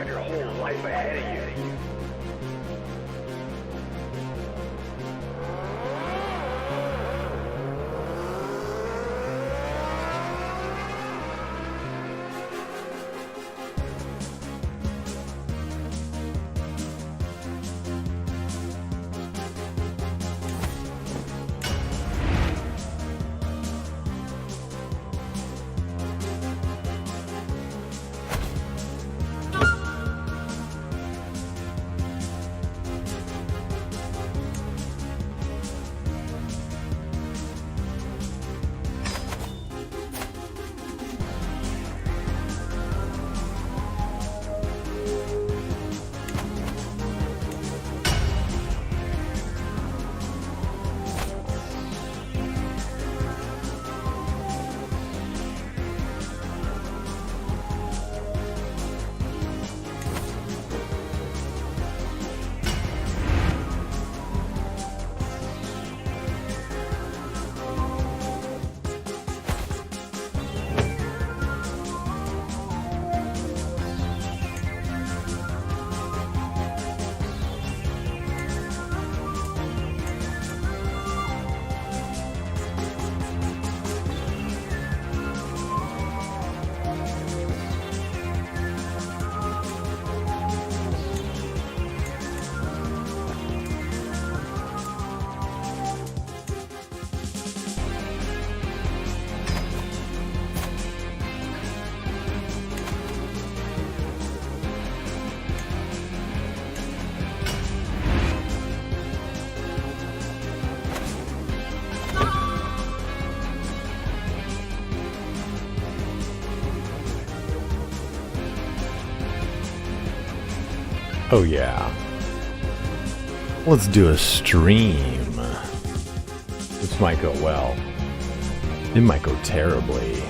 your whole life ahead of you. Oh yeah. Let's do a stream. This might go well. It might go terribly.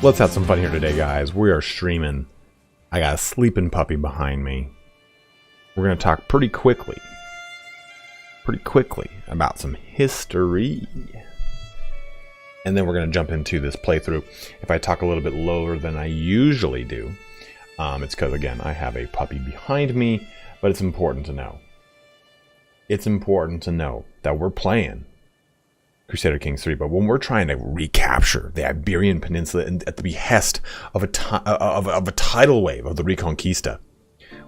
Let's have some fun here today, guys. We are streaming. I got a sleeping puppy behind me. We're going to talk pretty quickly about some history. And then we're going to jump into this playthrough. If I talk a little bit lower than I usually do, it's because, again, I have a puppy behind me, but it's important to know. It's important to know that we're playing Crusader Kings 3, but when we're trying to recapture the Iberian Peninsula at the behest of a tidal wave of the Reconquista,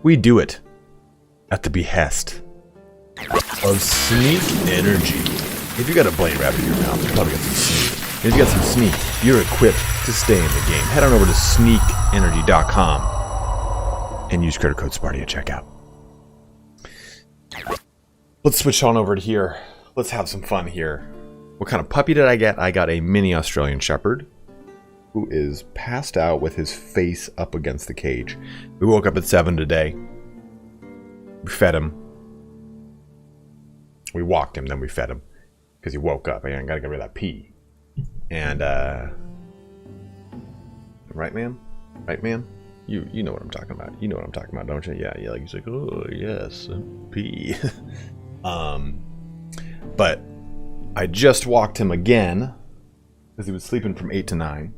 we do it at the behest of sneak energy. If you got a blade rabbit in your mouth, you probably got some sneak. If you got some sneak, you're equipped to stay in the game. Head on over to sneakenergy.com and use credit code Sparty at checkout. Let's switch on over to here. Let's have some fun here. What kind of puppy did I get? I got a mini Australian Shepherd who is passed out with his face up against the cage. We woke up at 7 today. We fed him. We walked him, then we fed him because he woke up. I gotta get rid of that pee. And right, man? Right, man? You know what I'm talking about. You know what I'm talking about, don't you? Yeah, yeah. He's like, oh yes, pee. But I just walked him again because he was sleeping from 8 to 9.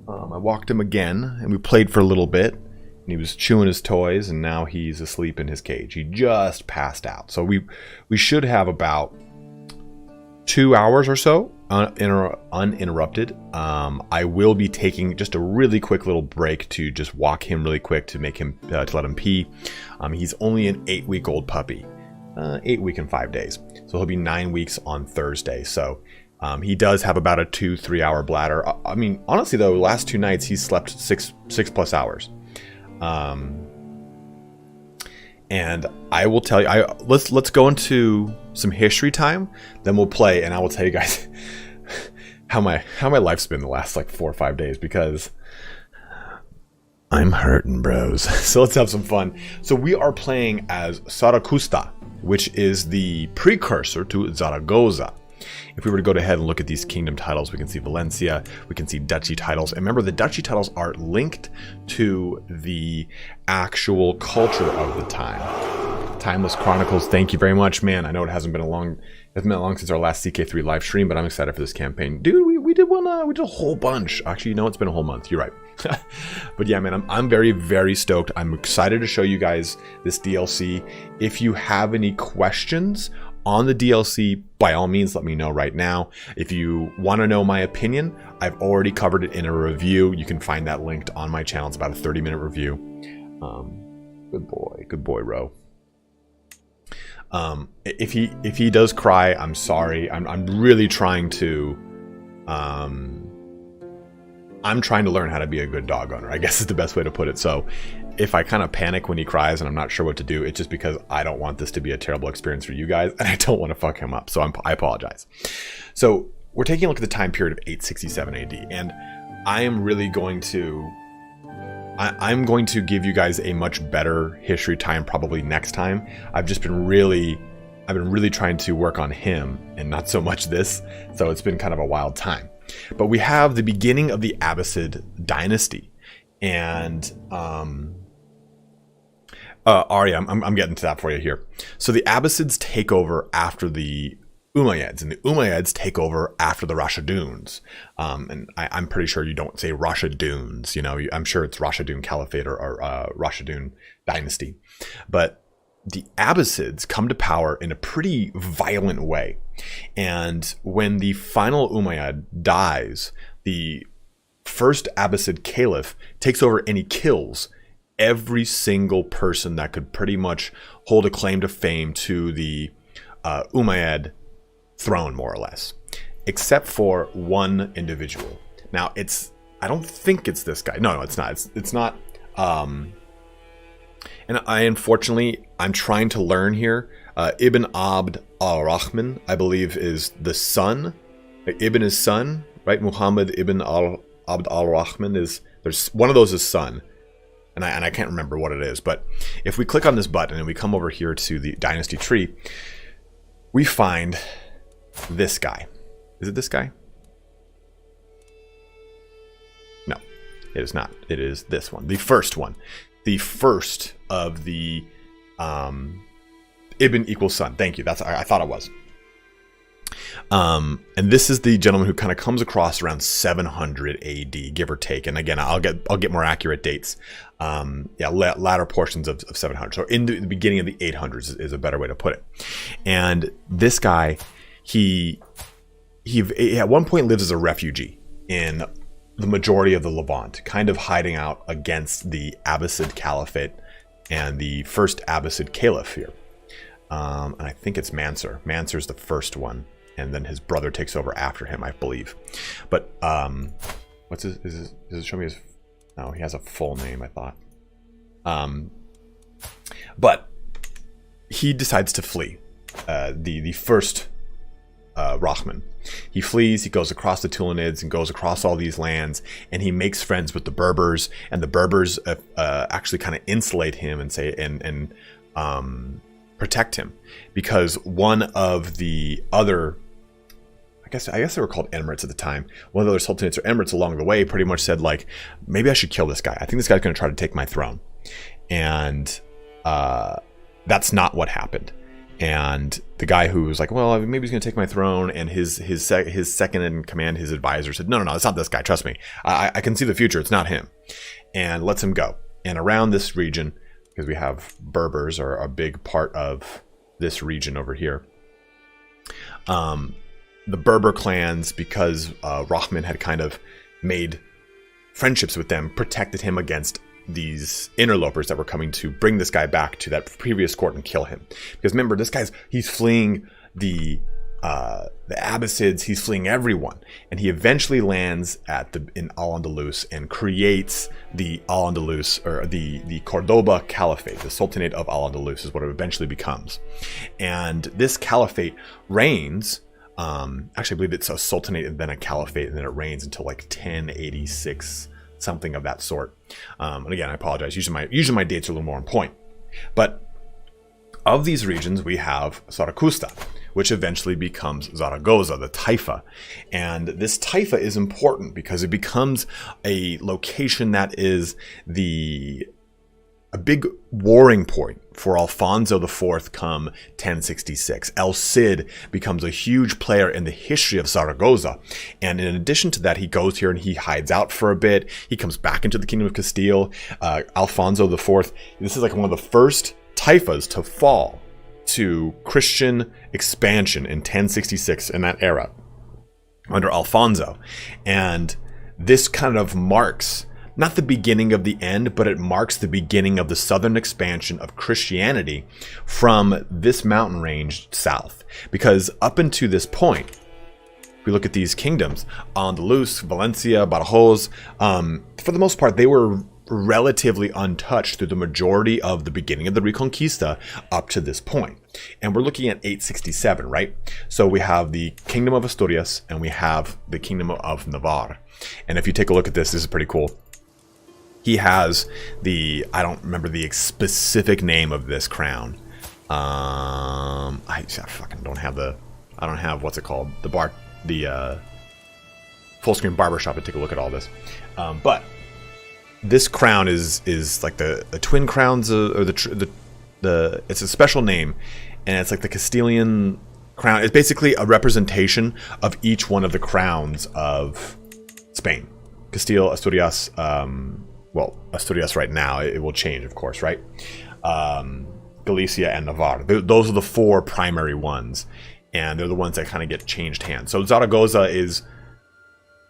I walked him again, and we played for a little bit. And he was chewing his toys, and now he's asleep in his cage. He just passed out. So we should have about 2 hours or so uninterrupted. I will be taking just a really quick little break to just walk him really quick to make him to let him pee. He's only an 8-week-old puppy, 8 week and 5 days, so he'll be 9 weeks on Thursday. So he does have about a 2-3 hour bladder. I mean, honestly though, last 2 nights he's slept six plus hours. And I will tell you, let's go into some history time, then we'll play, and I will tell you guys how my life's been the last like 4 or 5 days, because I'm hurting, bros. So let's have some fun. So we are playing as Zaragoza, which is the precursor to Zaragoza. If we were to go ahead and look at these kingdom titles, we can see Valencia, we can see duchy titles. And remember, the duchy titles are linked to the actual culture of the time. Timeless Chronicles, thank you very much, man. I know it hasn't been long since our last CK3 live stream, but I'm excited for this campaign. Dude, we did one. We did a whole bunch. Actually, you know, it's been a whole month. You're right. But yeah, man, I'm very, very stoked. I'm excited to show you guys this DLC. If you have any questions on the DLC, by all means, let me know right now. If you want to know my opinion, I've already covered it in a review. You can find that linked on my channel. It's about a 30-minute review. Good boy, Ro. If he does cry, I'm sorry. I'm really trying to I'm trying to learn how to be a good dog owner, I guess is the best way to put it. So if I kind of panic when he cries and I'm not sure what to do, it's just because I don't want this to be a terrible experience for you guys, and I don't want to fuck him up. So I apologize. So we're taking a look at the time period of 867 AD, and I am really going to I'm going to give you guys a much better history time probably next time. I've been really trying to work on him and not so much this, so it's been kind of a wild time. But we have the beginning of the Abbasid dynasty, and Arya, I'm getting to that for you here. So the Abbasids take over after the Umayyads, and the Umayyads take over after the Rashiduns. And I'm pretty sure you don't say Rashiduns, you know, I'm sure it's Rashidun Caliphate or Rashidun dynasty. But the Abbasids come to power in a pretty violent way. And when the final Umayyad dies, the first Abbasid Caliph takes over and he kills every single person that could pretty much hold a claim to fame to the Umayyad throne, more or less, except for one individual. Now, I don't think it's this guy. No, it's not. It's not. And unfortunately, I'm trying to learn here. Ibn Abd al-Rahman, I believe, is the son. Ibn is son, right? Muhammad Ibn Abd al-Rahman there's one of those is son. And I can't remember what it is. But if we click on this button and we come over here to the dynasty tree, we find this guy. Is it this guy? No, it is not. It is this one, the first one. The first of the Ibn equals son. Thank you. I thought it was. And this is the gentleman who kind of comes across around 700 AD, give or take. And again, I'll get more accurate dates. Latter portions of 700. So in the beginning of the 800s is a better way to put it. And this guy, he at one point lives as a refugee in the majority of the Levant, kind of hiding out against the Abbasid Caliphate and the first Abbasid Caliph here. And I think it's Mansur. Mansur's the first one, and then his brother takes over after him, I believe. But what's his? Does it show me his? No, he has a full name, I thought. But he decides to flee. The first Rahman. He flees, he goes across the Tulunids and goes across all these lands, and he makes friends with the Berbers, and the Berbers actually kind of insulate him and say and protect him, because one of the other, I guess they were called emirates at the time, one of the other sultanates or emirates along the way pretty much said, like, maybe I should kill this guy. I think this guy's going to try to take my throne. And that's not what happened. And the guy who was like, well, maybe he's going to take my throne, and his second in command, his advisor, said, no, it's not this guy. Trust me. I can see the future. It's not him. And lets him go. And around this region, because we have Berbers are a big part of this region over here. The Berber clans, because Rahman had kind of made friendships with them, protected him against these interlopers that were coming to bring this guy back to that previous court and kill him. Because remember, he's fleeing the Abbasids, he's fleeing everyone, and he eventually lands in Al-Andalus and creates the Al-Andalus, or the Cordoba Caliphate. The Sultanate of Al-Andalus is what it eventually becomes. And this caliphate reigns, actually I believe it's a sultanate and then a caliphate, and then it reigns until like 1086, something of that sort. And again, I apologize. Usually my dates are a little more on point. But of these regions, we have Zaragoza, which eventually becomes Zaragoza, the Taifa. And this Taifa is important because it becomes a location that is a big warring point for Alfonso IV come 1066. El Cid becomes a huge player in the history of Zaragoza. And in addition to that, he goes here and he hides out for a bit. He comes back into the Kingdom of Castile. Alfonso IV, this is like one of the first taifas to fall to Christian expansion in 1066 in that era under Alfonso. And this kind of marks not the beginning of the end, but it marks the beginning of the southern expansion of Christianity from this mountain range south. Because up until this point, if we look at these kingdoms, Andalus, Valencia, Badajoz, for the most part, they were relatively untouched through the majority of the beginning of the Reconquista up to this point. And we're looking at 867, right? So we have the Kingdom of Asturias and we have the Kingdom of Navarre. And if you take a look at this, this is pretty cool. He has the, I don't remember the specific name of this crown. I fucking don't have the, I don't have, what's it called? The full screen barbershop to take a look at all this. But this crown is like the twin crowns, or the it's a special name, and it's like the Castilian crown. It's basically a representation of each one of the crowns of Spain. Castile, Asturias, well, Asturias right now, it will change, of course, right? Galicia and Navarre. Those are the four primary ones, and they're the ones that kind of get changed hands. So Zaragoza is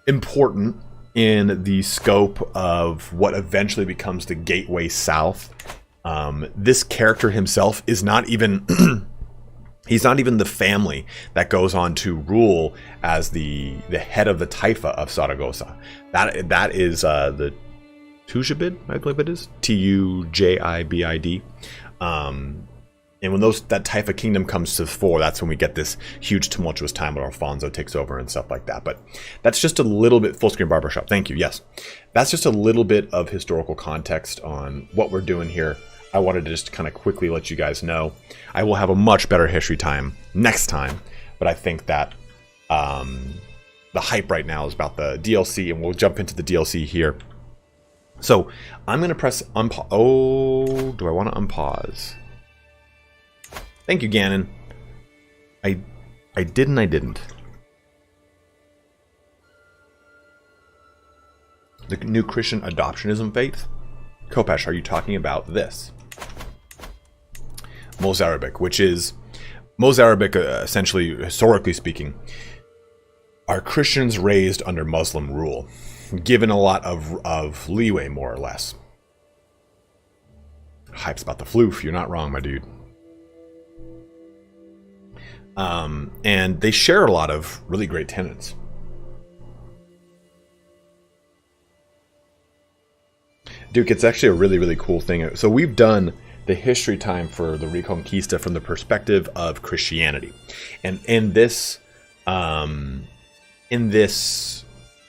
important in the scope of what eventually becomes the gateway south. This character himself is not even he's not even the family that goes on to rule as the head of the taifa of Zaragoza. That is the Tujibid, I believe it is. Tujibid. And when that taifa kingdom comes to the fore, that's when we get this huge tumultuous time where Alfonso takes over and stuff like that. But that's just a little bit, full screen barbershop. Thank you. Yes. That's just a little bit of historical context on what we're doing here. I wanted to just kind of quickly let you guys know. I will have a much better history time next time, but I think that the hype right now is about the DLC, and we'll jump into the DLC here. So I'm going to press unpause. Oh, do I want to unpause? Thank you, Gannon. I didn't. The new Christian adoptionism faith? Kopesh, are you talking about this? Mozarabic, which is... Mozarabic, essentially, historically speaking, are Christians raised under Muslim rule, given a lot of leeway, more or less. Hype's about the floof, you're not wrong, my dude. And they share a lot of really great tenets. Duke, it's actually a really, really cool thing. So we've done the history time for the Reconquista from the perspective of Christianity. And in this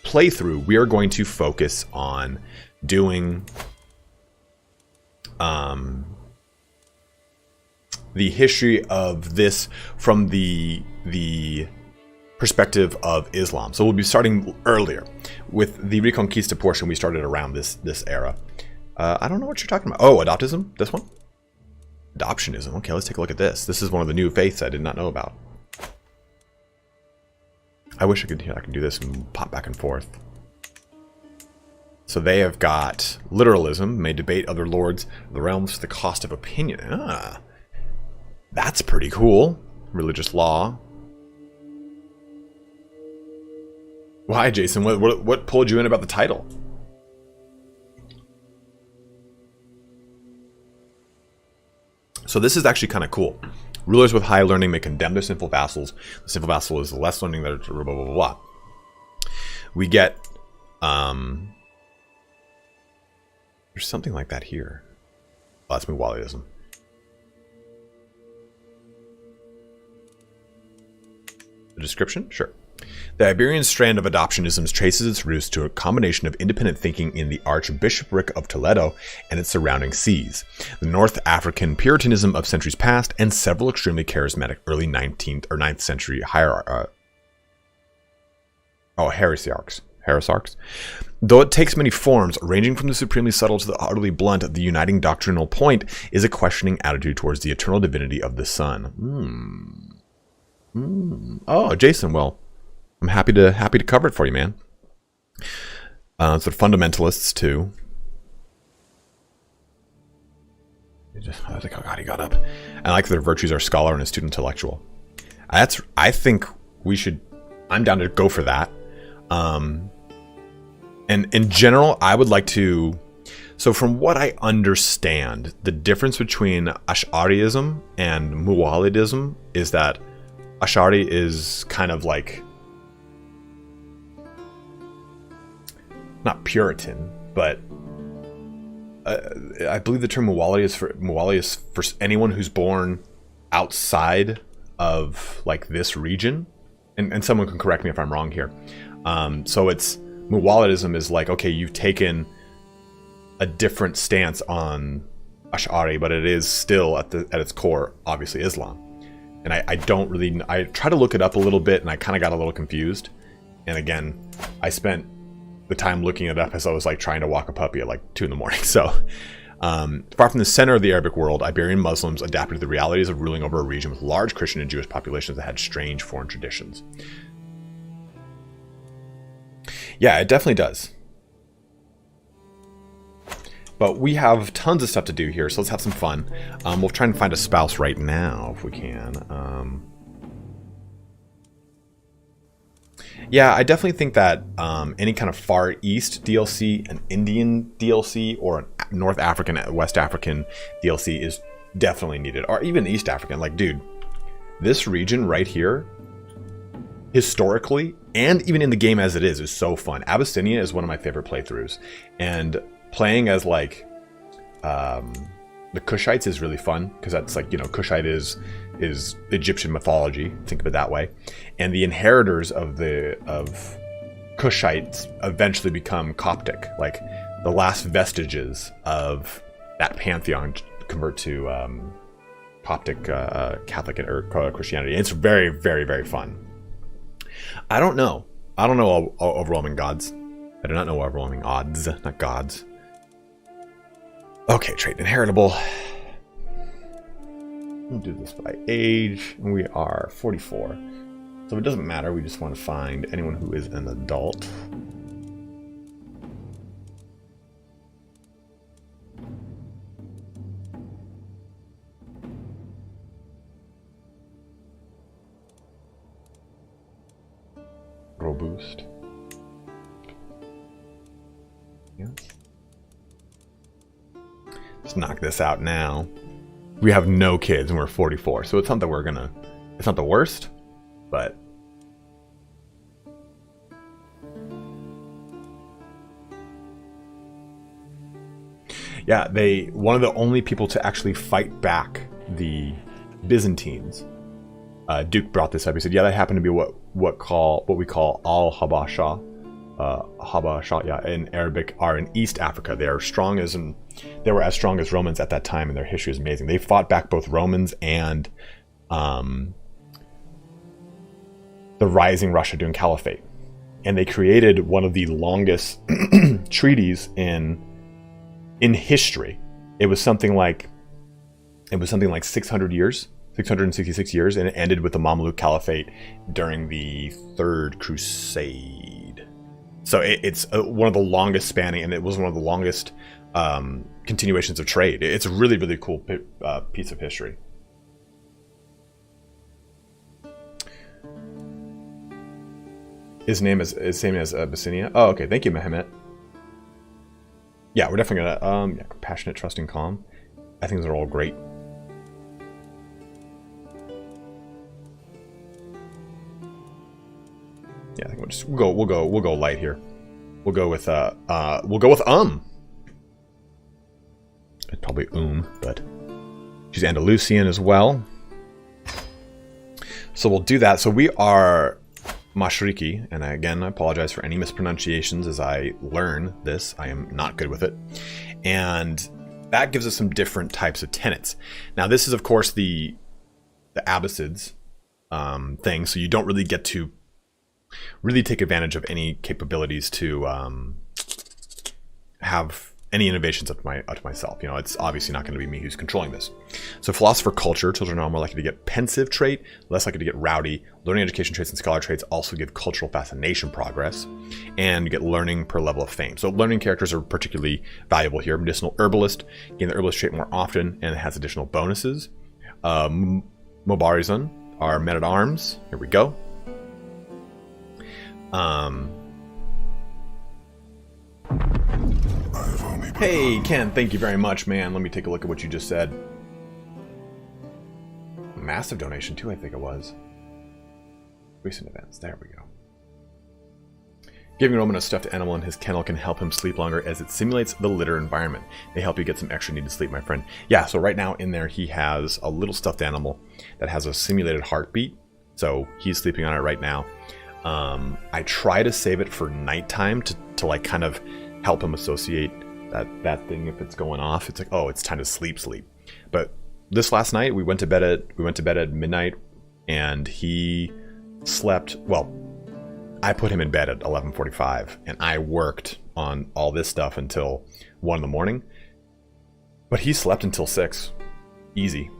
playthrough, we are going to focus on doing the history of this from the perspective of Islam. So we'll be starting earlier. With the Reconquista portion, we started around this era. I don't know what you're talking about. Oh, adoptism? This one? Adoptionism. Okay, let's take a look at this. This is one of the new faiths I did not know about. I wish I could do this and pop back and forth. So they have got literalism, may debate other lords of the realms for the cost of opinion. Ah, that's pretty cool. Religious law. Why, Jason? What pulled you in about the title? So this is actually kind of cool. Rulers with high learning may condemn their sinful vassals. The sinful vassal is the less learning that blah, blah, blah, blah. We get... there's something like that here. Oh, that's Muwaliism. The description? Sure. The Iberian strand of adoptionism traces its roots to a combination of independent thinking in the Archbishopric of Toledo and its surrounding sees, the North African Puritanism of centuries past, and several extremely charismatic early 19th or 9th century heresiarchs. heresiarchs. Though it takes many forms, ranging from the supremely subtle to the utterly blunt, the uniting doctrinal point is a questioning attitude towards the eternal divinity of the sun. Oh, Jason, well, I'm happy to cover it for you, man. So the fundamentalists too. I think, oh god, he got up. I like that their virtues are scholar and astute intellectual. I think we should. I'm down to go for that. And in general, I would like to... So from what I understand, the difference between Ash'ariism and Muwahhidism is that Ash'ari is kind of like... not Puritan, but... I believe the term Muwahhid is for anyone who's born outside of like this region. And someone can correct me if I'm wrong here. So it's... Muwahhidism is like, okay, you've taken a different stance on Ash'ari, but it is still at its core, obviously, Islam. And I don't really... I tried to look it up a little bit, and I kind of got a little confused. And again, I spent the time looking it up as I was like trying to walk a puppy at like 2 in the morning. So, far from the center of the Arabic world, Iberian Muslims adapted to the realities of ruling over a region with large Christian and Jewish populations that had strange foreign traditions. Yeah, it definitely does. But we have tons of stuff to do here, so let's have some fun. We'll try and find a spouse right now, if we can. Yeah, I definitely think that any kind of Far East DLC, an Indian DLC, or a North African, West African DLC is definitely needed. Or even East African. Like, dude, this region right here, historically, and even in the game as it is so fun. Abyssinia is one of my favorite playthroughs. And playing as, like, the Kushites is really fun, because that's, like, you know, Kushite is Egyptian mythology, think of it that way. And the inheritors of Kushites eventually become Coptic. Like, the last vestiges of that pantheon convert to Coptic Catholic or Christianity. It's very, very, very fun. I don't know overwhelming gods. I do not know overwhelming odds, not gods. Okay, trait inheritable. We'll do this by age. We are 44. So it doesn't matter. We just want to find anyone who is an adult. Robust. Yes. Let's knock this out now. We have no kids and we're 44, so it's not that we're gonna... It's not the worst, but... Yeah, one of the only people to actually fight back the Byzantines. Duke brought this up. He said, "Yeah, that happened to be what we call al-Habasha, Habasha, yeah, in Arabic, are in East Africa. They were as strong as Romans at that time, and their history is amazing. They fought back both Romans and the rising Rashidun Caliphate, and they created one of the longest treaties in history. It was something like 600 years." 666 years, and it ended with the Mamluk Caliphate during the Third Crusade. So it's one of the longest spanning, and it was one of the longest continuations of trade. It's a really, really cool piece of history. His name is same as Abyssinia. Oh, okay. Thank you, Mehmet. Yeah, we're definitely gonna yeah, compassionate, trusting, calm. I think those are all great. Yeah, I think we'll go light here. We'll go with It's probably but she's Andalusian as well. So we'll do that. So we are Mashriki, and I apologize for any mispronunciations as I learn this. I am not good with it. And that gives us some different types of tenets. Now this is of course the Abbasids thing, so you don't really get to really take advantage of any capabilities to have any innovations up to myself. You know, it's obviously not going to be me who's controlling this. So philosopher culture, children are more likely to get pensive trait, less likely to get rowdy. Learning education traits and scholar traits also give cultural fascination progress, and you get learning per level of fame. So learning characters are particularly valuable here. Medicinal herbalist, gain the herbalist trait more often, and it has additional bonuses. Mobarizon are men at arms. Here we go. Hey, Ken, thank you very much, man. Let me take a look at what you just said. Massive donation, too, I think it was. Recent events. There we go. Giving Roman a stuffed animal in his kennel can help him sleep longer as it simulates the litter environment. They help you get some extra needed sleep, my friend. Yeah, so right now in there he has a little stuffed animal that has a simulated heartbeat. So he's sleeping on it right now. I try to save it for nighttime to like kind of help him associate that thing if it's going off. It's like, oh, it's time to sleep. But this last night we went to bed at midnight, and he slept. Well, I put him in bed at 11:45, and I worked on all this stuff until 1 in the morning. But he slept until 6, easy.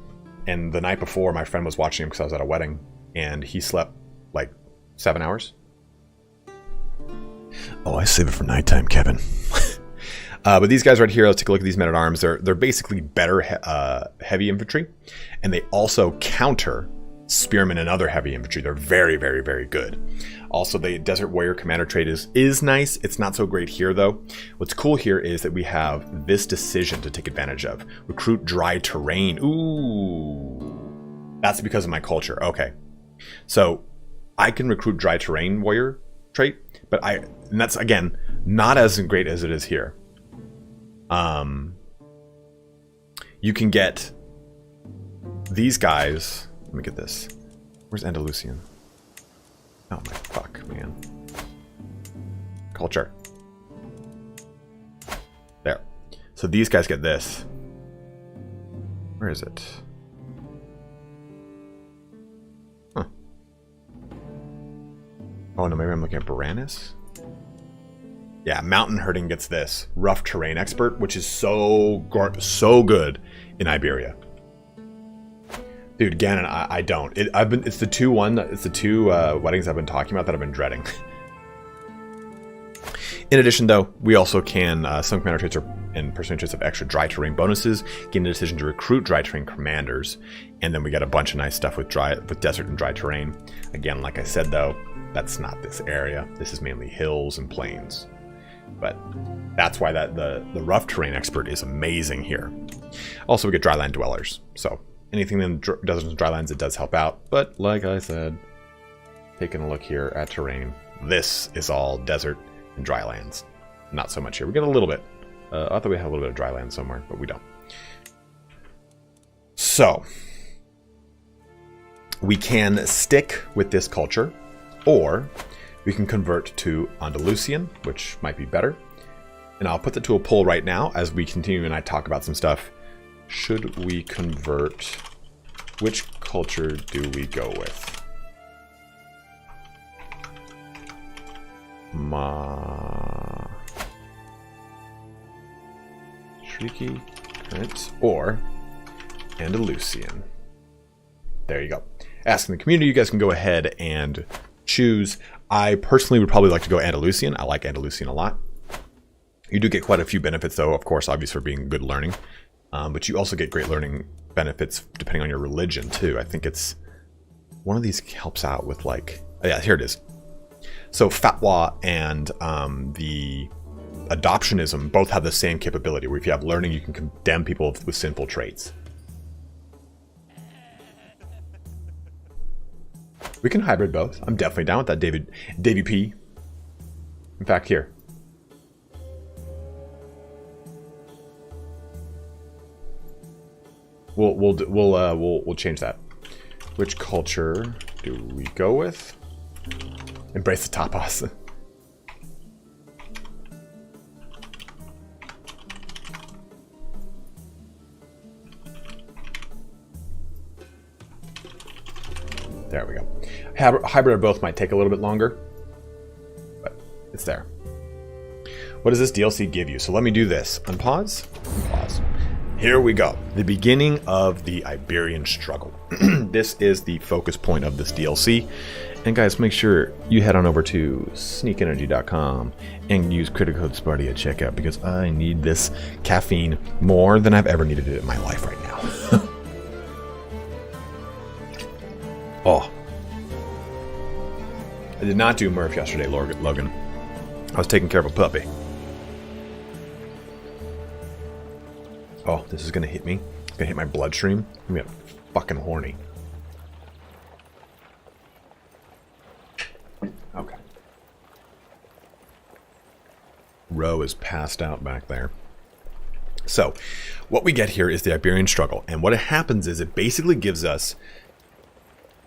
And the night before, my friend was watching him because I was at a wedding, and he slept like 7 hours. Oh, I save it for nighttime, Kevin. But these guys right here, let's take a look at these men-at-arms. They're basically better heavy infantry, and they also counter spearmen and other heavy infantry. They're very, very, very good. Also, the Desert Warrior Commander trait is nice. It's not so great here, though. What's cool here is that we have this decision to take advantage of. Recruit dry terrain. Ooh. That's because of my culture. Okay. So, I can recruit dry terrain warrior trait, but and that's, again, not as great as it is here. You can get these guys. Let me get this. Where's Andalusian? Oh my fuck, man. Culture. There. So these guys get this. Where is it? Huh. Oh no, maybe I'm looking at Baranus? Yeah, mountain herding gets this. Rough terrain expert, which is so good in Iberia. Dude, Ganon, I don't. It's the two weddings I've been talking about that I've been dreading. In addition, though, we also can some commander traits and personality traits have extra dry terrain bonuses. Gain the decision to recruit dry terrain commanders, and then we get a bunch of nice stuff with desert and dry terrain. Again, like I said, though, that's not this area. This is mainly hills and plains. But that's why the rough terrain expert is amazing here. Also, we get dryland dwellers, so anything in deserts and drylands, it does help out. But like I said, taking a look here at terrain, this is all desert and drylands. Not so much here. We get a little bit. I thought we had a little bit of dryland somewhere, but we don't. So we can stick with this culture, or we can convert to Andalusian, which might be better. And I'll put that to a poll right now as we continue and I talk about some stuff. Should we convert? Which culture do we go with? Shrieky, current, or Andalusian? There you go. Asking the community, you guys can go ahead and choose. I personally would probably like to go Andalusian. I like Andalusian a lot. You do get quite a few benefits, though, of course, obviously for being good learning. But you also get great learning benefits depending on your religion, too. I think it's... one of these helps out with, like... oh, yeah, here it is. So Fatwa and the Adoptionism both have the same capability, where if you have learning, you can condemn people with sinful traits. We can hybrid both. I'm definitely down with that, Davey P. In fact, here. We'll change that. Which culture do we go with? Embrace the tapas. There we go. Hybrid or both might take a little bit longer. It's there. What does this DLC give you? So let me do this. Unpause. Unpause. Here we go. The beginning of the Iberian struggle. This is the focus point of this DLC. And guys, make sure you head on over to sneakenergy.com and use critical code SPARTY at checkout, because I need this caffeine more than I've ever needed it in my life right now. Oh. I did not do Murph yesterday, Logan. I was taking care of a puppy. Oh, this is gonna hit me. It's gonna hit my bloodstream. I'm gonna get fucking horny. Okay. Roe is passed out back there. So, what we get here is the Iberian struggle, and what it happens is it basically gives us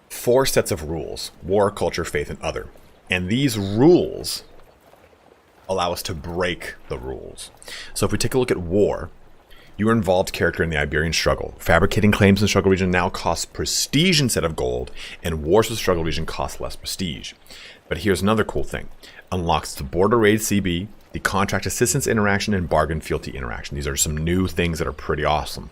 4 sets of rules: war, culture, faith, and other. And these rules allow us to break the rules. So if we take a look at war, you are an involved character in the Iberian struggle. Fabricating claims in the struggle region now costs prestige instead of gold, and wars with the struggle region cost less prestige. But here's another cool thing. Unlocks the border raid CB, the contract assistance interaction, and bargain fealty interaction. These are some new things that are pretty awesome.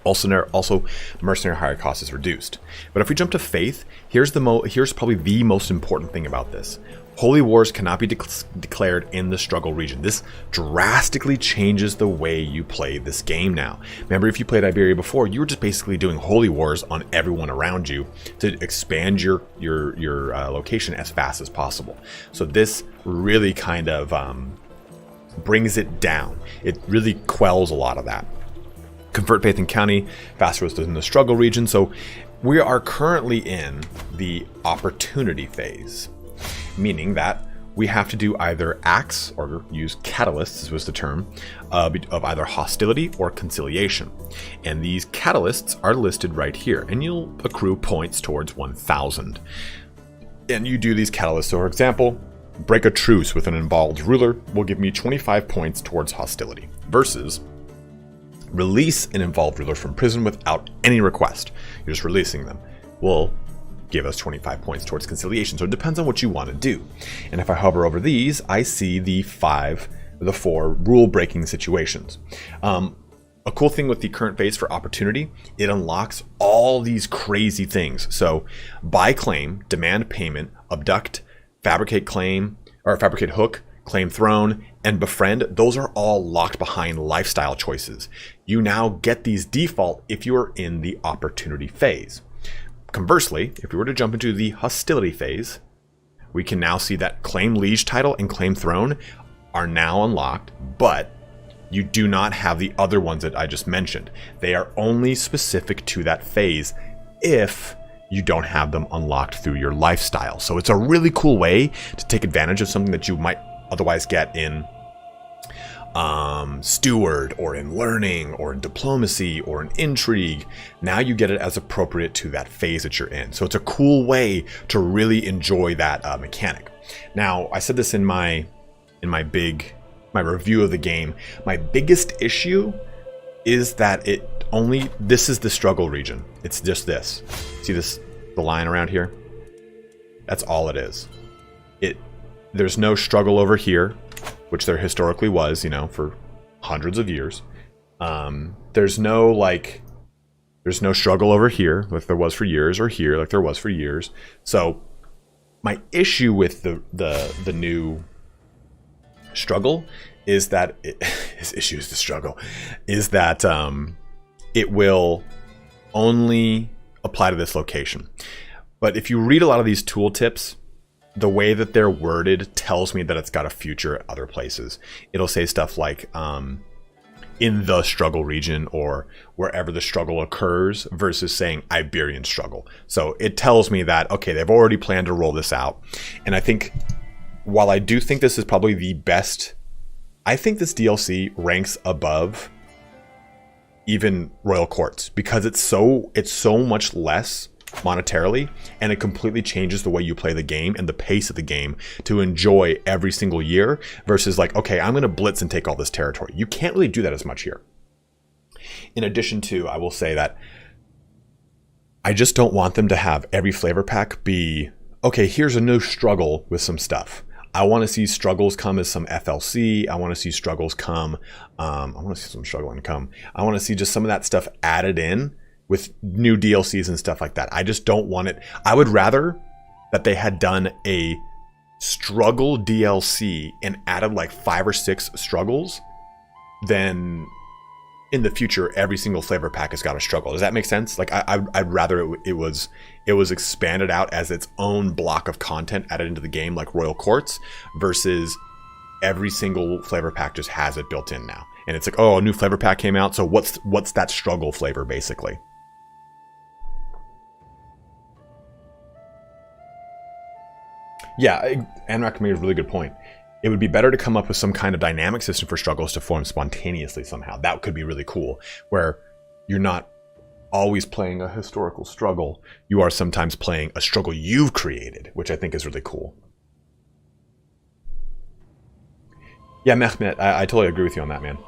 Also, mercenary hire cost is reduced. But if we jump to faith, here's probably the most important thing about this. Holy wars cannot be declared in the struggle region. This drastically changes the way you play this game now. Remember, if you played Iberia before, you were just basically doing holy wars on everyone around you to expand your location as fast as possible. So this really kind of brings it down. It really quells a lot of that. Convert faith and county faster within the struggle region. So we are currently in the opportunity phase, meaning that we have to do either acts or use catalysts, was the term, of either hostility or conciliation. And these catalysts are listed right here, and you'll accrue points towards 1,000. And you do these catalysts. So for example, break a truce with an involved ruler will give me 25 points towards hostility, versus release an involved ruler from prison without any request. You're just releasing them. Will give us 25 points towards conciliation. So it depends on what you want to do. And if I hover over these, I see the 4 rule-breaking situations. A cool thing with the current phase for opportunity, it unlocks all these crazy things. So buy claim, demand payment, abduct, fabricate claim, or fabricate hook, claim throne, and befriend. Those are all locked behind lifestyle choices. You now get these default if you are in the opportunity phase. Conversely, if we were to jump into the hostility phase, we can now see that claim liege title and claim throne are now unlocked, but you do not have the other ones that I just mentioned. They are only specific to that phase if you don't have them unlocked through your lifestyle. So it's a really cool way to take advantage of something that you might otherwise get in steward, or in learning, or in diplomacy, or in intrigue. Now you get it as appropriate to that phase that you're in. So it's a cool way to really enjoy that mechanic. Now, I said this in my review of the game. My biggest issue is that this is the struggle region. It's just this. See the line around here? That's all it is. There's no struggle over here, which there historically was, for hundreds of years. There's no struggle over here like there was for years, or here like there was for years. So my issue with the new struggle is that it will only apply to this location. But if you read a lot of these tooltips, the way that they're worded tells me that it's got a future at other places. It'll say stuff like in the struggle region, or wherever the struggle occurs, versus saying Iberian struggle. So it tells me that, okay, they've already planned to roll this out. And I think, while I do think this is probably the best, I think this DLC ranks above even Royal Courts, because it's so much less monetarily, and it completely changes the way you play the game and the pace of the game to enjoy every single year, versus like, okay, I'm going to blitz and take all this territory. You can't really do that as much here. In addition to, I will say that I just don't want them to have every flavor pack be, okay, here's a new struggle with some stuff. I want to see struggles come as some FLC. I want to see struggles come. I want to see some struggling come. I want to see just some of that stuff added in with new DLCs and stuff like that. I just don't want it. I would rather that they had done a struggle DLC and added like 5 or 6 struggles than in the future every single flavor pack has got a struggle. Does that make sense? Like I'd rather it was expanded out as its own block of content added into the game, like Royal Courts, versus every single flavor pack just has it built in now. And it's like, oh, a new flavor pack came out, so what's that struggle flavor basically? Yeah, Anrak made a really good point. It would be better to come up with some kind of dynamic system for struggles to form spontaneously somehow. That could be really cool, where you're not always playing a historical struggle. You are sometimes playing a struggle you've created, which I think is really cool. Yeah, Mehmet, I totally agree with you on that, man.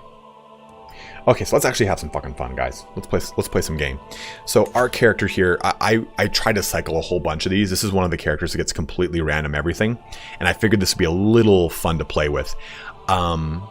Okay, so let's actually have some fucking fun, guys. Let's play some game. So our character here, I tried to cycle a whole bunch of these. This is one of the characters that gets completely random everything, and I figured this would be a little fun to play with. So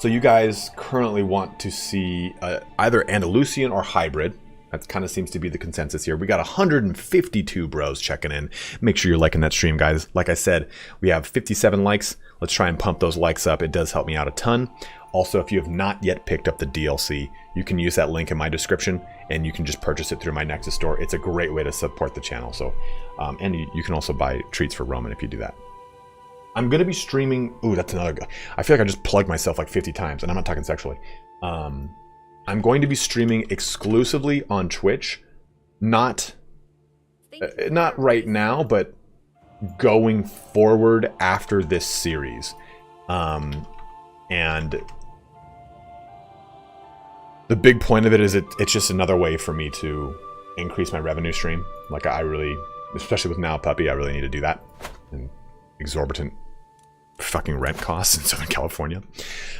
you guys currently want to see either Andalusian or hybrid. That kind of seems to be the consensus here. We got 152 bros checking in. Make sure you're liking that stream, guys. Like I said, we have 57 likes. Let's try and pump those likes up. It does help me out a ton. Also, if you have not yet picked up the DLC, you can use that link in my description, and you can just purchase it through my Nexus store. It's a great way to support the channel. So, and you can also buy treats for Roman if you do that. I'm going to be streaming... Ooh, that's another... I feel like I just plugged myself like 50 times, and I'm not talking sexually. I'm going to be streaming exclusively on Twitch. Not right now, but going forward after this series. And the big point of it is it's just another way for me to increase my revenue stream. Like I really, especially with Now Puppy, I really need to do that. And exorbitant fucking rent costs in Southern California.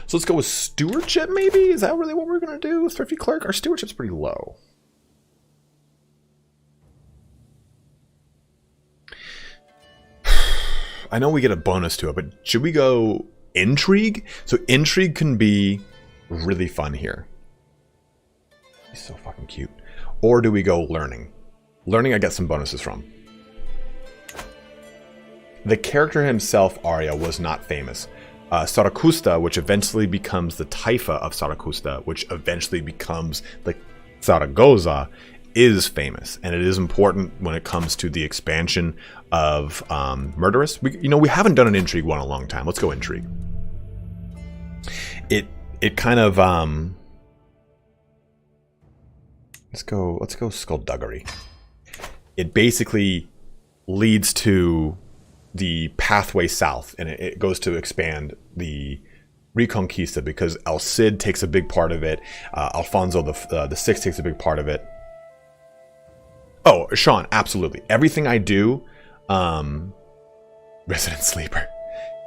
So let's go with stewardship, maybe? Is that really what we're going to do? Thrifty Clerk? Our stewardship's pretty low. I know we get a bonus to it, but should we go intrigue? So intrigue can be really fun here. He's so fucking cute. Or do we go learning? Learning I get some bonuses from. The character himself, Arya, was not famous. Zaragoza, which eventually becomes the Taifa of Zaragoza, which eventually becomes the Zaragoza, is famous, and it is important when it comes to the expansion of Murderous. We haven't done an intrigue one in a long time. Let's go intrigue. It kind of let's go skullduggery. It basically leads to the pathway south, and it goes to expand the Reconquista because El Cid takes a big part of it. Alfonso the Sixth takes a big part of it. Oh, Sean, absolutely. Everything I do, Resident Sleeper,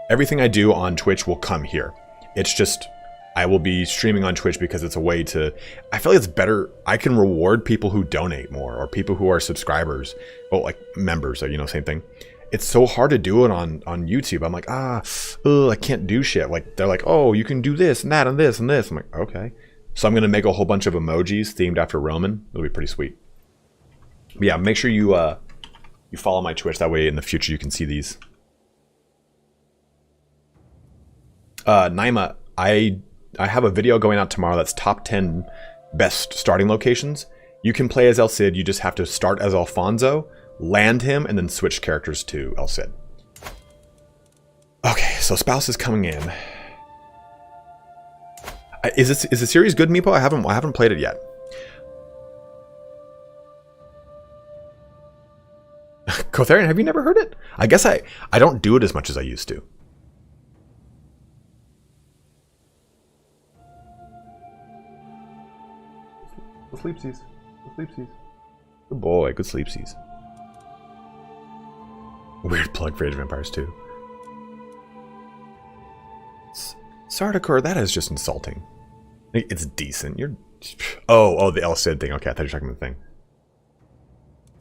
everything I do on Twitch will come here. It's just, I will be streaming on Twitch because it's a way to, I feel like it's better. I can reward people who donate more or people who are subscribers. Oh, like members, same thing. It's so hard to do it on YouTube. I'm like, I can't do shit. Like, they're like, oh, you can do this and that and this and this. I'm like, okay. So I'm going to make a whole bunch of emojis themed after Roman. It'll be pretty sweet. But yeah, make sure you follow my Twitch. That way in the future you can see these. Naima, I have a video going out tomorrow that's top 10 best starting locations. You can play as El Cid. You just have to start as Alfonso, land him, and then switch characters to El Cid. Okay, so Spouse is coming in. Is the series good, Meepo? I haven't played it yet. Kotharian, have you never heard it? I guess I don't do it as much as I used to. The sleepsies. The sleepsies. Good boy, good sleepsies. Weird plug for Age of Empires 2. Sardaukar, that is just insulting. It's decent. You're... Oh, the El Cid thing. Okay, I thought you were talking about the thing.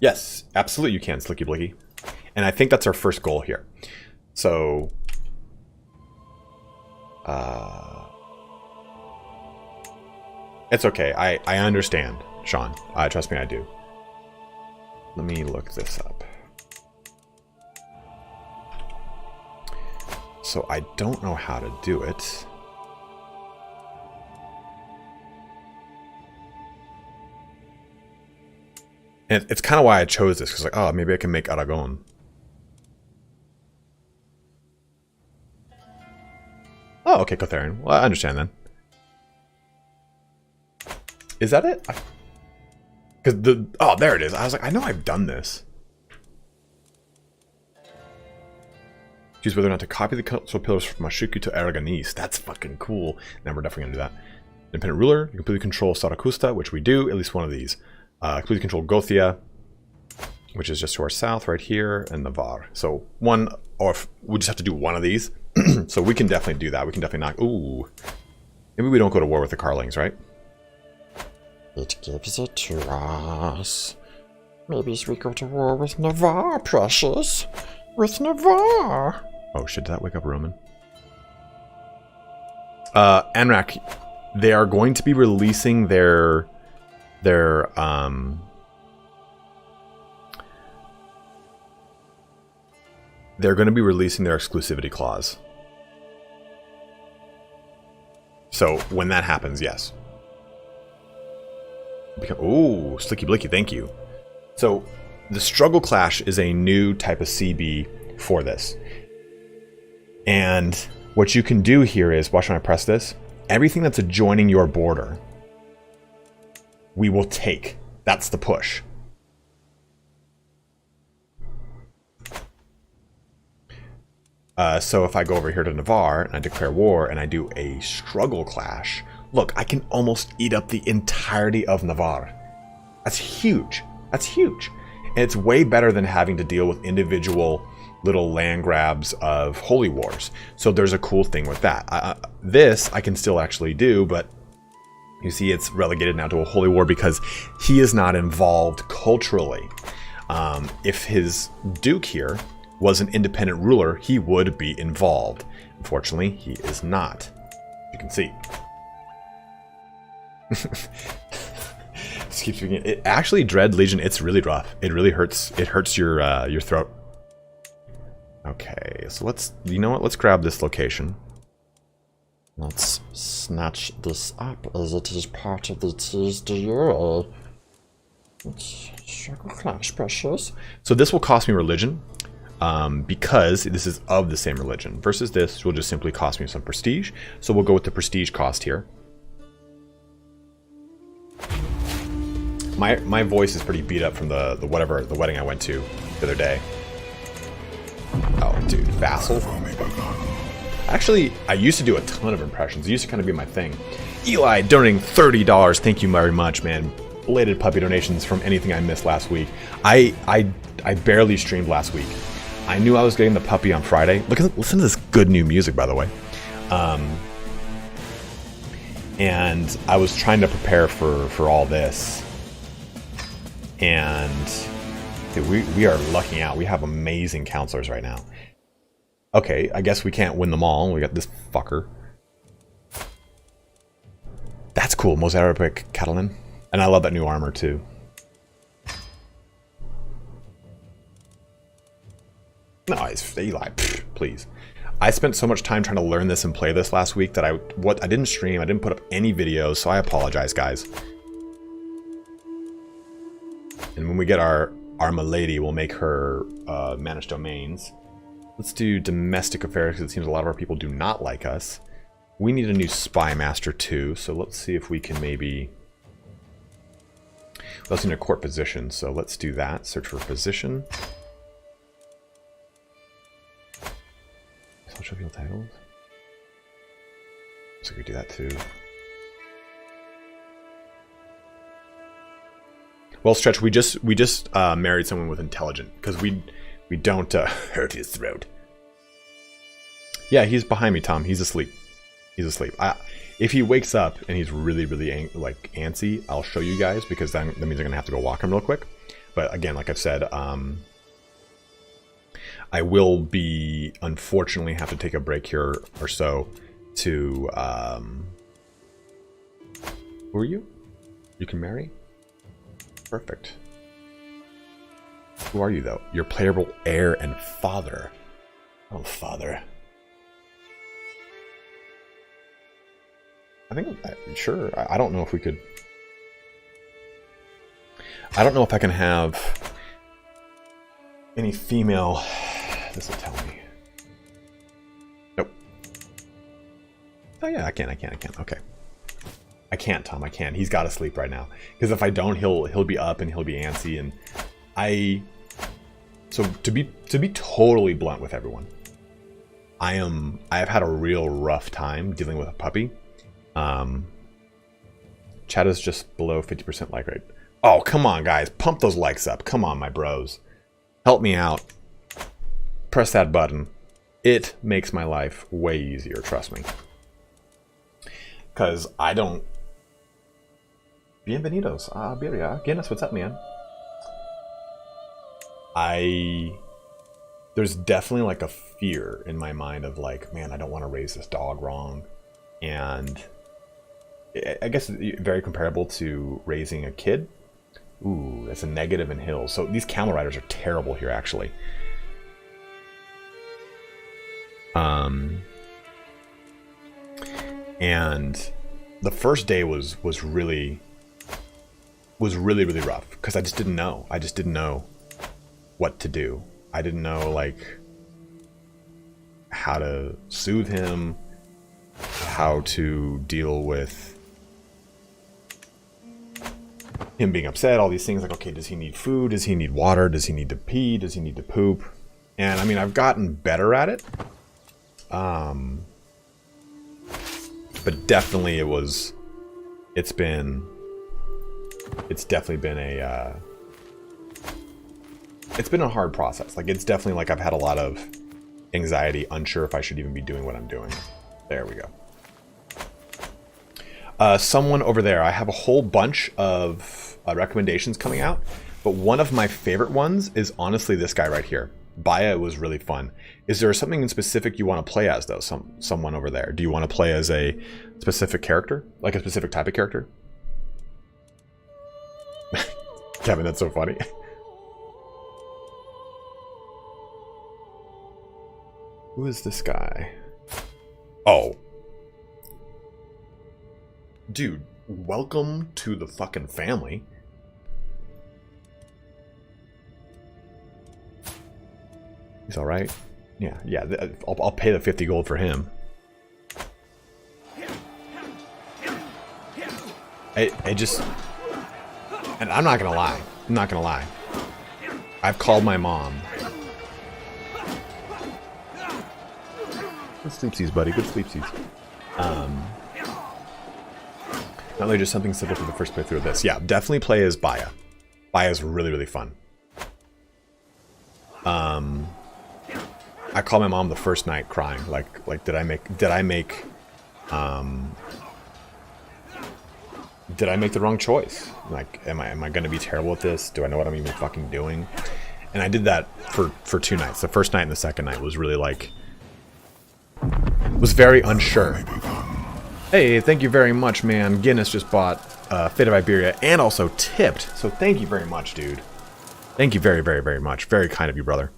Yes, absolutely you can, Slicky Blicky. And I think that's our first goal here. So, it's okay. I understand, Sean. Trust me, I do. Let me look this up. So I don't know how to do it. And it's kind of why I chose this, because like, oh, maybe I can make Aragon. Oh, okay, Cotharian. Well, I understand then. Is that it? Because oh, there it is. I was like, I know I've done this. Choose whether or not to copy the cultural pillars from Mashuku to Aragonese. That's fucking cool. Then we're definitely gonna do that. Independent ruler. You completely control Zaragoza, which we do. At least one of these. Completely control Gothia, which is just to our south right here, and Navarre. So one, or if we just have to do one of these. So we can definitely do that. We can definitely knock. Ooh, maybe we don't go to war with the Carlings, right? It gives it to us. Maybe we go to war with Navarre, precious. With Navarre. Oh shit! Did that wake up Roman? Anrak, they are going to be releasing their they're going to be releasing their exclusivity clause. So when that happens, yes. Ooh, Slicky Blicky, thank you. So the Struggle Clash is a new type of CB for this. And what you can do here is, watch when I press this, everything that's adjoining your border, we will take. That's the push. So if I go over here to Navarre and I declare war and I do a struggle clash, look, I can almost eat up the entirety of Navarre. That's huge. That's huge. And it's way better than having to deal with individual little land grabs of holy wars. So there's a cool thing with that. This I can still actually do, but you see it's relegated now to a holy war because he is not involved culturally. If his duke here was an independent ruler, he would be involved. Unfortunately, he is not. You can see. Just keep speaking. It actually, Dread Legion, it's really rough. It really hurts. It hurts your throat. Okay, so let's, you know what? Let's grab this location. Let's snatch this up as it is part of the tease de Euro. It's Struggle Clash, precious. So this will cost me religion, because this is of the same religion. Versus this will just simply cost me some prestige. So we'll go with the prestige cost here. My voice is pretty beat up from the wedding I went to the other day. Oh, dude, vassal. Actually, I used to do a ton of impressions. It used to kind of be my thing. Eli donating $30. Thank you very much, man. Belated puppy donations from anything I missed last week. I barely streamed last week. I knew I was getting the puppy on Friday. Listen to this good new music, by the way. And I was trying to prepare for all this. And dude, we are lucking out. We have amazing counselors right now. Okay, I guess we can't win them all. We got this fucker. That's cool, Mozarabic Catalan. And I love that new armor too. No, it's Eli, please. I spent so much time trying to learn this and play this last week that I didn't stream, I didn't put up any videos, so I apologize, guys. And when we get our milady, we'll make her manage domains. Let's do domestic affairs because it seems a lot of our people do not like us. We need a new spy master too, so let's see if we can maybe... Let's need a court position, so let's do that. Search for position. Social field titles. So we do that too. Well, Stretch, we just married someone with intelligent because we don't hurt his throat. Yeah, he's behind me, Tom. He's asleep. He's asleep. If he wakes up and he's really antsy, I'll show you guys because that means I'm gonna have to go walk him real quick. But again, like I've said, I will be, unfortunately, have to take a break here or so to, who are you? You can marry? Perfect. Who are you, though? Your playable heir and father. Oh, father. I think, sure. I don't know if we could... I don't know if I can have any female... This will tell me. Nope. Oh, yeah, I can. Okay. I can't, Tom. I can't. He's got to sleep right now. Because if I don't, he'll be up and he'll be antsy. And so to be totally blunt with everyone, I have had a real rough time dealing with a puppy. Chat is just below 50% like rate. Oh, come on, guys. Pump those likes up. Come on, my bros. Help me out. Press that button. It makes my life way easier, trust me. Because I don't... Bienvenidos. Iberia. Guinness, what's up, man? There's definitely like a fear in my mind of like, man, I don't want to raise this dog wrong. And I guess it's very comparable to raising a kid. Ooh, that's a negative in hills. So these camel riders are terrible here, actually. And the first day was really rough because I just didn't know. I just didn't know what to do. I didn't know like how to soothe him, how to deal with him being upset, all these things like, okay, does he need food? Does he need water? Does he need to pee? Does he need to poop? And I mean, I've gotten better at it. But definitely it's definitely been a hard process. Like it's definitely like I've had a lot of anxiety, unsure if I should even be doing what I'm doing. There we go. Someone over there, I have a whole bunch of recommendations coming out, but one of my favorite ones is honestly this guy right here. Baya was really fun. Is there something in specific you want to play as though? Someone over there. Do you want to play as a specific character? Like a specific type of character? Kevin, that's so funny. Who is this guy? Oh. Dude, welcome to the fucking family. He's all right. Yeah. I'll pay the 50 gold for him. I just, and I'm not gonna lie. I've called my mom. Good sleepsies, buddy. Good sleepsies. Not only just something simple for the first playthrough of this. Yeah, definitely play as Baya. Baya's really fun. I called my mom the first night crying. Like did I make the wrong choice? Like, am I gonna be terrible at this? Do I know what I'm even fucking doing? And I did that for 2 nights. The first night and the second night was really like, was very unsure. Hey, thank you very much, man. Guinness just bought Fate of Iberia and also tipped. So thank you very much, dude. Thank you very much. Very kind of you, brother.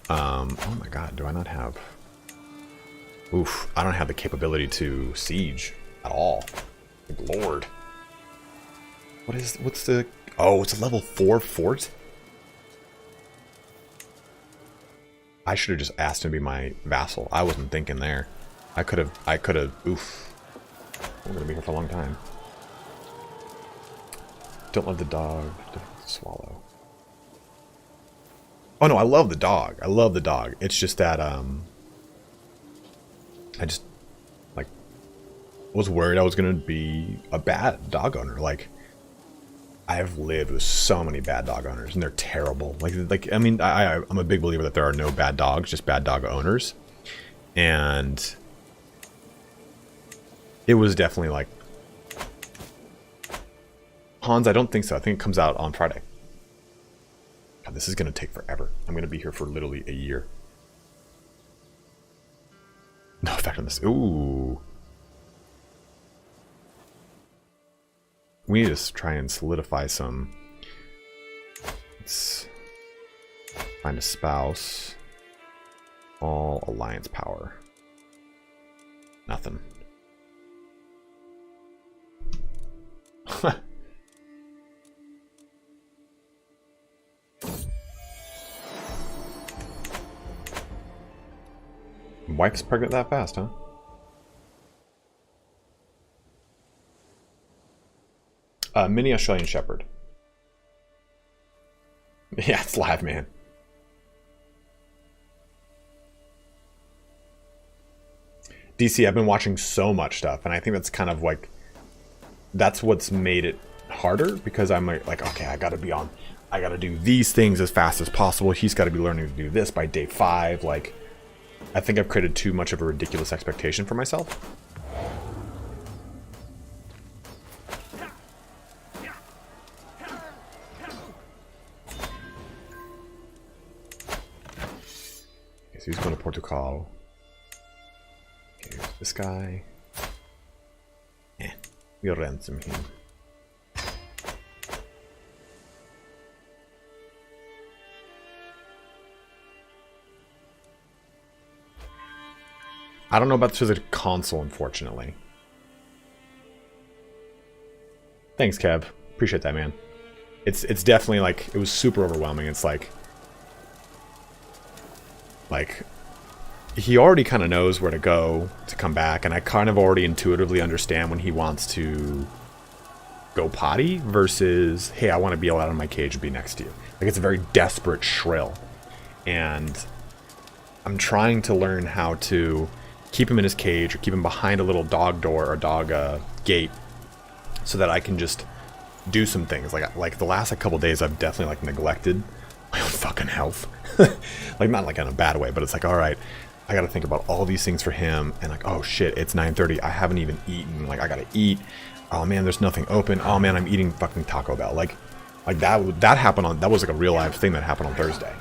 Oh my god, do I not have... Oof, I don't have the capability to siege at all. Good lord. What's the... Oh, it's a level 4 fort? I should have just asked him to be my vassal. I wasn't thinking there. I could have, oof. I'm gonna be here for a long time. Don't love the dog. Swallow. Oh no, I love the dog. I love the dog. It's just that, I just, like, was worried I was gonna be a bad dog owner. Like, I've lived with so many bad dog owners, and they're terrible. Like I mean, I'm a big believer that there are no bad dogs, just bad dog owners. And it was definitely like... Hans, I don't think so. I think it comes out on Friday. God, this is going to take forever. I'm going to be here for literally a year. No effect on this. Ooh. We need to try and solidify some. Let's find a spouse. All alliance power. Nothing. Wife's pregnant that fast, huh? Mini Australian Shepherd. Yeah, it's live, man. DC, I've been watching so much stuff, and I think that's kind of like, that's what's made it harder, because I'm like, okay, I gotta do these things as fast as possible. He's gotta be learning to do this by day 5. Like, I think I've created too much of a ridiculous expectation for myself. Okay, so he's going to Portugal. Okay, here's this guy. We'll ransom him. I don't know about this as a console, unfortunately. Thanks, Kev. Appreciate that, man. It's definitely like, it was super overwhelming. It's like he already kind of knows where to go to come back, and I kind of already intuitively understand when he wants to go potty versus, hey, I want to be allowed in my cage and be next to you. Like, it's a very desperate shrill, and I'm trying to learn how to keep him in his cage or keep him behind a little dog door or dog gate so that I can just do some things. Like the last couple days, I've definitely like neglected my own fucking health. Like, not like in a bad way, but it's like, all right, I got to think about all these things for him, and like, oh shit, it's 9:30. I haven't even eaten. Like, I got to eat. Oh man, there's nothing open. Oh man, I'm eating fucking Taco Bell. Like that happened on, that was like a real life thing that happened on Thursday.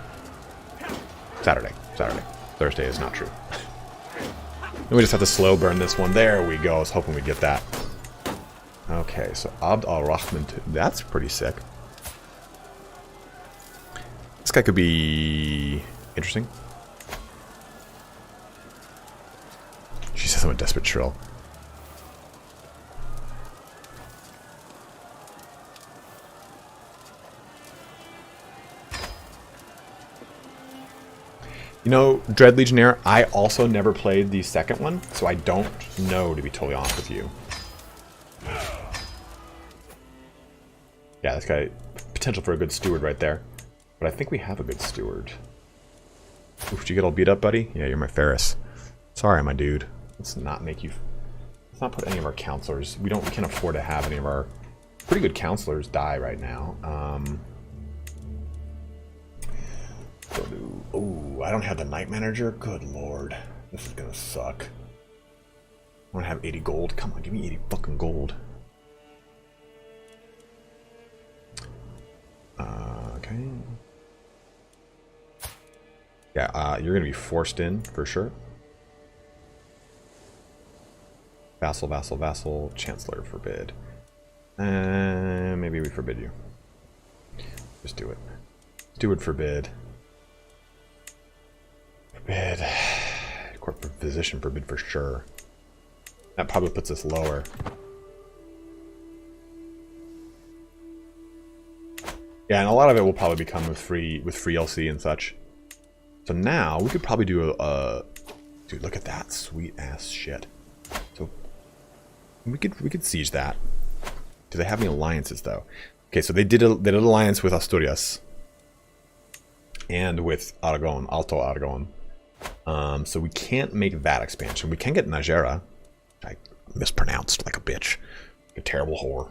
Saturday. Thursday is not true. And we just have to slow burn this one. There we go. I was hoping we'd get that. Okay, so Abd al-Rahman, that's pretty sick. This guy could be interesting. She says I'm a desperate shrill. You know, Dread Legionnaire, I also never played the second one, so I don't know, to be totally honest with you. Yeah, this guy, potential for a good steward right there. But I think we have a good steward. Oof, did you get all beat up, buddy? Yeah, you're my Ferris. Sorry, my dude. Let's not make you... Let's not put any of our counselors... We can't afford to have any of our pretty good counselors die right now. Oh, I don't have the Night Manager? Good lord. This is gonna suck. I want to have 80 gold. Come on, give me 80 fucking gold. Okay. Yeah, you're gonna be forced in, for sure. Vassal, vassal, vassal. Chancellor, forbid. Maybe we forbid you. Just do it. Steward, forbid. Forbid. Court physician, forbid for sure. That probably puts us lower. Yeah, and a lot of it will probably become with free LC and such. So now we could probably do a dude, look at that sweet ass shit. So we could siege that. Do they have any alliances though? Okay, so they did an alliance with Asturias and with Aragon, Alto Aragon. So we can't make that expansion. We can get Najera. I mispronounced like a bitch. A terrible whore.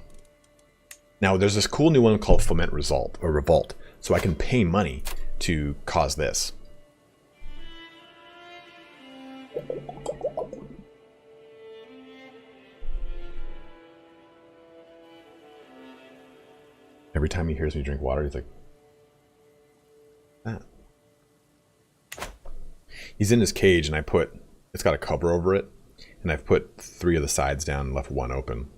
Now there's this cool new one called Foment Revolt. So I can pay money to cause this. Every time he hears me drink water, he's like, He's in his cage, and it's got a cover over it, and I've put 3 of the sides down and left 1 open.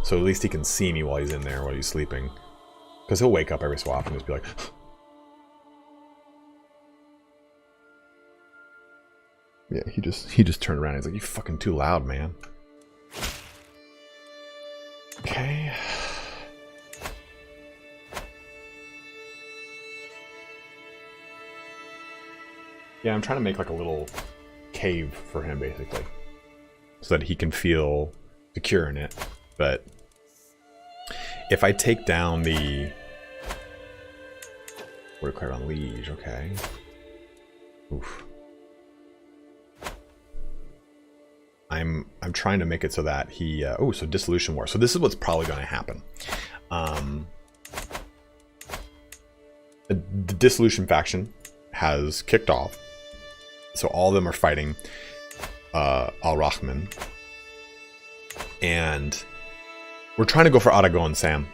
So at least he can see me while he's in there, while he's sleeping. Because he'll wake up every so often and just be like... Yeah, he just turned around and he's like, "You fucking too loud, man." Okay. Yeah, I'm trying to make like a little cave for him, basically. So that he can feel secure in it. But if I take down the... We're clear on Liege, okay. Oof. I'm trying to make it so that he... oh, so Dissolution War. So this is what's probably going to happen. The Dissolution faction has kicked off. So all of them are fighting Al-Rahman. And we're trying to go for Aragon, Sam.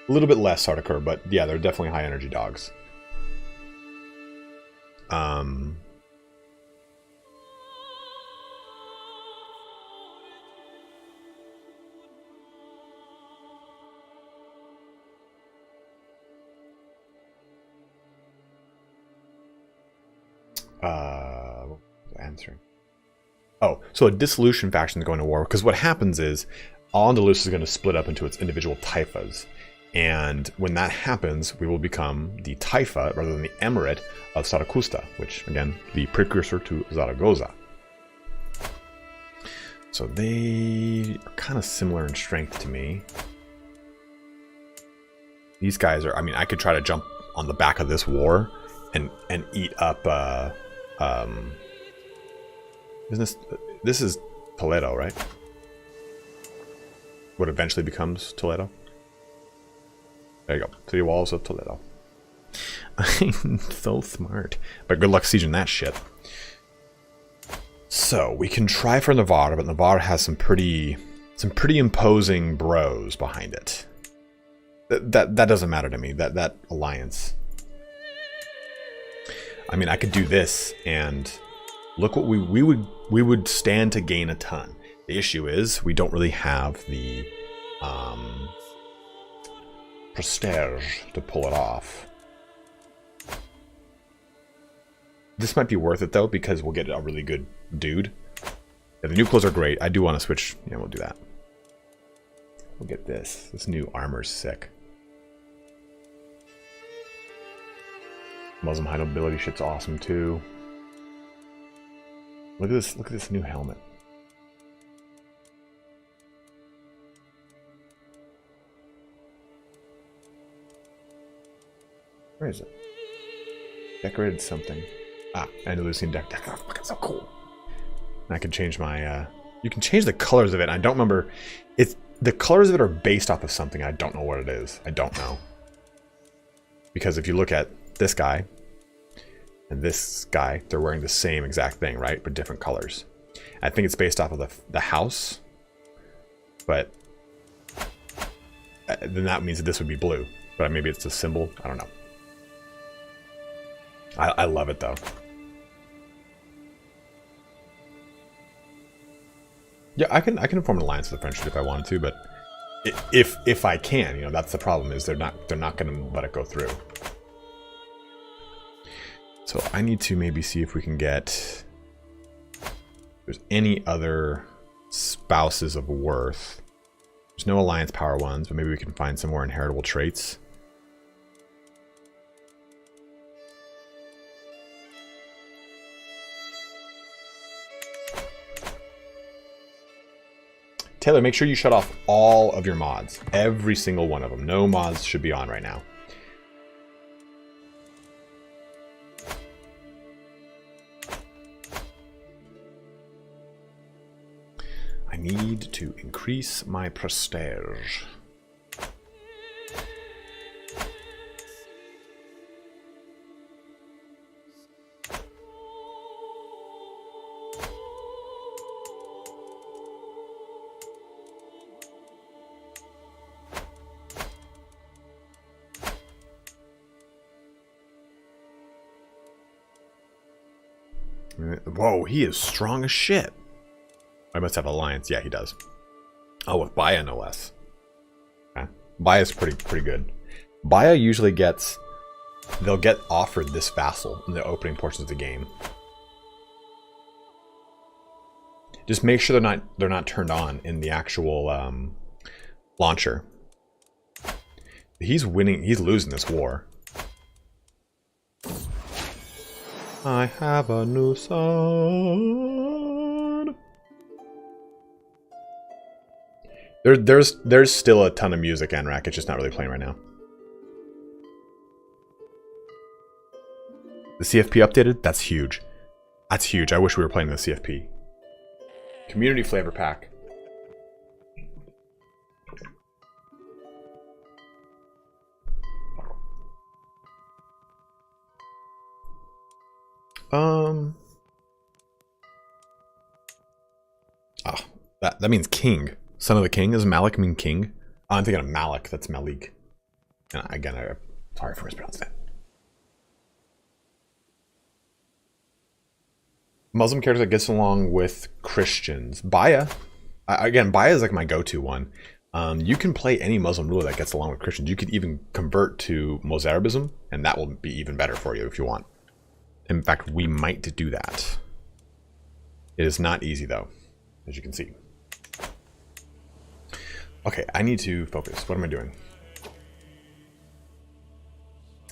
A little bit less Sardaukar, but yeah, they're definitely high energy dogs. Answering. Oh, so a Dissolution faction is going to war, because what happens is Al-Andalus is going to split up into its individual taifas, and when that happens, we will become the taifa rather than the emirate of Saracusta, which again, the precursor to Zaragoza. So they are kind of similar in strength to me. These guys are, I mean, I could try to jump on the back of this war and eat up this is Toledo, right? What eventually becomes Toledo. There you go. 3 walls of Toledo. I'm so smart. But good luck sieging that shit. So we can try for Navarre, but Navarre has some pretty imposing bros behind it. That doesn't matter to me. That alliance. I mean, I could do this and look what we would stand to gain a ton. The issue is we don't really have the prestige to pull it off. This might be worth it though, because we'll get a really good dude. Yeah, the new clothes are great. I do want to switch. Yeah, we'll do that. We'll get this. This new armor's sick. Muslim high nobility shit's awesome too. Look at this new helmet. Where is it? Decorated something. Ah, Andalusian deck. That's fucking so cool. And I can change my you can change the colors of it. I don't remember. It's the colors of it are based off of something. I don't know what it is. I don't know. Because if you look at this guy and this guy, they're wearing the same exact thing, right? But different colors. I think it's based off of the house. But then that means that this would be blue. But maybe it's a symbol. I don't know. I love it though. Yeah, I can form an alliance with the French if I wanted to, but if I can, you know, that's the problem, is they're not going to let it go through. So I need to maybe see if we can get, if there's any other spouses of worth. There's no alliance power ones, but maybe we can find some more inheritable traits. Taylor, make sure you shut off all of your mods. Every single one of them. No mods should be on right now. I need to increase my prestige. Whoa, he is strong as shit. I must have alliance. Yeah, he does. Oh, with Baya no less. Okay. Baya's pretty good. Baya usually gets... They'll get offered this vassal in the opening portions of the game. Just make sure they're not turned on in the actual launcher. He's winning. He's losing this war. I have a new son. There's still a ton of music, Anrak. It's just not really playing right now. The CFP updated? That's huge. That's huge. I wish we were playing the CFP. Community flavor pack. That means king. Son of the king. Does Malik mean king? Oh, I'm thinking of Malik. That's Malik. And again, I'm sorry for mispronouncing that. Muslim character that gets along with Christians. Baya. Again, Baya is like my go-to one. You can play any Muslim ruler that gets along with Christians. You could even convert to Mozarabism, and that will be even better for you if you want. In fact, we might do that. It is not easy, though, as you can see. Okay, I need to focus. What am I doing?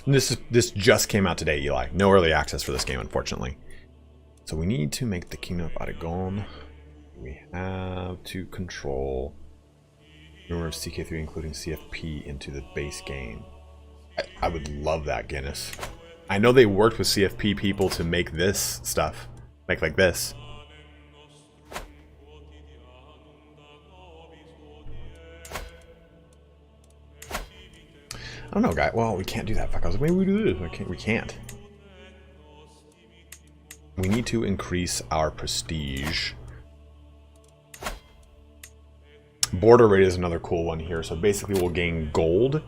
This just came out today, Eli. No early access for this game, unfortunately. So we need to make the Kingdom of Aragon. We have to control number of CK3, including CFP, into the base game. I would love that, Guinness. I know they worked with CFP people to make this stuff. Make like this. I don't know, guy. Well, we can't do that. Fuck, I was like, maybe we do this. We can't. We need to increase our prestige. Border rate is another cool one here. So basically we'll gain gold,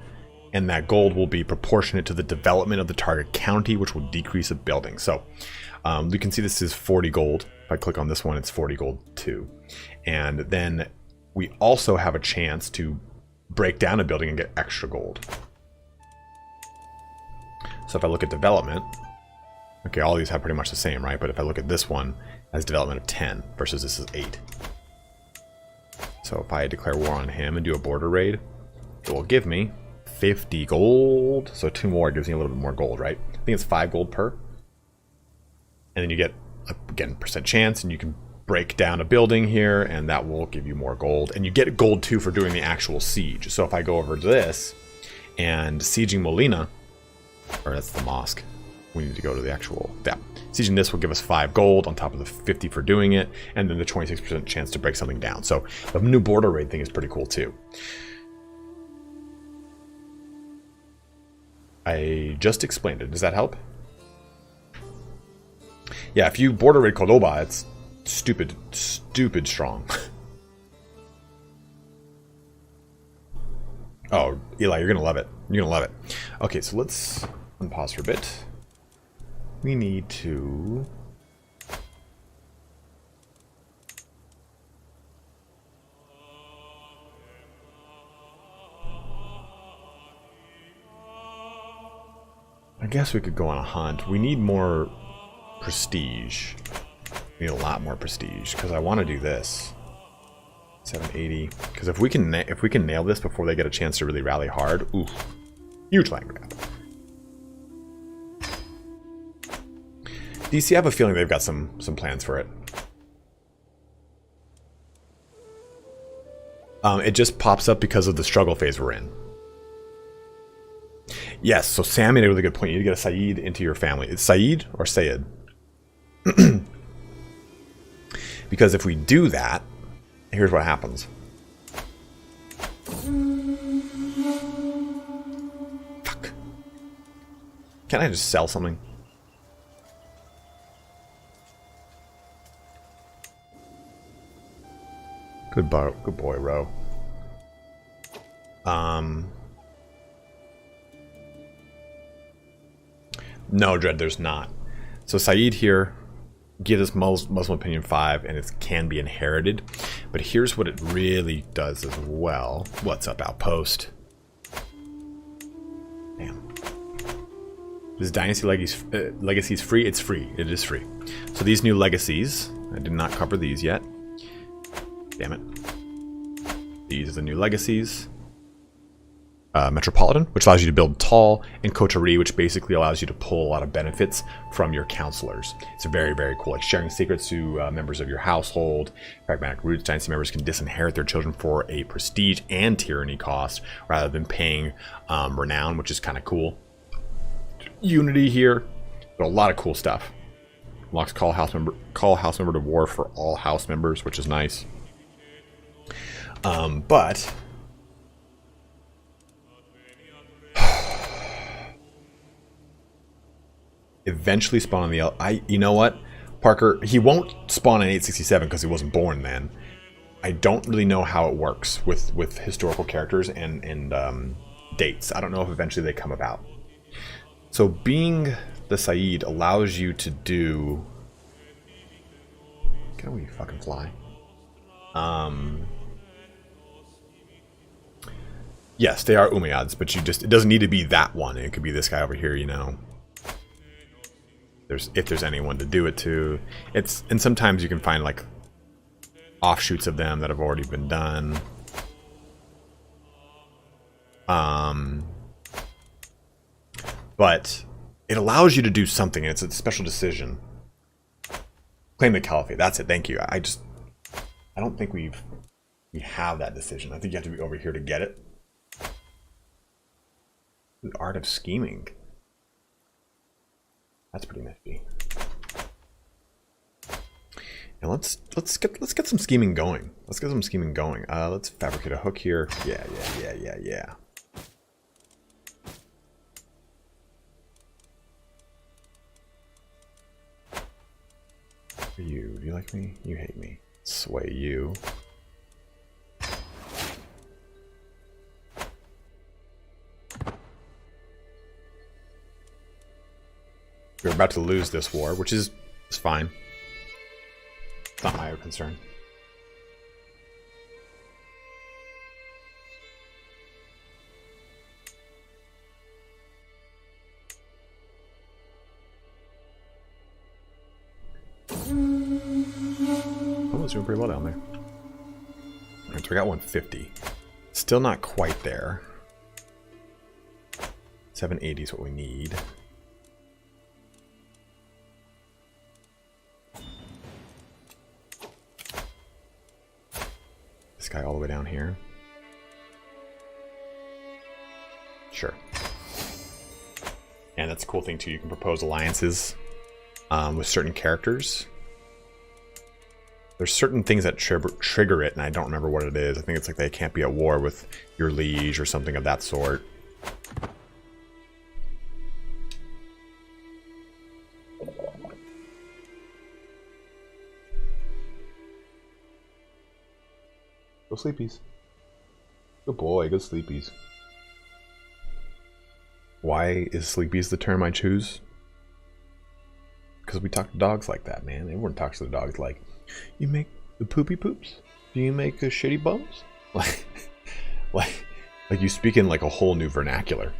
and that gold will be proportionate to the development of the target county, which will decrease a building. So you can see this is 40 gold. If I click on this one, it's 40 gold too. And then we also have a chance to break down a building and get extra gold. So if I look at development, okay, all these have pretty much the same, right? But if I look at this one, it has development of 10 versus this is 8. So if I declare war on him and do a border raid, it will give me 50 gold. So 2 more gives me a little bit more gold, right? I think it's 5 gold per. And then you get, again, percent chance, and you can break down a building here, and that will give you more gold. And you get gold too for doing the actual siege. So if I go over to this and sieging Molina, or that's the mosque. We need to go to the actual... Yeah. Sieging this will give us 5 gold on top of the 50 for doing it, and then the 26% chance to break something down. So the new border raid thing is pretty cool too. I just explained it. Does that help? Yeah, if you border raid Cordoba, it's stupid strong. Oh, Eli, you're gonna love it. You're gonna love it. Okay, so let's unpause for a bit. We need to... I guess we could go on a hunt. We need more prestige. We need a lot more prestige, because I want to do this. 780. Because if we can nail this before they get a chance to really rally hard, ooh, huge land grab. DC, I have a feeling they've got some plans for it. It just pops up because of the struggle phase we're in. Yes, so Sam made a really good point. You need to get a Saeed into your family. It's Saeed or Sayed? Because if we do that, here's what happens. Fuck. Can't I just sell something? Good boy, Ro. No, Dread, there's not. So Saeed here gives us Muslim Opinion 5, and it can be inherited. But here's what it really does as well. What's up, Outpost? Damn. This Dynasty Legacy is free? It's free. It is free. So these new legacies, I did not cover these yet. Damn it. These are the new legacies. Metropolitan, which allows you to build tall, and Coterie, which basically allows you to pull a lot of benefits from your counselors. It's very, very cool. Like sharing secrets to members of your household. Pragmatic Roots Dynasty members can disinherit their children for a prestige and tyranny cost rather than paying renown, which is kind of cool. Unity here, but a lot of cool stuff. Unlocks call house member to war for all house members, which is nice. But eventually spawn on the you know what, Parker, he won't spawn in 867 because he wasn't born then. I don't really know how it works with historical characters and dates. I don't know if eventually they come about. So being the Saeed allows you to do... Get away, you fucking fly. Yes, they are Umayyads, but it doesn't need to be that one. It could be this guy over here, you know. If there's anyone to do it to. And sometimes you can find like offshoots of them that have already been done. But it allows you to do something, and it's a special decision. Claim the Caliphate. That's it. Thank you. I don't think we have that decision. I think you have to be over here to get it. The Art of Scheming. That's pretty nifty. And let's get some scheming going. Let's get some scheming going. Let's fabricate a hook here. Yeah. You, do you like me? You hate me. Sway you. We're about to lose this war, which is fine. It's not my concern. Oh, it's doing pretty well down there. Alright, so we got 150. Still not quite there. 780 is what we need. This guy all the way down here. Sure. And that's a cool thing too. You can propose alliances with certain characters. There's certain things that trigger it, and I don't remember what it is. I think it's like they can't be at war with your liege or something of that sort. Go sleepies. Good boy, go sleepies. Why is sleepies the term I choose? Because we talk to dogs like that, man. Everyone talks to the dogs like, you make the poopy poops? Do you make the shitty bums? Like you speak in like a whole new vernacular.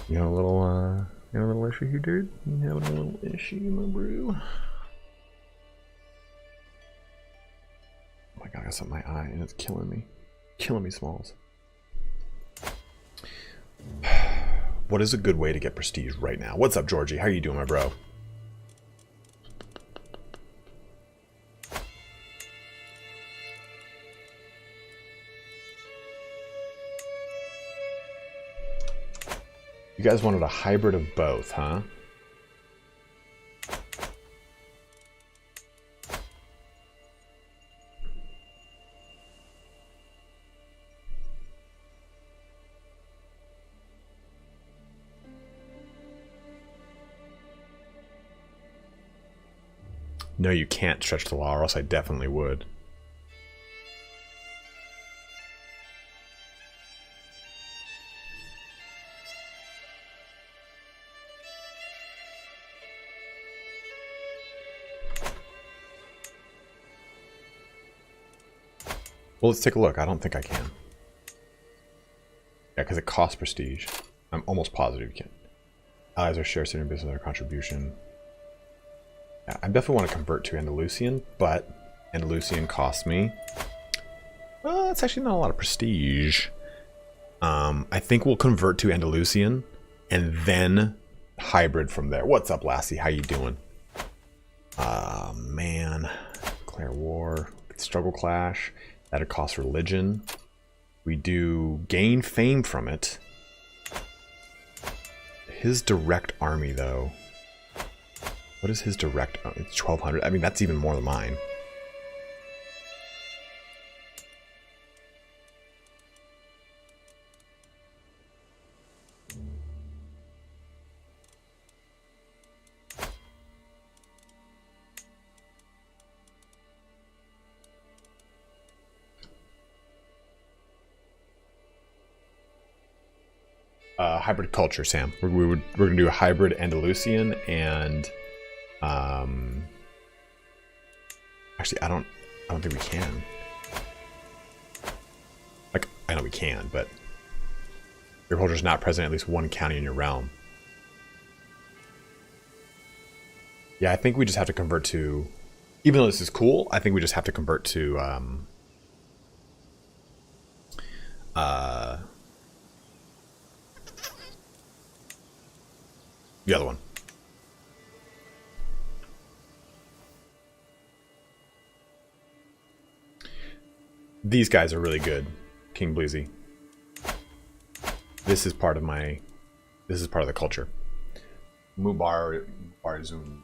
You have a little issue here, dude? You have a little issue, my bro? Oh my god, I got something in my eye and it's killing me. Killing me, Smalls. What is a good way to get prestige right now? What's up, Georgie? How are you doing, my bro? You guys wanted a hybrid of both, huh? No, you can't stretch the law, or else I definitely would. Well, let's take a look. I don't think I can. Yeah, because it costs prestige. I'm almost positive you can. Allies are shares in business their contribution. Yeah, I definitely want to convert to Andalusian, but Andalusian costs me. Well, that's actually not a lot of prestige. I think we'll convert to Andalusian and then hybrid from there. What's up, Lassie? How you doing? Man. Declare war. Struggle clash. That'll cost religion. We do gain fame from it. His direct army, though. What is his direct? Oh, it's 1,200. I mean, that's even more than mine. Hybrid culture, Sam. We're gonna do a hybrid Andalusian and actually I don't think we can. Like, I know we can, but your culture is not present in at least one county in your realm. Yeah, I think we just have to convert to, even though this is cool, I think we just have to convert to the other one. These guys are really good, King Bleezy. This is part of my, this is part of the culture. Mubar Barzun.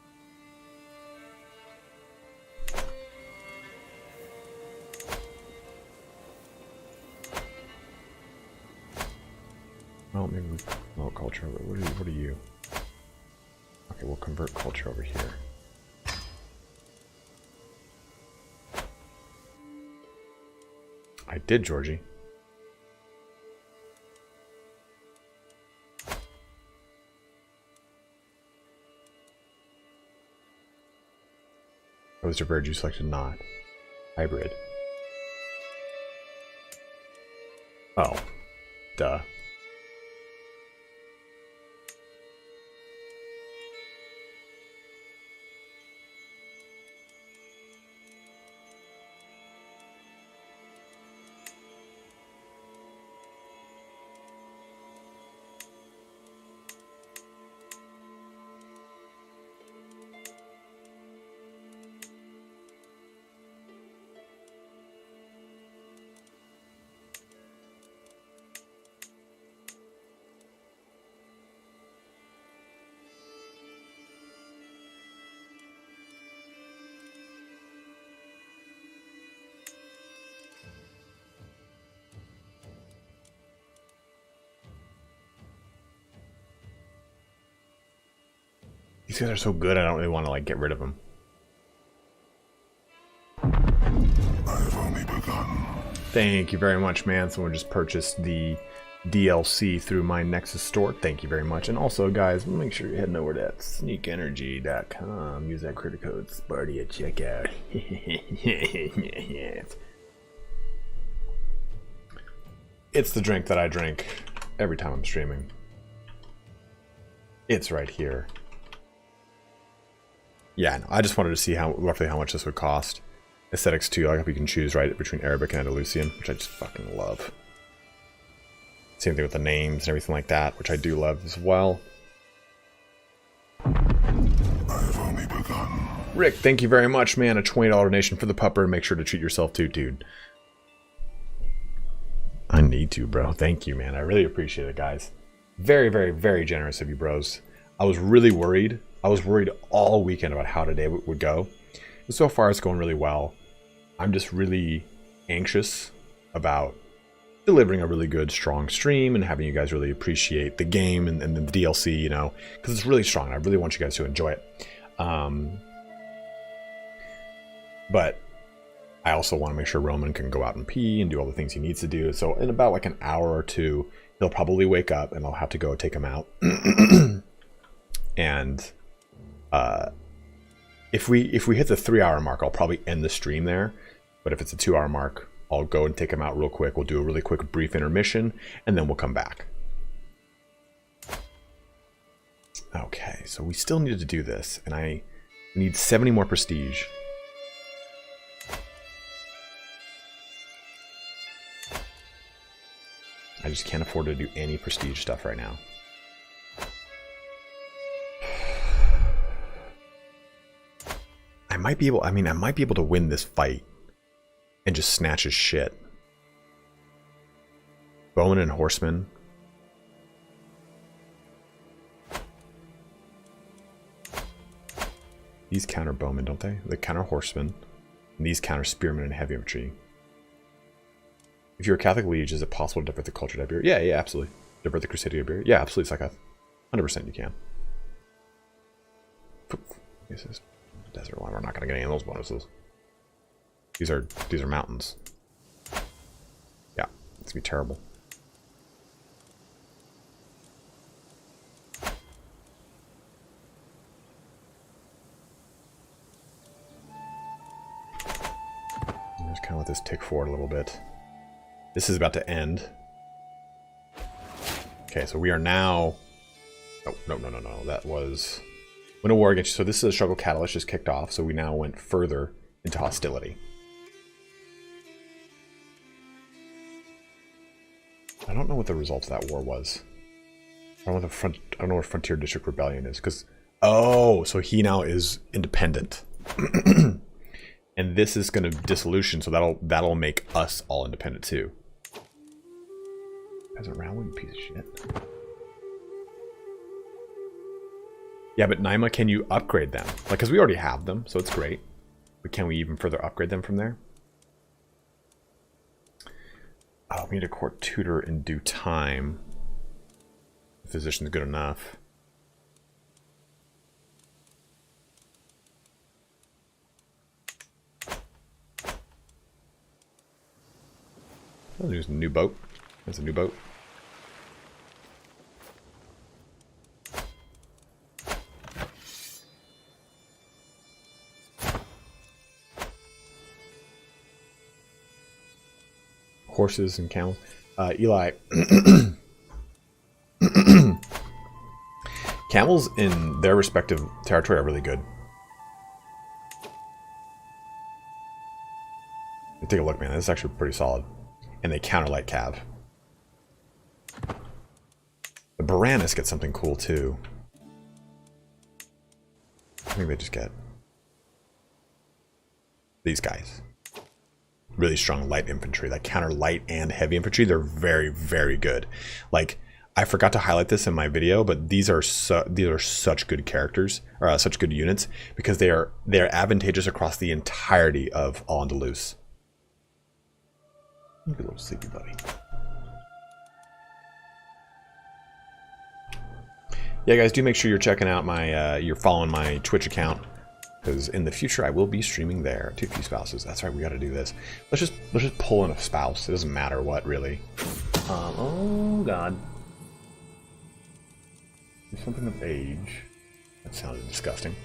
Well, maybe we, well, culture. What are you? Okay, we'll convert culture over here. I did, Georgie. Oh, Mr. Bird, you selected not. Hybrid. Oh. Duh. These guys are so good, I don't really want to like get rid of them. I've only begun. Thank you very much, man. Someone just purchased the DLC through my Nexus store. Thank you very much. And also, guys, make sure you're heading over to sneakenergy.com. Use that credit code Sparty at checkout. It's the drink that I drink every time I'm streaming. It's right here. Yeah, no, I just wanted to see roughly how much this would cost. Aesthetics too, I hope you can choose right between Arabic and Andalusian, which I just fucking love. Same thing with the names and everything like that, which I do love as well. I've only begun. Rick, thank you very much, man. A $20 donation for the pupper. Make sure to treat yourself too, dude. I need to, bro. Thank you, man. I really appreciate it, guys. Very, very, very generous of you, bros. I was really worried. I was worried all weekend about how today would go. And so far, it's going really well. I'm just really anxious about delivering a really good, strong stream and having you guys really appreciate the game and the DLC, you know, because it's really strong. And I really want you guys to enjoy it. But I also want to make sure Roman can go out and pee and do all the things he needs to do. So in about like an hour or two, he'll probably wake up and I'll have to go take him out. And if we hit the 3-hour mark, I'll probably end the stream there. But if it's a 2-hour mark, I'll go and take them out real quick. We'll do a really quick brief intermission, and then we'll come back. Okay, so we still needed to do this, and I need 70 more prestige. I just can't afford to do any prestige stuff right now. I might be able to win this fight and just snatch his shit. Bowman and Horseman. These counter Bowman, don't they? They counter Horsemen. And these counter Spearmen and Heavy Infantry. If you're a Catholic liege, is it possible to divert the culture to Iberia? Yeah, absolutely. Divert the Crusader to Iberia? Yeah, absolutely, Psychoth. 100% you can. This is desert one. We're not going to get any of those bonuses. These are mountains. Yeah, it's going to be terrible. Just kind of let this tick forward a little bit. This is about to end. Okay, so we are now... Oh, no. That was... Win a war against you. So this is a struggle catalyst just kicked off, so we now went further into hostility. I don't know what the result of that war was. I don't know what Frontier District Rebellion is, because... Oh, so he now is independent. And this is going to dissolution, so that'll make us all independent too. Peasant Railway, piece of shit. Yeah, but Naima, can you upgrade them? Like, because we already have them, so it's great. But can we even further upgrade them from there? Oh, we need a court tutor in due time. The physician's good enough. Oh, there's a new boat. There's a new boat. Horses and camels. Eli. Camels in their respective territory are really good. Take a look, man. This is actually pretty solid. And they counter light cav. The Baranus get something cool too. I think they just get these guys. Really strong light infantry that counter light and heavy infantry. They're very, very good. Like, I forgot to highlight this in my video, but these are such good characters, or such good units, because they are advantageous across the entirety of Al-Andalus. You a little sleepy, buddy. Yeah, guys, do make sure you're checking out my, you're following my Twitch account, because in the future I will be streaming there. Too few spouses. That's right. We got to do this. Let's just pull in a spouse. It doesn't matter what, really. Oh God. There's something of age. That sounded disgusting.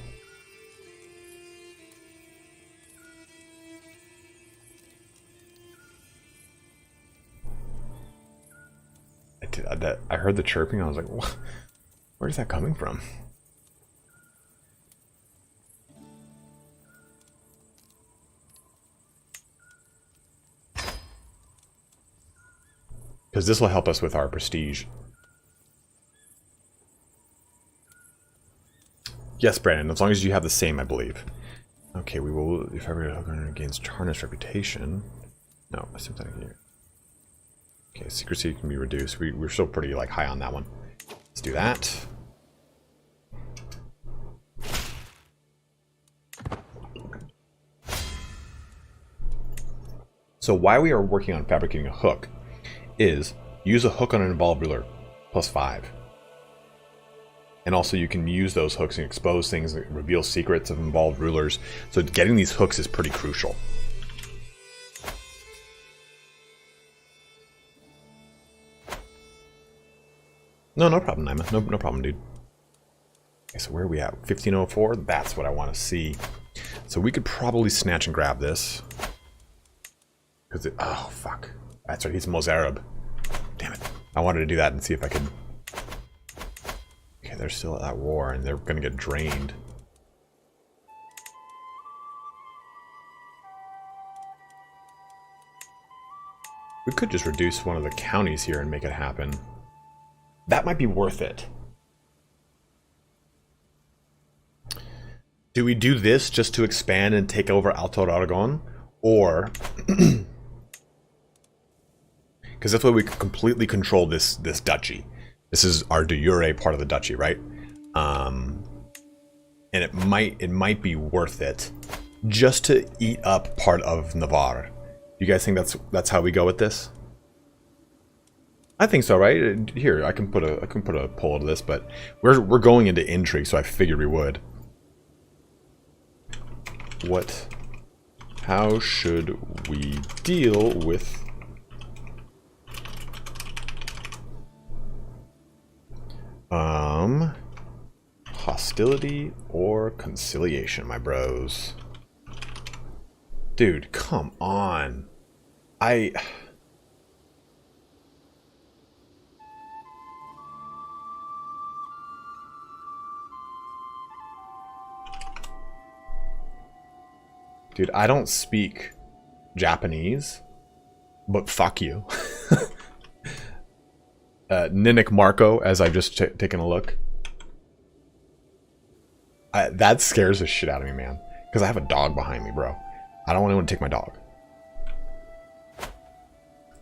I heard the chirping. I was like, what? Where's that coming from? Because this will help us with our prestige. Yes, Brandon, as long as you have the same, I believe. Okay, we will, if ever against tarnished reputation. No, I think that here. Okay, secrecy can be reduced. We're still pretty like high on that one. Let's do that. So why we are working on fabricating a hook is use a hook on an involved ruler, +5. And also you can use those hooks and expose things that reveal secrets of involved rulers. So getting these hooks is pretty crucial. No problem, Naima. No problem, dude. Okay, so where are we at? 1504? That's what I want to see. So we could probably snatch and grab this. Because it, oh, fuck. That's right, he's Mozarab. Damn it. I wanted to do that and see if I could... Okay, they're still at that war, and they're gonna get drained. We could just reduce one of the counties here and make it happen. That might be worth it. Do we do this just to expand and take over Alto Aragon? Or... Because that's why we could completely control this duchy. This is our de jure part of the duchy, right? And it might be worth it just to eat up part of Navarre. You guys think that's how we go with this? I think so, right? Here, I can put a poll to this, but we're going into intrigue, so I figured we would. How should we deal with hostility or conciliation, my bros? Dude, come on. Dude, I don't speak Japanese, but fuck you. Ninic Marco, as I've just taken a look. That scares the shit out of me, man. Because I have a dog behind me, bro. I don't want anyone to take my dog.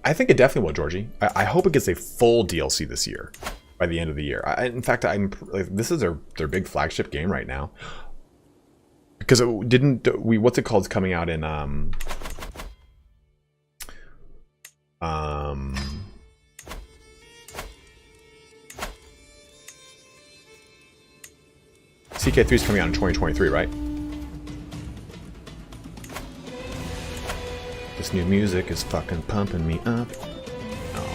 I think it definitely will, Georgie. I hope it gets a full DLC this year, by the end of the year. In fact, this is their big flagship game right now. Because it didn't what's it called? It's coming out in CK3 is coming out in 2023, right? This new music is fucking pumping me up. No.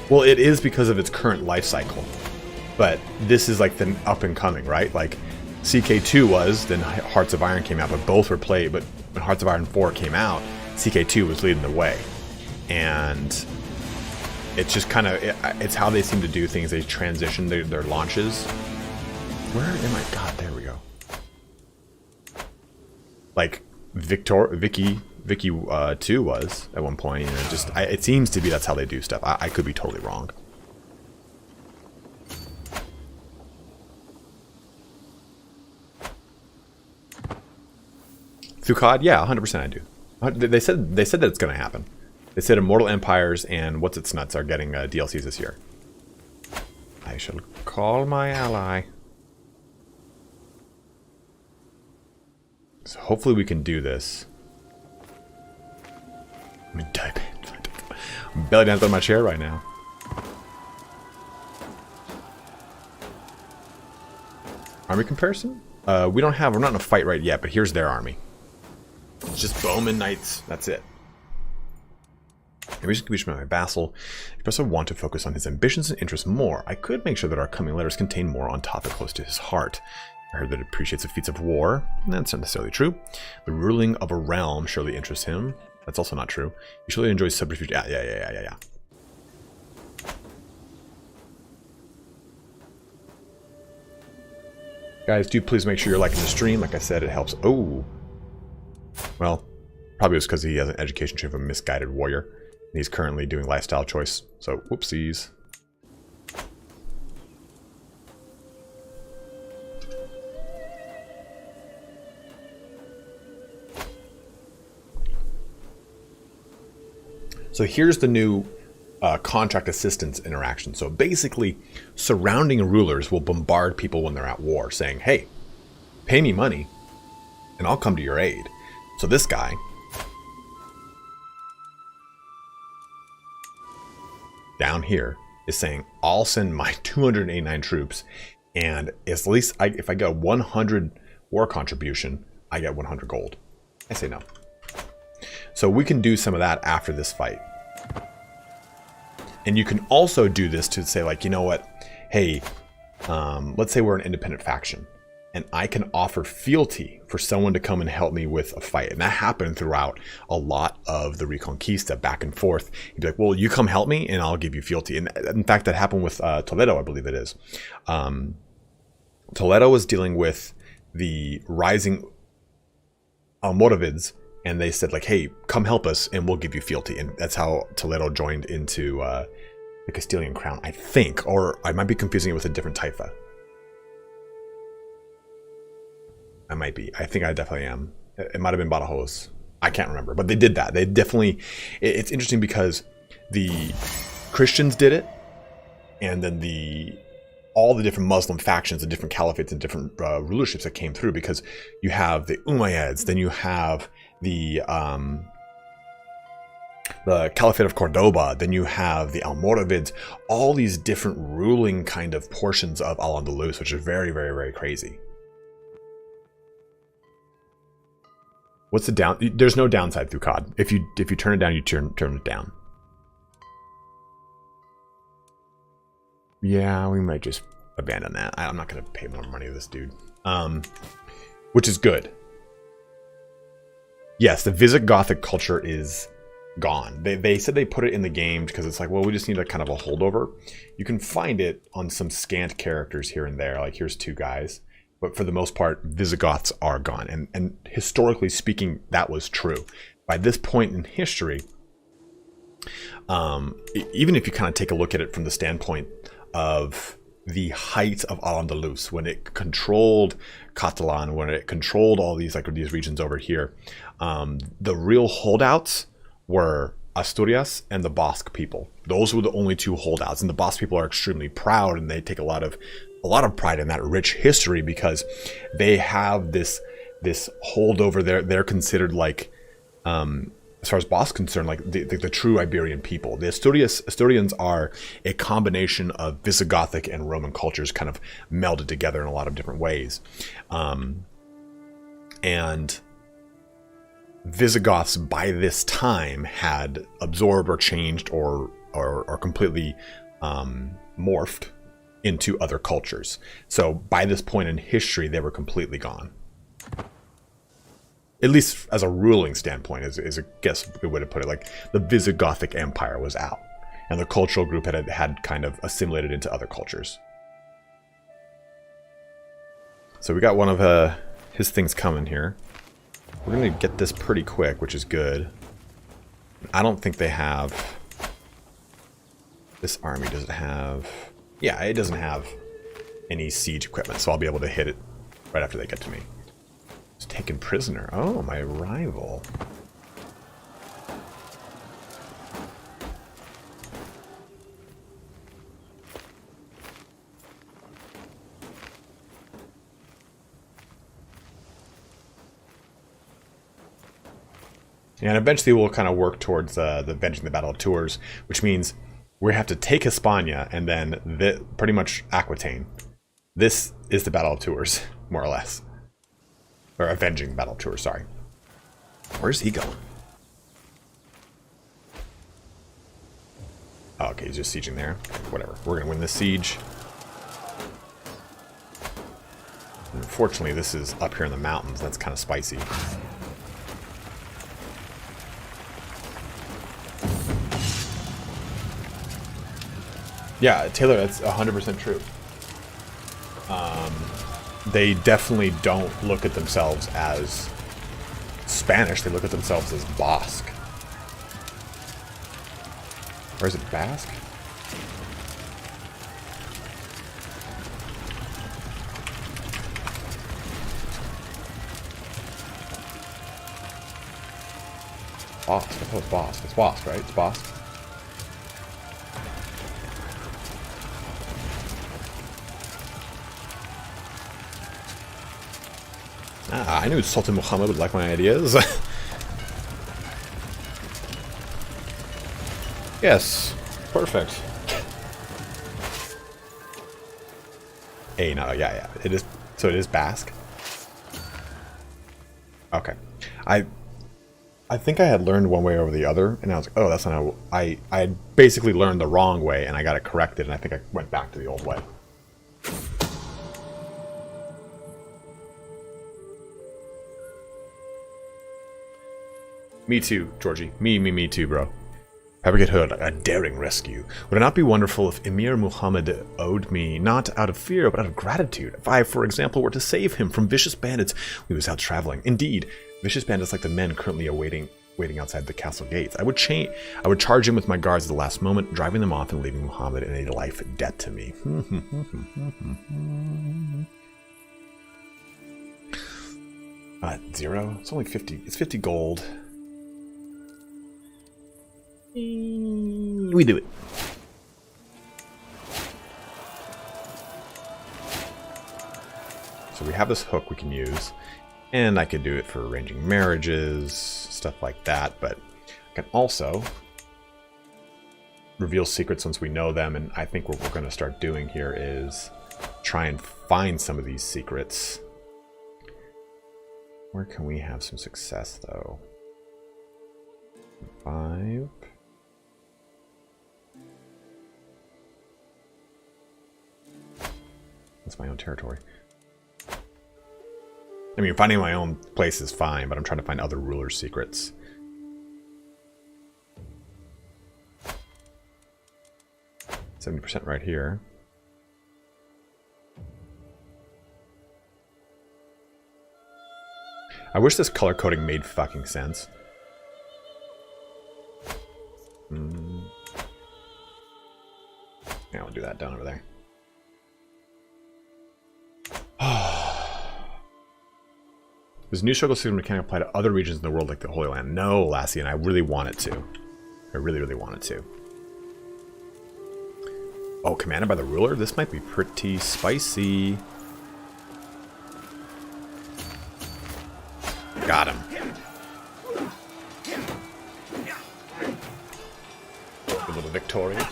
Well, it is because of its current life cycle. But this is like the up and coming, right? Like CK2 was, then Hearts of Iron came out, but both were played. But when Hearts of Iron 4 came out, CK2 was leading the way. And it's just kind of, it's how they seem to do things. They transition their launches. Where am I? God, there we go. Like Vicky 2 was at one point, and it seems to be that's how they do stuff. I could be totally wrong. Through COD, yeah, 100% I do. They said that it's going to happen. They said Immortal Empires and What's Its Nuts are getting DLCs this year. I shall call my ally. So hopefully we can do this. I'm in type. I'm belly dancing on my chair right now. Army comparison? We're not in a fight right yet, but here's their army. It's just bowmen knights. That's it. I recently reached my vassal. If I also want to focus on his ambitions and interests more, I could make sure that our coming letters contain more on topic close to his heart. I heard that it appreciates the feats of war. That's not necessarily true. The ruling of a realm surely interests him. That's also not true. He surely enjoys subterfuge. Yeah. Guys, do please make sure you're liking the stream. Like I said, it helps. Oh. Well, probably it's because he has an education tree of a misguided warrior. And he's currently doing lifestyle choice. So, whoopsies. So here's the new contract assistance interaction. So basically, surrounding rulers will bombard people when they're at war, saying, hey, pay me money, and I'll come to your aid. So this guy down here is saying, I'll send my 289 troops, and at least if I get 100 war contribution, I get 100 gold. I say no. So we can do some of that after this fight. And you can also do this to say, like, you know what? Hey, let's say we're an independent faction, and I can offer fealty for someone to come and help me with a fight. And that happened throughout a lot of the Reconquista, back and forth. He'd be like, well, you come help me and I'll give you fealty. And in fact, that happened with Toledo, I believe it is. Toledo was dealing with the rising Almoravids, and they said like, hey, come help us and we'll give you fealty. And that's how Toledo joined into the Castilian crown, I think. Or I might be confusing it with a different taifa. I might be. I think I definitely am. It might have been Badajoz. I can't remember. But they did that. They definitely... It's interesting because the Christians did it. And then all the different Muslim factions, the different caliphates and different rulerships that came through. Because you have the Umayyads. Then you have the Caliphate of Cordoba. Then you have the Almoravids. All these different ruling kind of portions of Al-Andalus, which is very, very, very crazy. What's the down? There's no downside through COD. If you turn it down, you turn it down. Yeah, we might just abandon that. I'm not going to pay more money to this dude. Which is good. Yes, the Visigothic culture is gone. They said they put it in the game because it's like, well, we just need a kind of a holdover. You can find it on some scant characters here and there. Like, here's 2 guys. But for the most part, Visigoths are gone. And historically speaking, that was true. By this point in history, even if you kind of take a look at it from the standpoint of the height of Al-Andalus, when it controlled Catalan, when it controlled all these regions over here, the real holdouts were Asturias and the Basque people. Those were the only 2 holdouts. And the Basque people are extremely proud, and they take a lot of pride in that rich history because they have this holdover. They're considered like, as far as Basque concerned, like the true Iberian people. The Asturians are a combination of Visigothic and Roman cultures kind of melded together in a lot of different ways. And Visigoths by this time had absorbed or changed or completely morphed into other cultures. So by this point in history, they were completely gone. At least as a ruling standpoint, is I guess a way to put it. Like, the Visigothic Empire was out, and the cultural group had kind of assimilated into other cultures. So we got one of his things coming here. We're gonna get this pretty quick, which is good. I don't think they have... This army doesn't have... Yeah, it doesn't have any siege equipment, so I'll be able to hit it right after they get to me. It's taken prisoner. Oh, my rival. And eventually we'll kind of work towards the Avenging the Battle of Tours, which means we have to take Hispania and then pretty much Aquitaine. This is the Battle of Tours, more or less. Or Avenging the Battle of Tours, sorry. Where's he going? Oh, okay, he's just sieging there. Whatever. We're going to win this siege. Unfortunately, this is up here in the mountains. That's kind of spicy. Yeah, Taylor, that's 100% true. They definitely don't look at themselves as Spanish. They look at themselves as Basque. Or is it Basque? Basque. I thought it was Basque. It's Basque, right? It's Basque. Ah, I knew Sultan Muhammad would like my ideas. Yes, perfect. Hey, no, yeah, it is. So it is Basque. Okay, I think I had learned one way over the other, and I was like, oh, that's not how I had basically learned the wrong way, and I got it corrected, and I think I went back to the old way. Me too, Georgie. Me too, bro. Fabricate Hood, a daring rescue. Would it not be wonderful if Emir Muhammad owed me, not out of fear, but out of gratitude? If I, for example, were to save him from vicious bandits when he was out traveling. Indeed, vicious bandits like the men currently waiting outside the castle gates. I would charge him with my guards at the last moment, driving them off and leaving Muhammad in a life debt to me. 0? It's only 50. It's 50 gold. We do it. So we have this hook we can use, and I could do it for arranging marriages, stuff like that, but I can also reveal secrets once we know them, and I think what we're going to start doing here is try and find some of these secrets. Where can we have some success, though? 5. That's my own territory. I mean, finding my own place is fine, but I'm trying to find other rulers' secrets. %, right here. I wish this color coding made fucking sense. Yeah, I'll do that down over there. Does new struggle system mechanic apply to other regions in the world like the Holy Land? No, Lassie, and I really want it to. I really, really want it to. Oh, commanded by the ruler? This might be pretty spicy. Got him. Good little Victoria.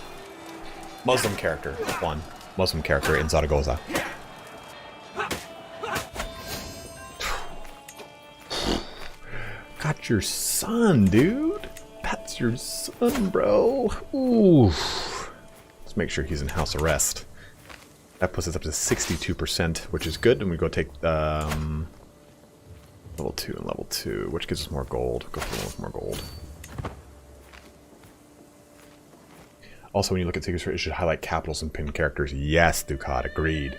Muslim character. One. Muslim character in Zaragoza. Got your son, dude. That's your son, bro. Ooh. Let's make sure he's in house arrest. That puts us up to 62%, which is good. And we go take level 2 and level 2, which gives us more gold. Go for one with more gold. Also, when you look at secrets, it should highlight capitals and pin characters. Yes, Ducat, agreed.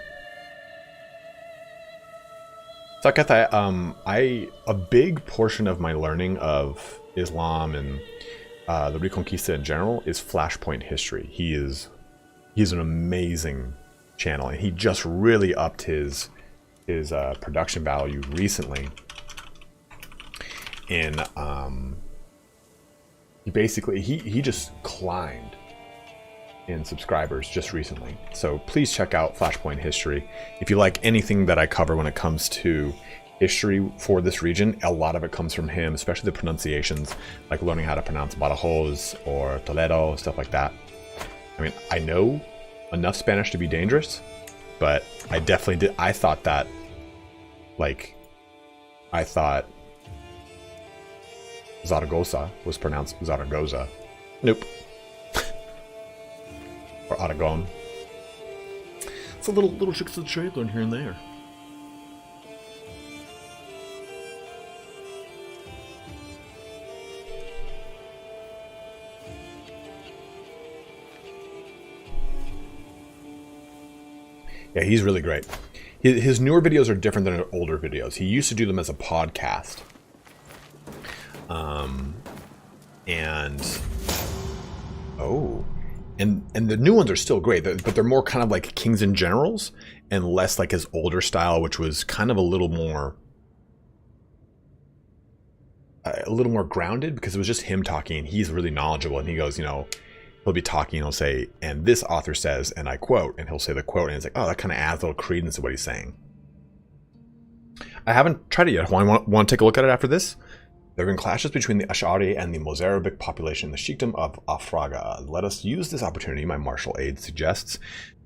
So a big portion of my learning of Islam and the Reconquista in general is Flashpoint history. He's an amazing channel, and he just really upped his production value recently. And he just climbed in subscribers just recently. So please check out Flashpoint history. If you like anything that I cover when it comes to history for this region, a lot of it comes from him, especially the pronunciations, like learning how to pronounce Badajoz or Toledo, stuff like that. I mean, I know enough Spanish to be dangerous, but I definitely did. I thought Zaragoza was pronounced Zaragoza. Nope. Or Aragon. It's a little tricks of the trade learned here and there. Yeah, he's really great. His newer videos are different than older videos. He used to do them as a podcast. And the new ones are still great, but they're more kind of like Kings and Generals and less like his older style, which was kind of a little more grounded, because it was just him talking, and he's really knowledgeable, and he goes, he'll be talking and he'll say, and this author says, and I quote, and he'll say the quote, and it's like, oh, that kind of adds a little credence to what he's saying. I haven't tried it yet. Want to take a look at it after this? There have been clashes between the Ash'ari and the Mozarabic population in the Sheikdom of Afraga. Let us use this opportunity, my martial aide suggests,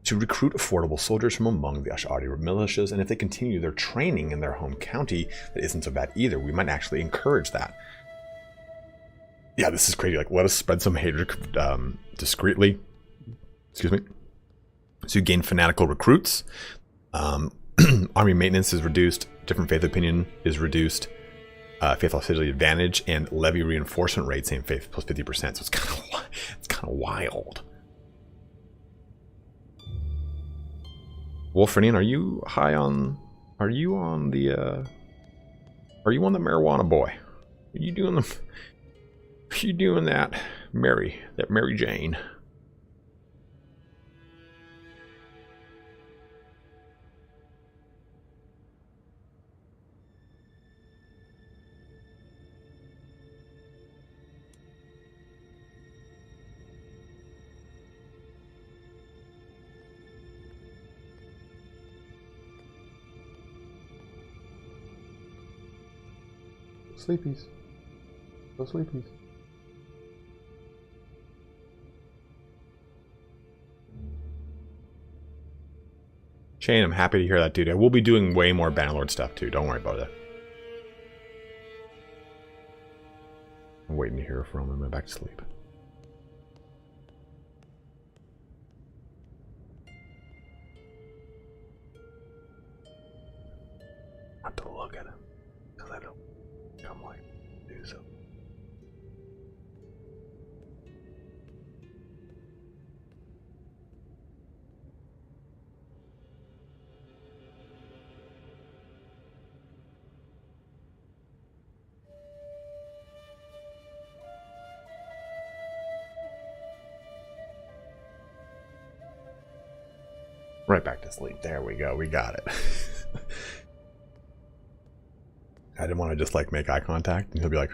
to recruit affordable soldiers from among the Ash'ari militias, and if they continue their training in their home county, that isn't so bad either. We might actually encourage that. Yeah, this is crazy. Like, let us spread some hatred discreetly. Excuse me. So you gain fanatical recruits. Army maintenance is reduced. Different faith opinion is reduced. faith hostility advantage, and levy reinforcement rate, same faith, plus 50%. So it's kind of wild. Wolfrenian, are you high on? Are you on the? Are you on the marijuana boy? Are you doing the? Are you doing that, Mary Jane? Sleepies. Go sleepies. Shane, I'm happy to hear that, dude. I will be doing way more Bannerlord stuff, too. Don't worry about it. I'm waiting to hear from him. I'm back to sleep. Not to look at him. Because I don't come like do so. Right back to sleep. There we go. We got it. I didn't want to just like make eye contact and he'll be like,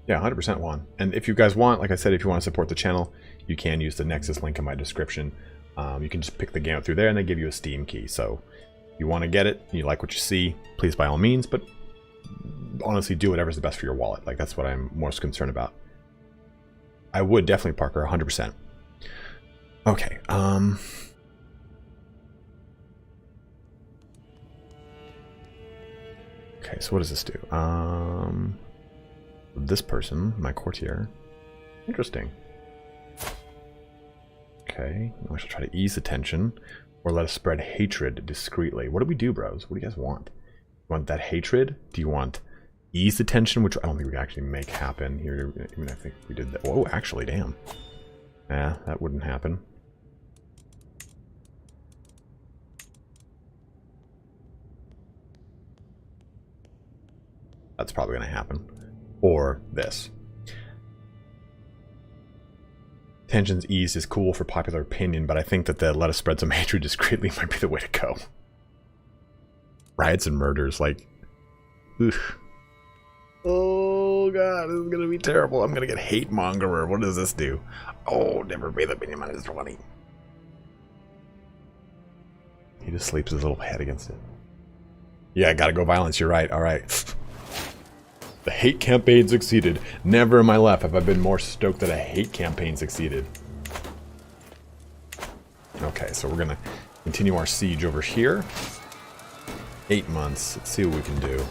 yeah, 100% Juan. And if you guys want, like I said, if you want to support the channel, you can use the Nexus link in my description. You can just pick the game up through there and they give you a Steam key. So if you want to get it, you like what you see, please by all means, but honestly do whatever's the best for your wallet. Like that's what I'm most concerned about. I would definitely, Parker, 100%. Okay, okay, so what does this do? This person, my courtier. Interesting. Okay, I shall try to ease the tension or let us spread hatred discreetly. What do we do, bros? What do you guys want? You want that hatred? Do you want ease the tension, which I don't think we can actually make happen here? I mean, I think we did that. Whoa, actually, damn. Yeah, that wouldn't happen. That's probably going to happen. Or this. Tensions eased is cool for popular opinion, but I think that the let us spread some hatred discreetly might be the way to go. Riots and murders, like... Oof. Oh god, this is gonna be terrible. I'm gonna get hate mongerer. What does this do? Oh, never pay the opinion -20. He just sleeps his little head against it. Yeah, gotta go violence. You're right. Alright. The hate campaign succeeded. Never in my life have I been more stoked that a hate campaign succeeded. Okay, so we're gonna continue our siege over here. 8 months. Let's see what we can do.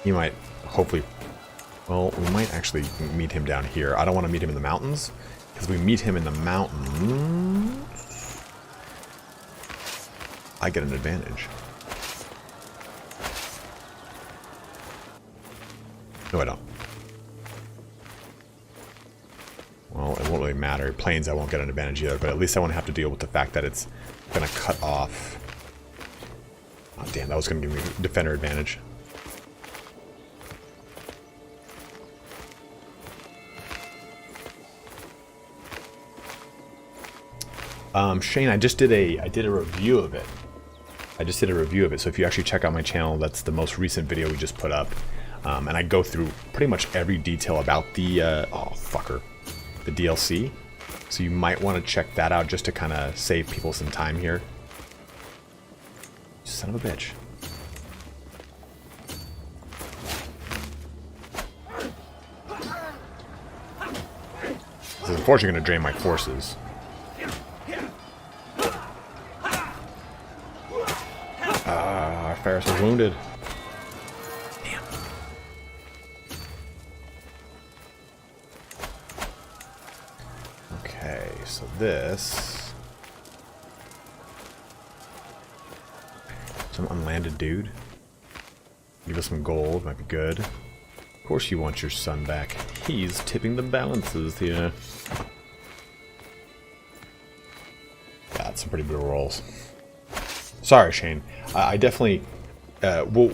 He might, hopefully, well, we might actually meet him down here. I don't want to meet him in the mountains, because we meet him in the mountains, I get an advantage. No, I don't. Well, it won't really matter. Plains, I won't get an advantage either, but at least I won't have to deal with the fact that it's going to cut off. Oh, damn, that was going to give me defender advantage. Shane, I did a review of it. So if you actually check out my channel, that's the most recent video we just put up. And I go through pretty much every detail about the, the DLC. So you might want to check that out just to kind of save people some time here. Son of a bitch. This is unfortunately going to drain my forces. Ferris is wounded. Damn. Okay. so this... Some unlanded dude. Give us some gold, might be good. Of course you want your son back. He's tipping the balances here. That's some pretty good rolls. Sorry, Shane. I definitely... well,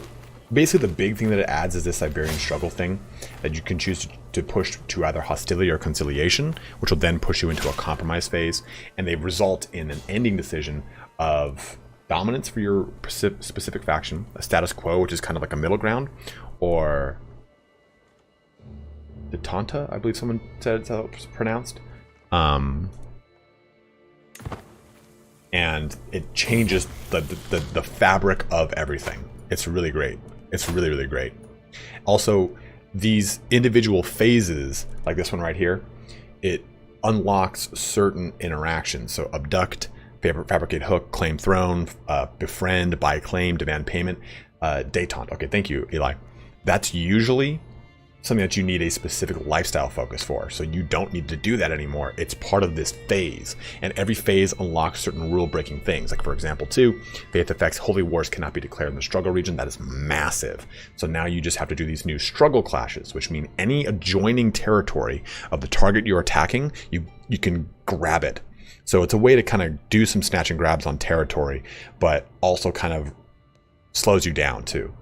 basically the big thing that it adds is this Iberian struggle thing that you can choose to push to either hostility or conciliation, which will then push you into a compromise phase, and they result in an ending decision of dominance for your specific faction, a status quo, which is kind of like a middle ground, or detente, I believe someone said it's how it's pronounced. And it changes the fabric of everything. It's really great. It's really, really great. Also, these individual phases, like this one right here, it unlocks certain interactions. So abduct, fabricate hook, claim throne, befriend, buy claim, demand payment, detente. Okay, thank you, Eli. That's usually something that you need a specific lifestyle focus for. So you don't need to do that anymore. It's part of this phase. And every phase unlocks certain rule-breaking things. Like, for example, 2, faith effects, holy wars cannot be declared in the struggle region. That is massive. So now you just have to do these new struggle clashes, which mean any adjoining territory of the target you're attacking, you can grab it. So it's a way to kind of do some snatch and grabs on territory, but also kind of slows you down too.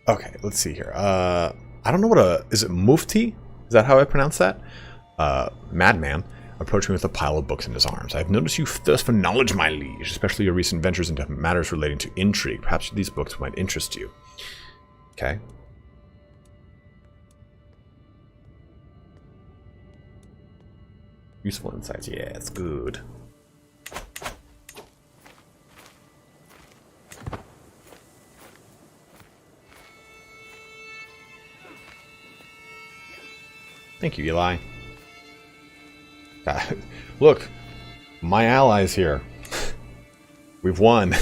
Okay, let's see here. I don't know what is it Mufti? Is that how I pronounce that? Madman, approaching with a pile of books in his arms. I have noticed you thirst for knowledge, my liege, especially your recent ventures into matters relating to intrigue. Perhaps these books might interest you. Okay. Useful insights. Yeah, it's good. Thank you, Eli. Look, my allies here. We've won.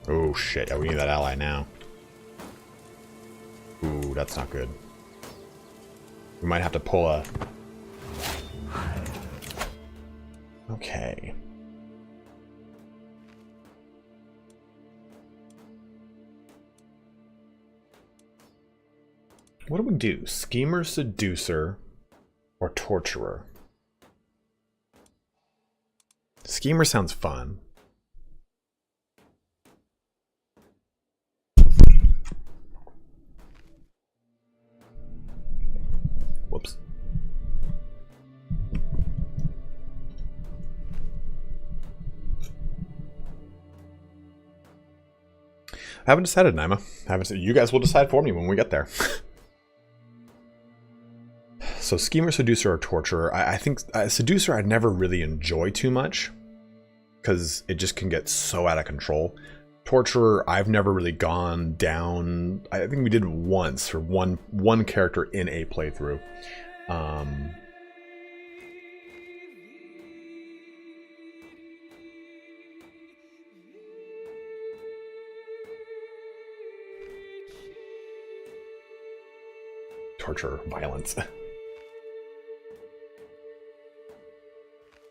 Oh shit, yeah, we need that ally now. Ooh, that's not good. We might have to pull a... Okay. What do we do? Schemer, seducer, or torturer? Schemer sounds fun. Whoops. I haven't decided, Naima. You guys will decide for me when we get there. So schemer, seducer, or torturer. I think seducer I'd never really enjoy too much because it just can get so out of control. Torturer I've never really gone down. I think we did once for one character in a playthrough. Torture, violence.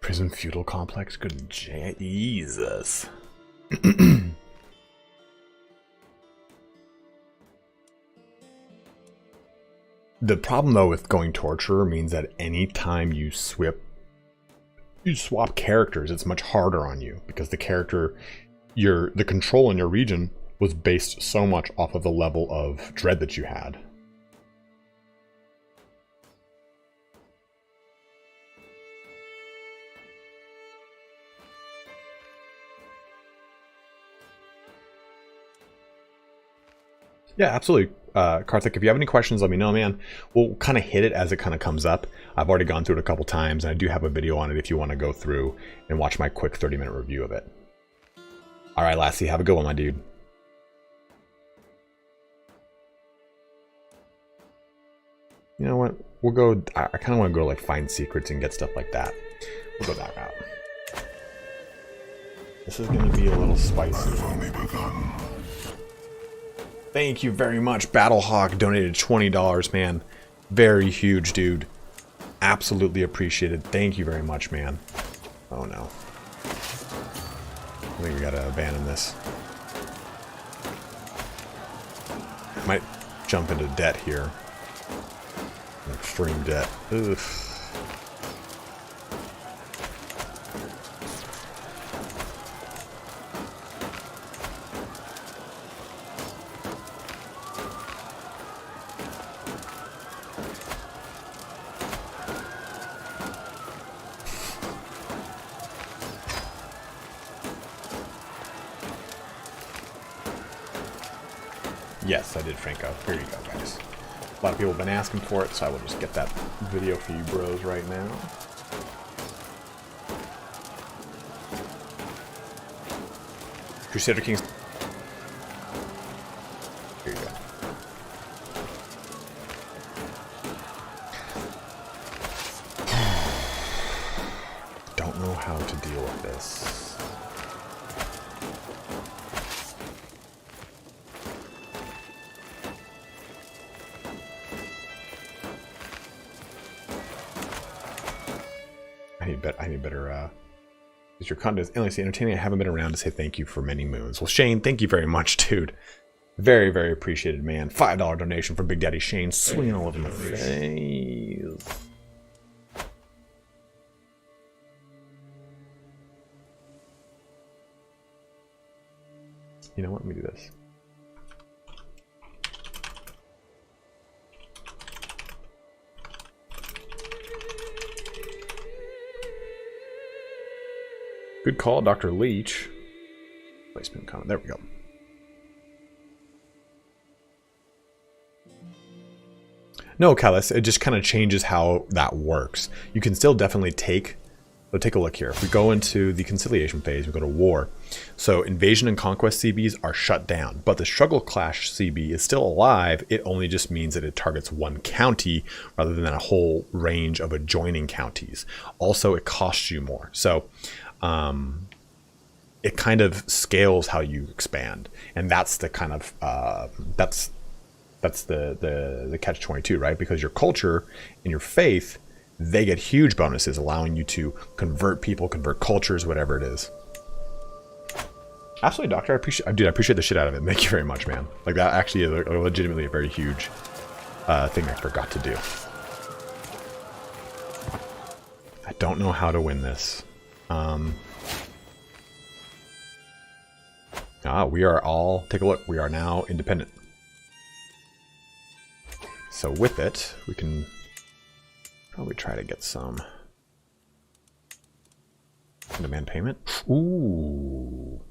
Prison feudal complex. Good Jesus. The problem though with going torturer means that anytime you swap characters, it's much harder on you because the character, the control in your region was based so much off of the level of dread that you had. Yeah, absolutely. Karthik, if you have any questions, let me know, man. We'll kind of hit it as it kind of comes up. I've already gone through it a couple times, and I do have a video on it if you want to go through and watch my quick 30-minute review of it. All right, Lassie, have a good one, my dude. You know what? We'll go... I kind of want to go, like, find secrets and get stuff like that. We'll go that route. This is going to be a little spicy. I've only begun. Thank you very much. Battlehawk donated $20, man. Very huge, dude. Absolutely appreciated. Thank you very much, man. Oh, no. I think we gotta abandon this. Might jump into debt here. Extreme debt. Oof. Yes, I did, Franco. Here you go, guys. A lot of people have been asking for it, so I will just get that video for you bros right now. Crusader Kings. Here you go. Don't know how to deal with this. I need better, is your content endlessly entertaining? I haven't been around to say thank you for many moons. Well, Shane, thank you very much, dude. Very, very appreciated, man. $5 donation from Big Daddy Shane, swinging all over my face. You know what? Let me do this. Good call, Dr. Leach. Placement comment. There we go. No, Callus, it just kind of changes how that works. You can still definitely take... So take a look here. If we go into the conciliation phase, we go to war. So invasion and conquest CBs are shut down, but the struggle clash CB is still alive. It only just means that it targets one county rather than a whole range of adjoining counties. Also, it costs you more. So it kind of scales how you expand, and that's the kind of that's the catch-22, right? Because your culture and your faith, they get huge bonuses, allowing you to convert people, convert cultures, whatever it is. Absolutely, Doctor. I appreciate the shit out of it. Thank you very much, man. Like, that actually is legitimately a very huge thing I forgot to do. I don't know how to win this. We are all, take a look, we are now independent. So with it, we can probably try to get some demand payment. Ooh.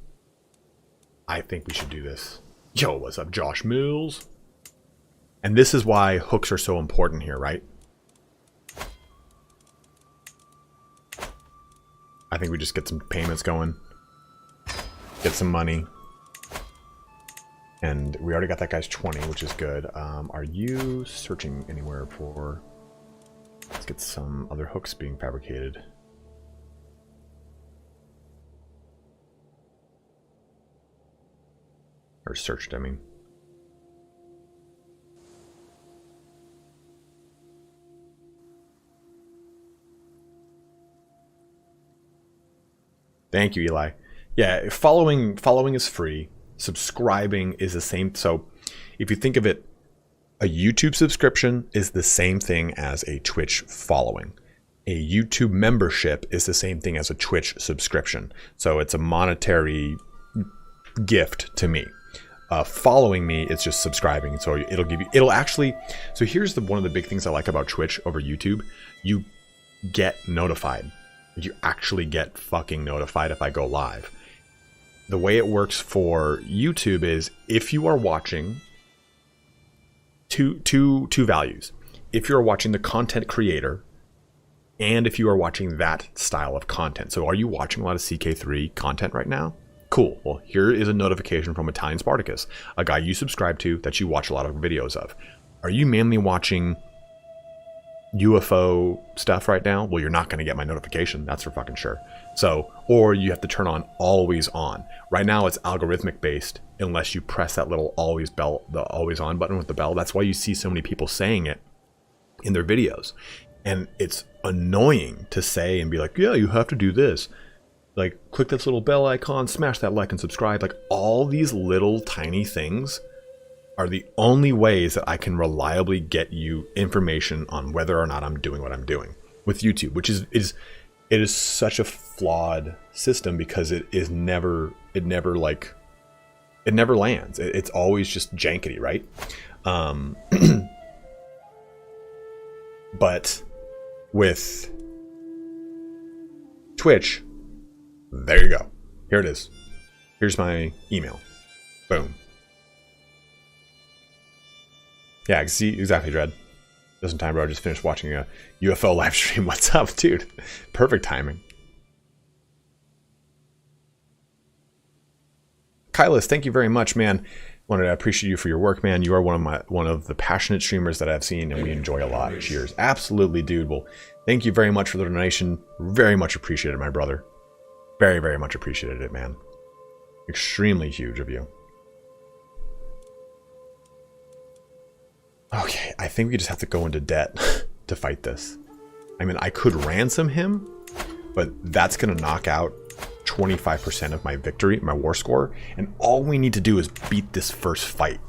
I think we should do this. Yo, what's up, Josh Mills? And this is why hooks are so important here, right? I think we just get some payments going. Get some money. And we already got that guy's 20, which is good. Are you searching anywhere for... Let's get some other hooks being fabricated. Or searched, I mean. Thank you, Eli. Yeah, following is free. Subscribing is the same. So if you think of it, a YouTube subscription is the same thing as a Twitch following. A YouTube membership is the same thing as a Twitch subscription. So it's a monetary gift to me. Following me, it's just subscribing. So it'll give you, it'll actually, so here's one of the big things I like about Twitch over YouTube. You get notified. You actually get fucking notified if I go live. The way it works for YouTube is if you are watching two values. If you're watching the content creator, and if you are watching that style of content. So are you watching a lot of CK3 content right now? Cool. Well, here is a notification from ItalianSpartacus, a guy you subscribe to that you watch a lot of videos of. Are you mainly watching UFO stuff right now? Well, you're not going to get my notification. That's for fucking sure. So, or you have to turn on always on. Right now it's algorithmic based unless you press that little always bell, the always on button with the bell. That's why you see so many people saying it in their videos. And it's annoying to say and be like, yeah, you have to do this. Like, click this little bell icon, smash that like and subscribe. Like, all these little tiny things are the only ways that I can reliably get you information on whether or not I'm doing what I'm doing with YouTube, which it is such a flawed system because it never lands. It's always just jankety, right? But with Twitch, there you go. Here it is. Here's my email. Boom. Yeah, see, exactly, Dread. Just in time, bro. I just finished watching a UFO live stream. What's up, dude? Perfect timing. Kylus, thank you very much, man. Wanted to appreciate you for your work, man. You are one of the passionate streamers that I've seen, and we enjoy a lot. Cheers. Absolutely, dude. Well, thank you very much for the donation. Very much appreciated, my brother. Very, very much appreciated it, man. Extremely huge of you. Okay, I think we just have to go into debt to fight this. I mean, I could ransom him, but that's going to knock out 25% of my victory, my war score, and all we need to do is beat this first fight.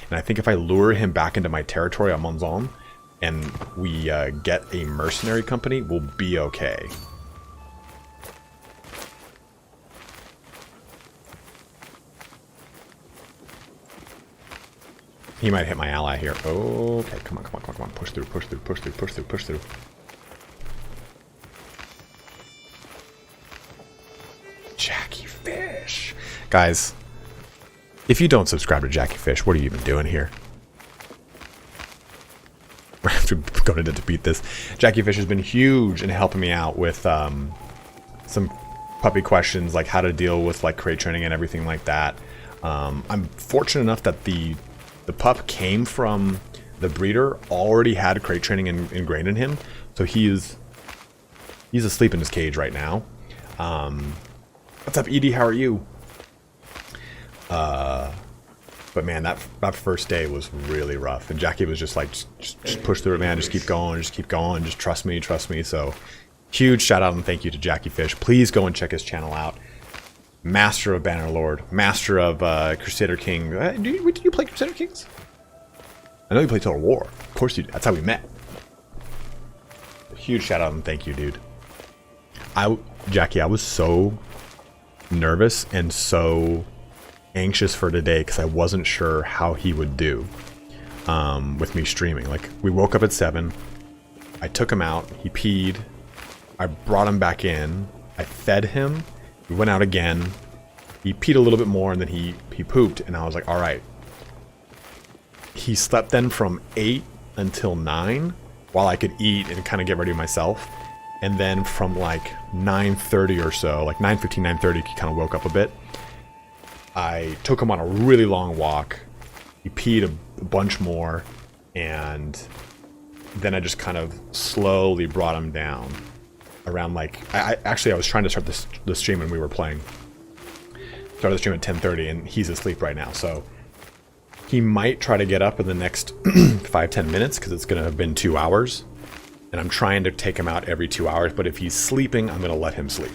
And I think if I lure him back into my territory on Monzon, and we get a mercenary company, we'll be okay. He might hit my ally here. Okay, come on, come on, come on, come on. Push through, push through, push through, push through, push through. Jackie Fish. Guys, if you don't subscribe to Jackie Fish, what are you even doing here? I have to go to beat this. Jackie Fish has been huge in helping me out with some puppy questions, like how to deal with like crate training and everything like that. I'm fortunate enough that the pup came from the breeder, already had crate training ingrained in him, so he's asleep in his cage right now. What's up, Edie? How are you? But man, that first day was really rough, and Jackie was just like, just push through it, man. Just keep going, just keep going, just trust me, trust me. So, huge shout out and thank you to Jackie Fish. Please go and check his channel out. Master of Bannerlord, master of Crusader King. Did you play Crusader Kings? I know you played Total War. Of course you did. That's how we met. Huge shout out and thank you, dude. Jackie, I was so nervous and so anxious for today because I wasn't sure how he would do with me streaming. Like, we woke up at 7. I took him out. He peed. I brought him back in. I fed him. We went out again. He peed a little bit more and then he pooped, and I was like, all right. He slept then from 8 until 9 while I could eat and kind of get ready myself. And then from like 9:30 or so, like 9:15, 9:30, he kind of woke up a bit. I took him on a really long walk. He peed a bunch more, and then I just kind of slowly brought him down. Around like, I was trying to start the stream when we were playing. Started the stream at 10:30 and he's asleep right now, so he might try to get up in the next 5-10 minutes because it's going to have been 2 hours, and I'm trying to take him out every 2 hours, but if he's sleeping, I'm going to let him sleep.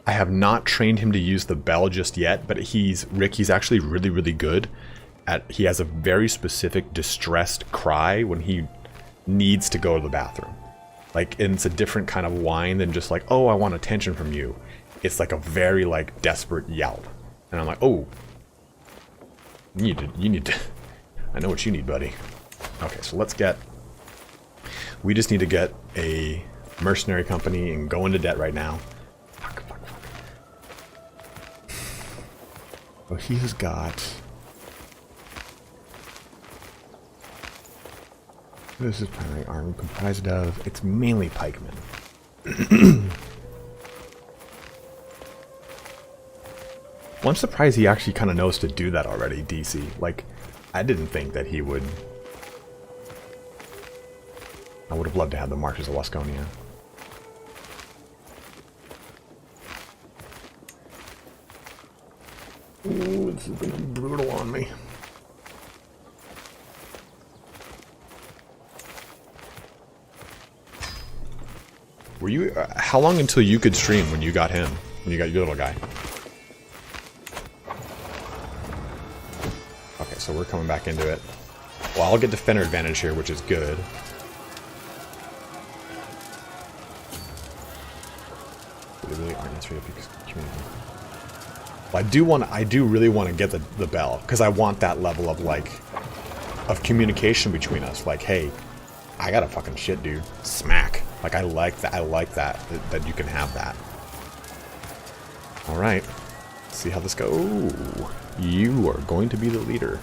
I have not trained him to use the bell just yet, but he's actually really, really good. He has a very specific distressed cry when he needs to go to the bathroom. Like, and it's a different kind of whine than just like, oh, I want attention from you. It's like a very like desperate yelp. And I'm like, oh, you need to, I know what you need, buddy. Okay, so we just need to get a mercenary company and go into debt right now. Fuck. Oh, he's got... This is primary army comprised of... It's mainly pikemen. Well, I'm surprised he actually kind of knows to do that already, DC. Like, I didn't think that he would... I would have loved to have the Marches of Wasconia. Ooh, this is gonna be brutal on me. Were you... how long until you could stream when you got him? When you got your little guy? Okay, so we're coming back into it. Well, I'll get defender advantage here, which is good. They really aren't necessarily communicating. Well, I do really want to get the bell, because I want that level of, like, of communication between us. Like, hey, I got a fucking shit, dude. Smack. Like, I like that you can have that. Alright. See how this goes. Ooh, you are going to be the leader.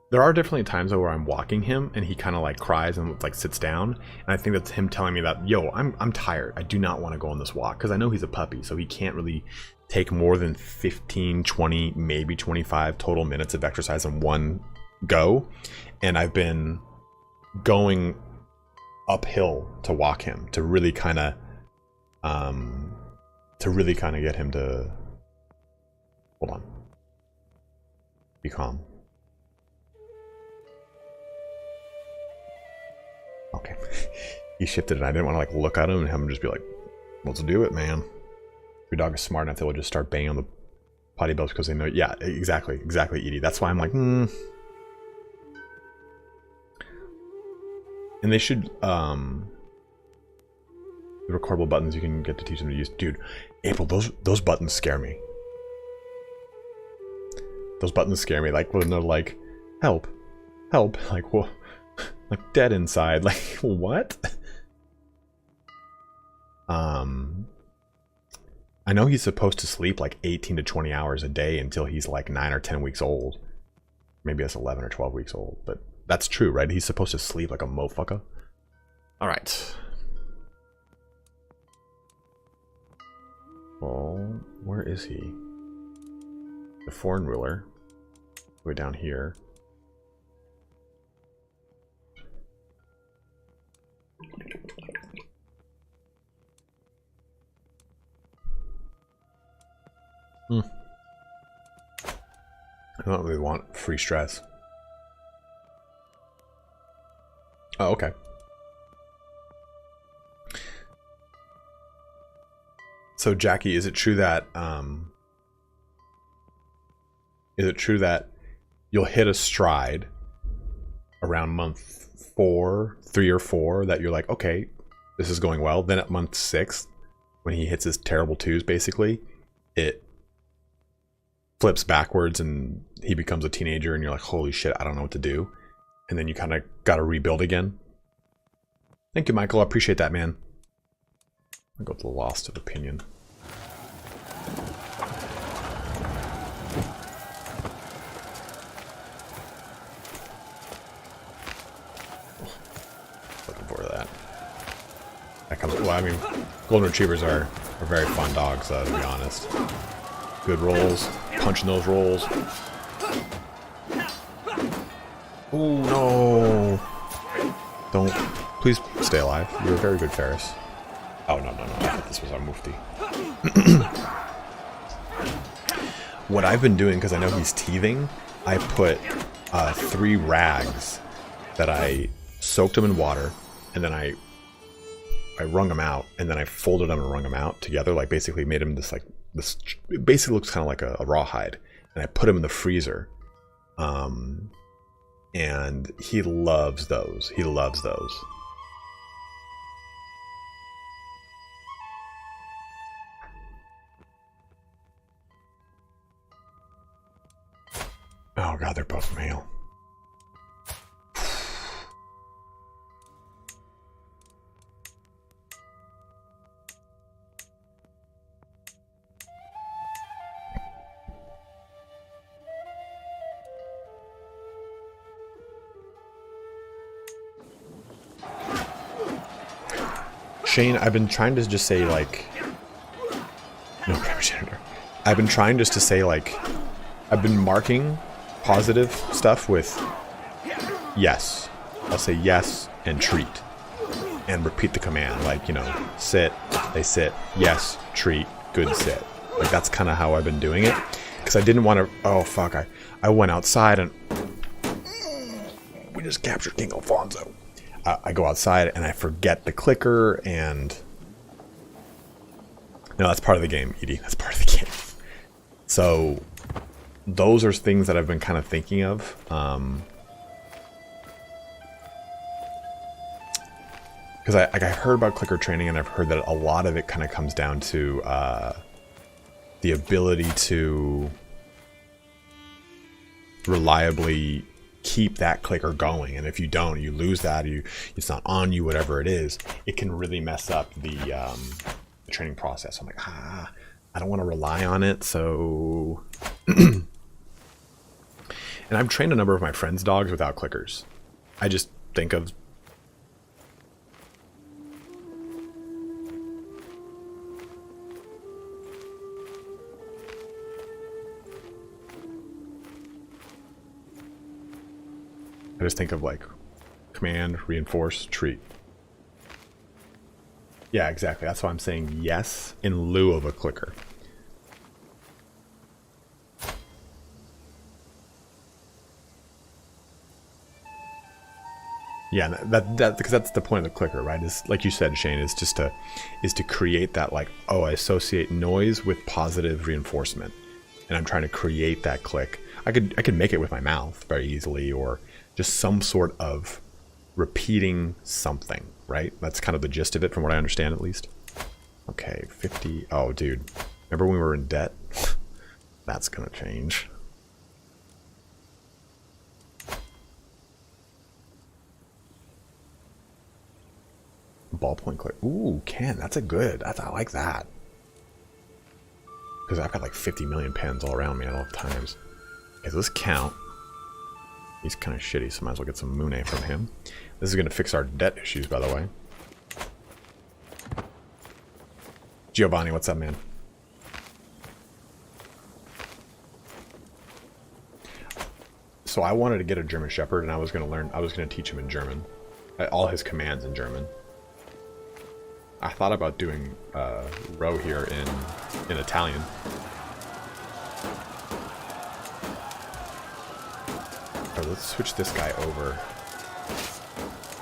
There are definitely times where I'm walking him and he kind of like cries and like sits down, and I think that's him telling me that, yo, I'm tired. I do not want to go on this walk, because I know he's a puppy, so he can't really take more than 15, 20, maybe 25 total minutes of exercise in one go. And I've been going uphill to walk him to really kind of get him to hold on. Be calm. Okay. He shifted, and I didn't want to like look at him and have him just be like, let's do it, man. Your dog is smart enough that will just start banging on the potty bells because they know. Yeah, exactly, Edie. That's why I'm like, And they should, the recordable buttons you can get to teach them to use. Dude, April, those buttons scare me. Those buttons scare me. Like when they're like, help, like, whoa. Like dead inside, like what? I know he's supposed to sleep like 18 to 20 hours a day until he's like 9 or 10 weeks old. Maybe that's 11 or 12 weeks old, but that's true, right? He's supposed to sleep like a mofucker. All right. Well, where is he? The foreign ruler. Way down here. I don't really want free stress. Oh, okay. So Jackie, is it true that you'll hit a stride around month 3 or 4 that you're like, okay, this is going well. Then at month 6, when he hits his terrible 2s, basically, it flips backwards and he becomes a teenager and you're like, holy shit, I don't know what to do. And then you kind of got to rebuild again. Thank you, Michael. I appreciate that, man. I'll go with the lost of opinion. Looking forward to that. That comes, well, I mean, golden retrievers are very fun dogs, to be honest. Good rolls, punching those rolls. Oh no! Don't, please stay alive. You're a very good Ferris. Oh no! I thought this was our Mufti. What I've been doing, because I know he's teething, I put 3 rags that I soaked them in water, and then I wrung them out, and then I folded them and wrung them out together, like basically made them this like this. It basically looks kind of like a rawhide, and I put them in the freezer. And he loves those. He loves those. Oh god, they're both male. Shane, I've been trying to just say, like... No, janitor. I've been trying just to say, like... I've been marking positive stuff with yes. I'll say yes and treat. And repeat the command. Like, you know, sit, they sit, yes, treat, good sit. Like, that's kind of how I've been doing it. Because I didn't want to... Oh, fuck. I went outside and... We just captured King Alfonso. I go outside and I forget the clicker and... No, that's part of the game, Edie. That's part of the game. So, those are things that I've been kind of thinking of. Because I heard about clicker training and I've heard that a lot of it kind of comes down to the ability to reliably keep that clicker going, and if you don't, you lose that, it's not on you, whatever it is, it can really mess up the training process. I'm like, I don't want to rely on it, so... And I've trained a number of my friends' dogs without clickers. I just think of... I just think of like command, reinforce, treat. Yeah, exactly. That's why I'm saying yes in lieu of a clicker. Yeah, that because that's the point of the clicker, right? Is like you said, Shane, is just to create that, like, oh, I associate noise with positive reinforcement, and I'm trying to create that click. I could make it with my mouth very easily, or just some sort of repeating something, right? That's kind of the gist of it, from what I understand, at least. Okay, 50. Oh, dude. Remember when we were in debt? That's gonna change. Ballpoint click. Ooh, Ken, that's a good. I like that. Because I've got like 50 million pens all around me at all times. Okay, so let's count. He's kind of shitty, so might as well get some Mune from him. This is going to fix our debt issues, by the way. Giovanni, what's up, man? So I wanted to get a German Shepherd, and I was going to teach him in German. All his commands in German. I thought about doing row here in Italian. So let's switch this guy over.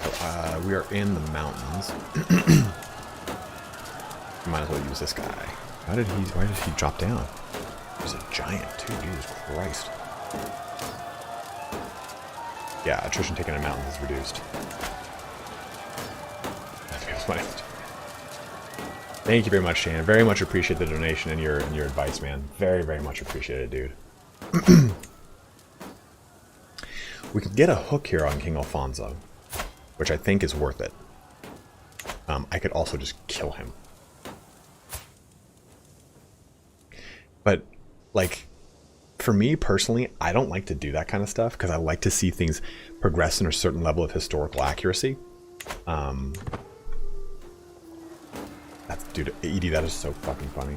So, we are in the mountains. Might as well use this guy. Why did he drop down? He's a giant too, Jesus Christ. Yeah, attrition taken in mountains is reduced. Thank you very much, Shane. Very much appreciate the donation and your advice, man. Very, very much appreciated, dude. We could get a hook here on King Alfonso, which I think is worth it. I could also just kill him. But, like, for me personally, I don't like to do that kind of stuff because I like to see things progress in a certain level of historical accuracy. Dude, Edie, that is so fucking funny.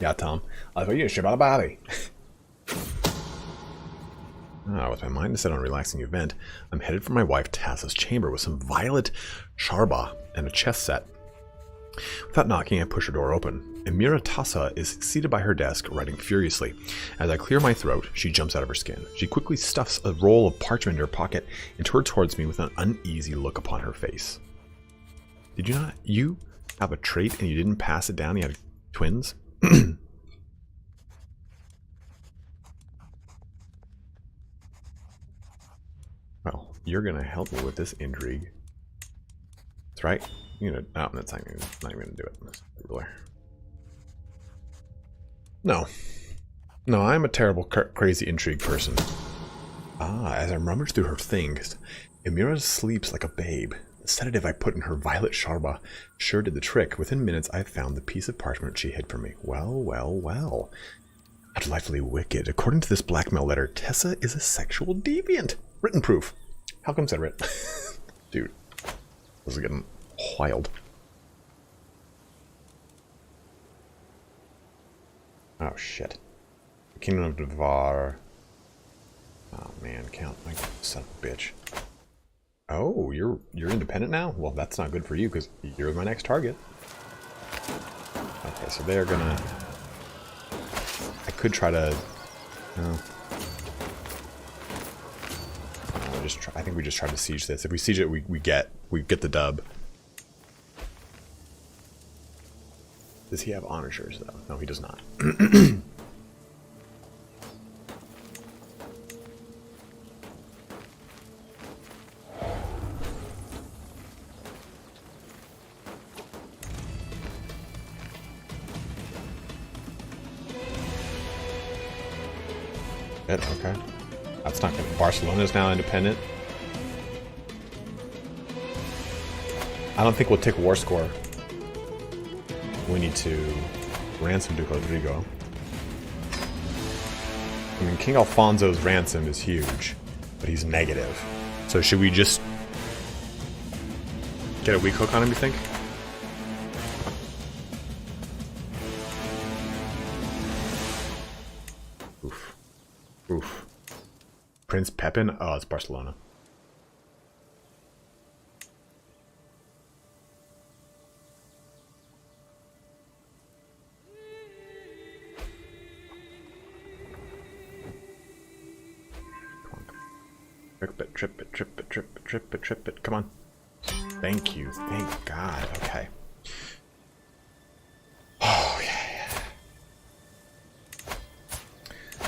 Yeah, Tom. I thought you should about a body. With my mind set on a relaxing event, I'm headed for my wife Taz's chamber with some violet charba and a chess set. Without knocking, I push her door open. Emiratasa is seated by her desk, writing furiously. As I clear my throat, she jumps out of her skin. She quickly stuffs a roll of parchment in her pocket and turns towards me with an uneasy look upon her face. Did you not? You have a trait and you didn't pass it down? You have twins? Well, you're gonna help me with this intrigue. That's right. You know, oh, that's not even gonna do it. That's the ruler. No. No, I'm a terrible, crazy intrigue person. Ah, as I rummage through her things, Emira sleeps like a babe. The sedative I put in her violet sharba sure did the trick. Within minutes, I found the piece of parchment she hid from me. Well, well, well. How delightfully wicked. According to this blackmail letter, Tessa is a sexual deviant. Written proof. How come said writ? Dude, this is getting wild. Oh, shit. Kingdom of Devar. Oh, man, count. My son of a bitch. Oh, you're independent now? Well, that's not good for you, because you're my next target. Okay, so they're gonna... I could try to... No. I think we just try to siege this. If we siege it, we get the dub. Does he have onagers, though? No, he does not. Okay. That's not good. Barcelona's now independent. I don't think we'll take war score. We need to ransom Duke Rodrigo. I mean, King Alfonso's ransom is huge, but he's negative. So should we just get a weak hook on him, you think? Oof. Oof. Prince Pepin? Oh, it's Barcelona. Trip it. Come on. Thank you. Thank God. Okay. Oh, yeah.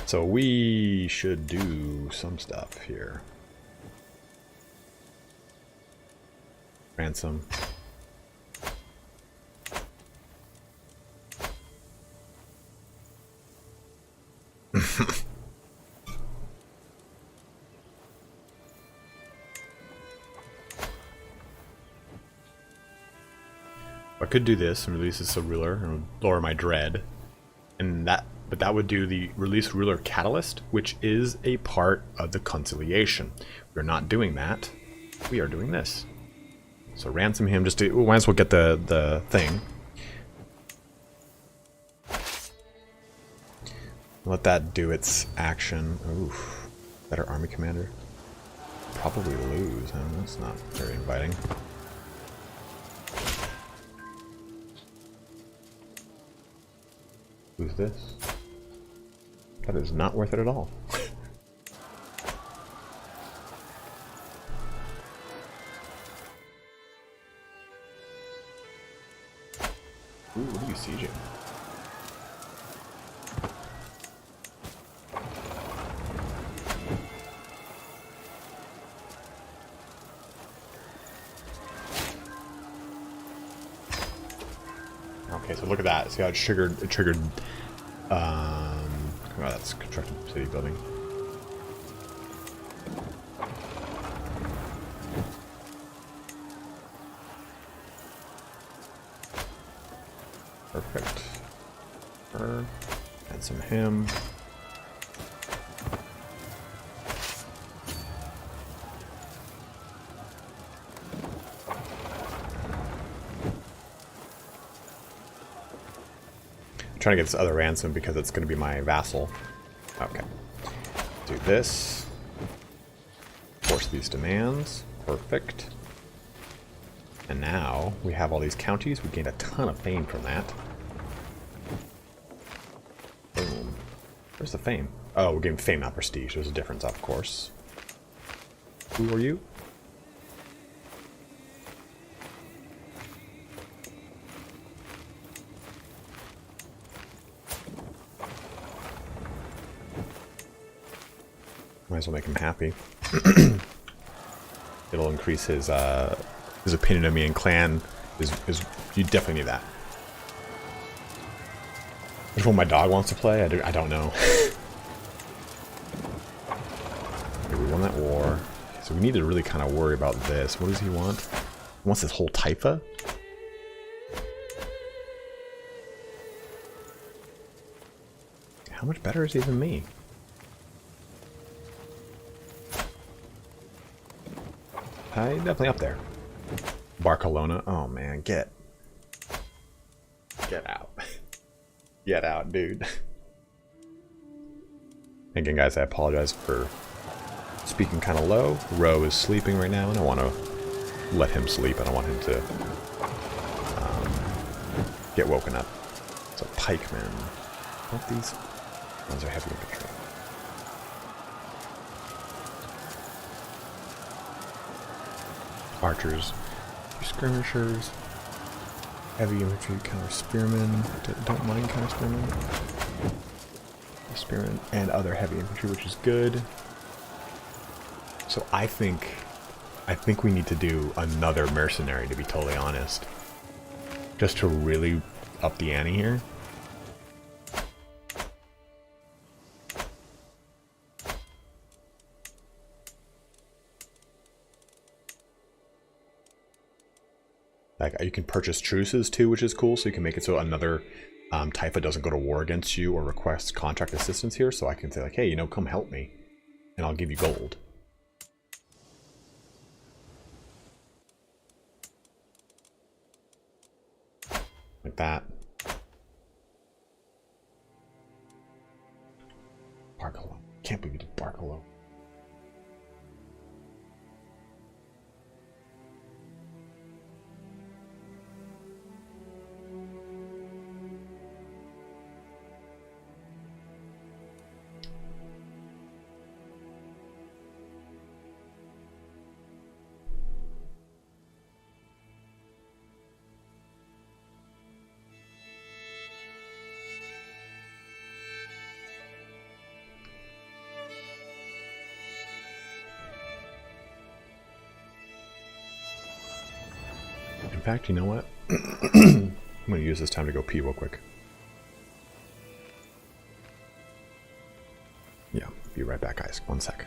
So we should do some stuff here. Ransom. I could do this and release this ruler and lower my dread, and but that would do the release ruler catalyst, which is a part of the conciliation. We're not doing that. We are doing this. So ransom him. Just to, we might as well get the thing. Let that do its action. Oof. Better army commander. Probably lose. Huh? That's not very inviting. Who's this? That is not worth it at all. Ooh, what are you sieging? Okay, so look at that. See how it triggered oh, that's constructed city building. Perfect. Her. Ransom him. Trying to get this other ransom because it's going to be my vassal. Okay. Do this. Force these demands. Perfect. And now we have all these counties. We gained a ton of fame from that. Where's the fame? Oh, we're getting fame, not prestige. There's a difference, of course. Who are you? Might as well make him happy. It'll increase his opinion of me in clan. You definitely need that. Which one my dog wants to play? I don't know. Okay, we won that war. So we need to really kind of worry about this. What does he want? He wants this whole Taifa? How much better is he than me? Definitely up there. Barcelona. Oh man, get out. Get out, dude. Again, guys, I apologize for speaking kind of low. Ro is sleeping right now, and I want to let him sleep. I don't want him to get woken up. So pikemen. What these ones are heavy infantry. Archers, skirmishers, heavy infantry, counter spearmen. Don't mind counter spearmen. Spearmen and other heavy infantry, which is good. So I think we need to do another mercenary, to be totally honest, just to really up the ante here. Like, you can purchase truces too, which is cool, so you can make it so another Taifa doesn't go to war against you or request contract assistance here, so I can say like, hey, you know, come help me, and I'll give you gold. Like that. Barcelo. Can't believe you did Barcelo. In fact, you know what? I'm going to use this time to go pee real quick. Yeah, be right back, guys. 1 sec.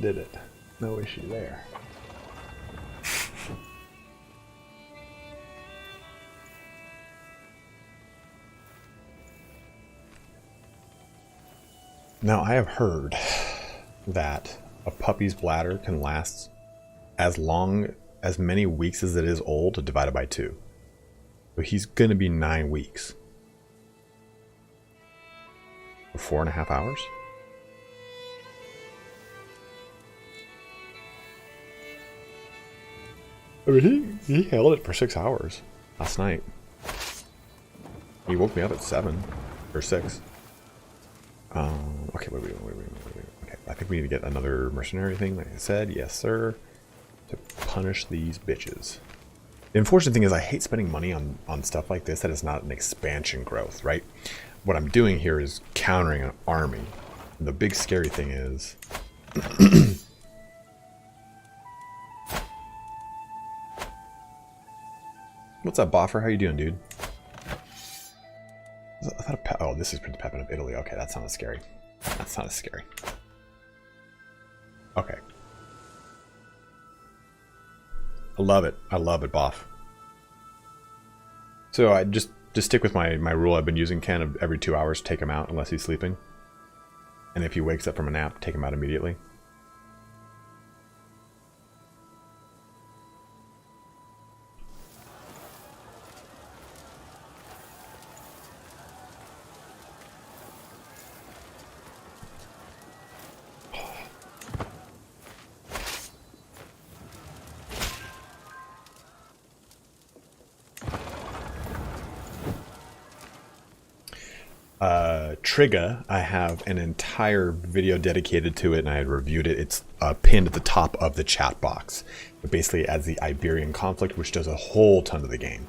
did it. No issue there. Now, I have heard that a puppy's bladder can last as many weeks as it is old, divided by 2. So he's going to be 9 weeks. For 4.5 hours? I mean, he held it for 6 hours last night. He woke me up at 7 or 6. Okay, wait. Okay, I think we need to get another mercenary thing, like I said. Yes, sir. To punish these bitches. The unfortunate thing is I hate spending money on stuff like this that is not an expansion growth, right? What I'm doing here is countering an army. And the big scary thing is... What's up, Boffer? How you doing, dude? I thought oh, this is Prince Pepin of Italy. Okay, that's not as scary. That's not as scary. Okay. I love it. I love it, Boff. So I just stick with my rule I've been using, Ken, of every 2 hours, take him out unless he's sleeping. And if he wakes up from a nap, take him out immediately. Trigger, I have an entire video dedicated to it, and I had reviewed it. It's pinned at the top of the chat box. It basically adds the Iberian conflict, which does a whole ton of the game.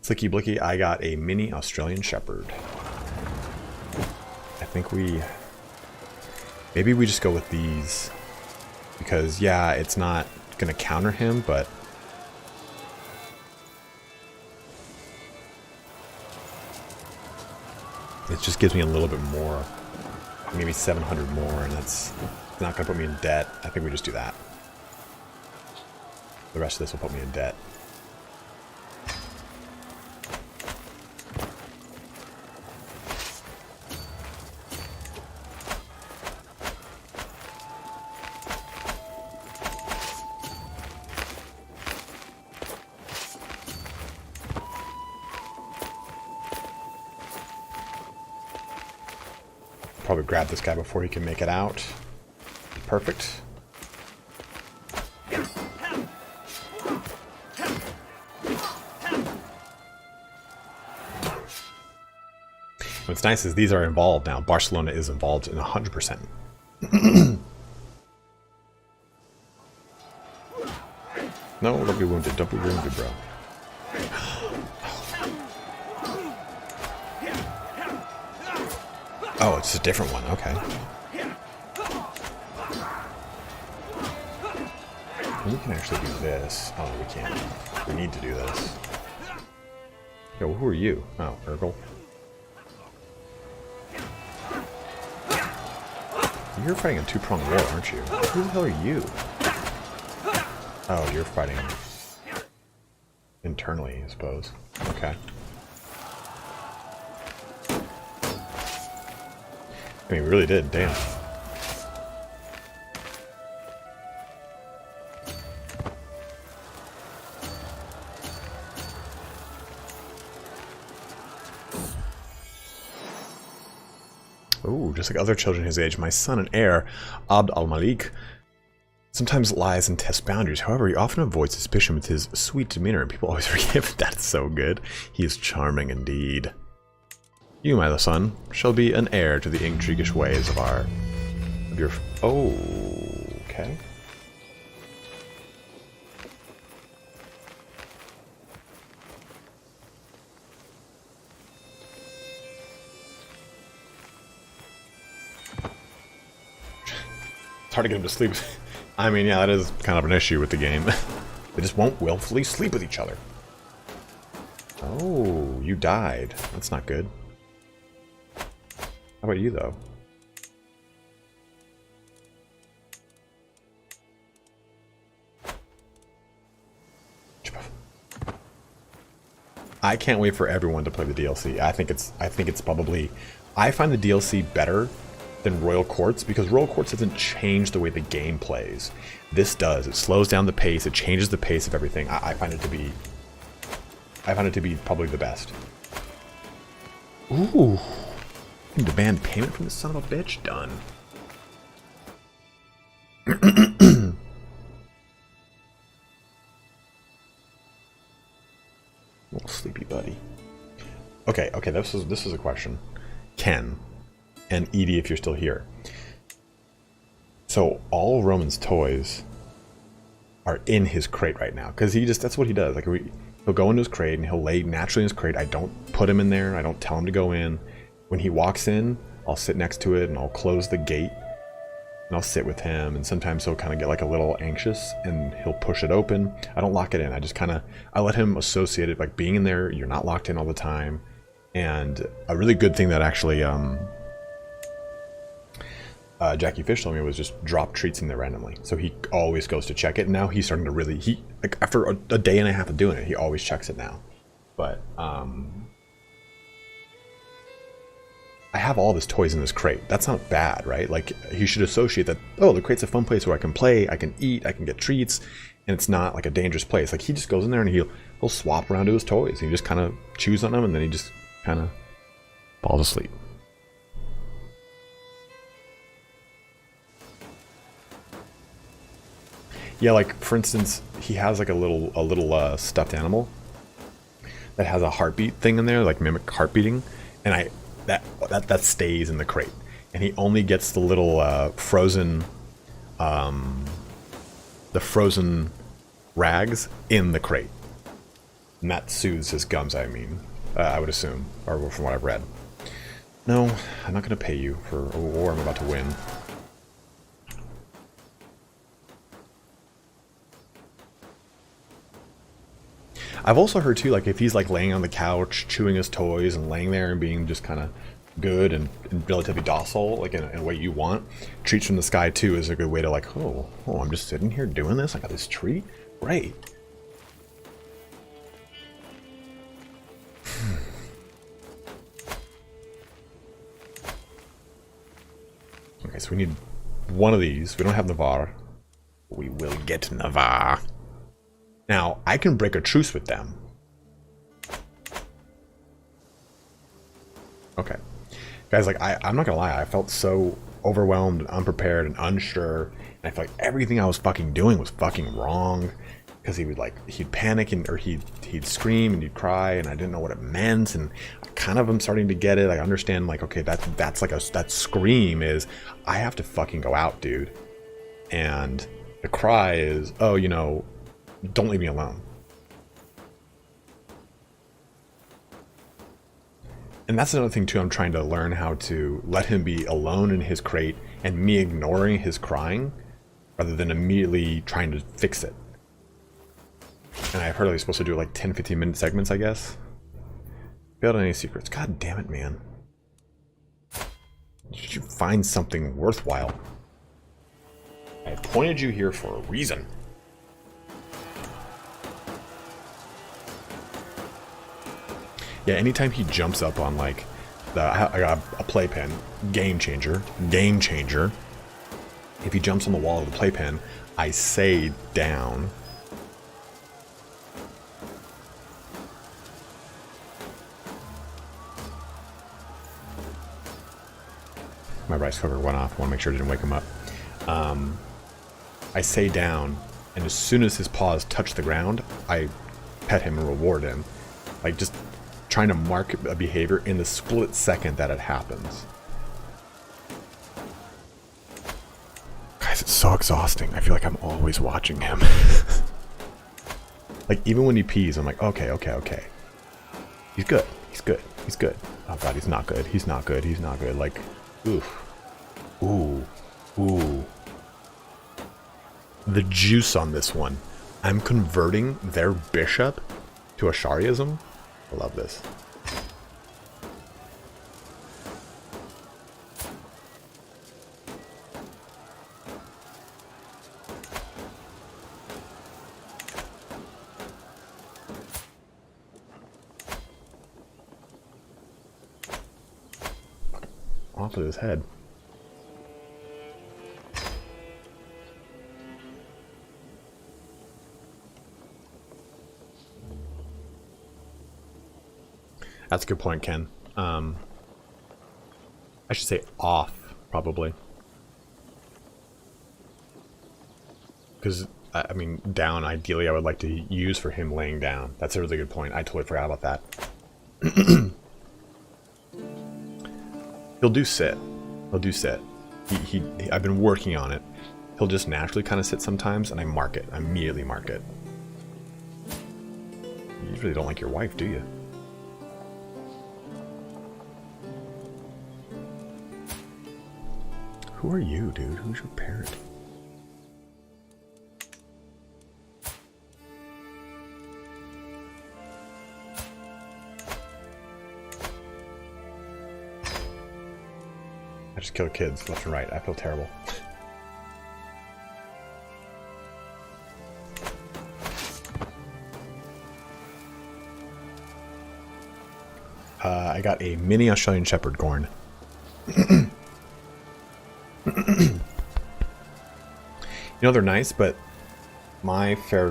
Slicky Blicky, I got a mini Australian Shepherd. I think maybe we just go with these, because yeah, it's not gonna counter him, but it just gives me a little bit more, maybe 700 more, and that's not going to put me in debt. I think we just do that. The rest of this will put me in debt. Probably grab this guy before he can make it out. Perfect. What's nice is these are involved now. Barcelona is involved in 100%. No, don't be wounded. Don't be wounded, bro. Oh, it's a different one. Okay. We can actually do this. Oh, no, we can't. We need to do this. Yo, who are you? Oh, Urgle. You're fighting a two-pronged war, aren't you? Who the hell are you? Oh, you're fighting internally, I suppose. Okay. I mean, we really did. Damn. Ooh, just like other children his age, my son and heir, Abd al-Malik, sometimes lies and tests boundaries. However, he often avoids suspicion with his sweet demeanor, and people always forgive. That's so good. He is charming indeed. You, my son, shall be an heir to the intriguish ways of your... Oh, okay. It's hard to get him to sleep. I mean, yeah, that is kind of an issue with the game. They just won't willfully sleep with each other. Oh, you died. That's not good. How about you, though? I can't wait for everyone to play the DLC. I think it's probably, I find the DLC better than Royal Courts because Royal Courts doesn't change the way the game plays. This does. It slows down the pace. It changes the pace of everything. I find it to be probably the best. Ooh. Demand payment from this son of a bitch? Done. Little sleepy buddy. Okay, this is a question. Ken and Edie, if you're still here. So all Roman's toys are in his crate right now because that's what he does. Like he'll go into his crate and he'll lay naturally in his crate. I don't put him in there. I don't tell him to go in. When he walks in, I'll sit next to it and I'll close the gate and I'll sit with him, and sometimes he'll kind of get like a little anxious and he'll push it open. I don't lock it in. I let him associate it, like being in there. You're not locked in all the time. And a really good thing that actually Jackie Fish told me was just drop treats in there randomly. So he always goes to check it. And now he's starting to really, like after a day and a half of doing it, he always checks it now. But I have all of his toys in this crate. That's not bad, right? Like he should associate that, oh, the crate's a fun place where I can play, I can eat, I can get treats, and it's not like a dangerous place. Like he just goes in there and he'll swap around to his toys. He just kind of chews on them and then he just kind of falls asleep. Yeah, like for instance, he has like a little stuffed animal that has a heartbeat thing in there, like mimic heart beating, and that stays in the crate, and he only gets the little frozen rags in the crate, and that soothes his gums. I mean, I would assume, or from what I've read. No, I'm not going to pay you for a war I'm about to win. I've also heard too, like if he's like laying on the couch, chewing his toys and laying there and being just kind of good and relatively docile, like in a way you want, treats from the sky too is a good way to like, oh, I'm just sitting here doing this. I got this treat. Great. Okay, so we need one of these. We don't have Navarre. We will get Navarre. Now, I can break a truce with them. Okay. Guys, like, I'm not gonna lie, I felt so overwhelmed and unprepared and unsure, and I felt like everything I was fucking doing was fucking wrong, because he'd panic or he'd scream and he'd cry, and I didn't know what it meant, and I kind of am starting to get it. I understand, like, okay, that's like that scream is, I have to fucking go out, dude. And the cry is, oh, you know, don't leave me alone. And that's another thing too, I'm trying to learn how to let him be alone in his crate and me ignoring his crying rather than immediately trying to fix it. And I've heard he's supposed to do like 10-15 minute segments, I guess. Failed any secrets. God damn it, man. You should find something worthwhile. I appointed you here for a reason. Yeah, anytime he jumps up on like I got a playpen, game changer. If he jumps on the wall of the playpen, I say down. My rice cooker went off. I want to make sure it didn't wake him up. I say down, and as soon as his paws touch the ground, I pet him and reward him. Like, just trying to mark a behavior in the split second that it happens. Guys, it's so exhausting. I feel like I'm always watching him. Like, even when he pees, I'm like, okay. He's good. Oh god, he's not good. Like, oof. Ooh. The juice on this one. I'm converting their bishop to a Shariism. I love this. off of his head. That's a good point, Ken. I should say off, probably. Because, I mean, down, ideally, I would like to use for him laying down. That's a really good point. I totally forgot about that. He'll do sit. He'll do sit. I've been working on it. He'll just naturally kind of sit sometimes, and I mark it. I immediately mark it. You really don't like your wife, do you? Who are you, dude? Who's your parent? I just kill kids left and right. I feel terrible. I got a mini Australian Shepherd, Gorn. You know, they're nice, but my fair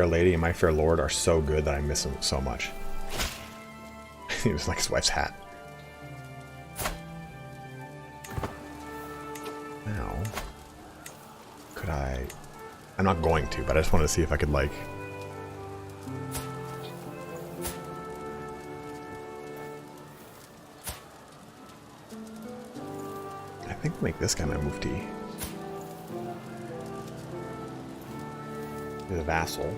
lady and my fair lord are so good that I miss them so much. He was like his wife's hat. Now, could I? I'm not going to, but I just wanted to see if I could, like, I think I'll make this guy my mufti. The vassal.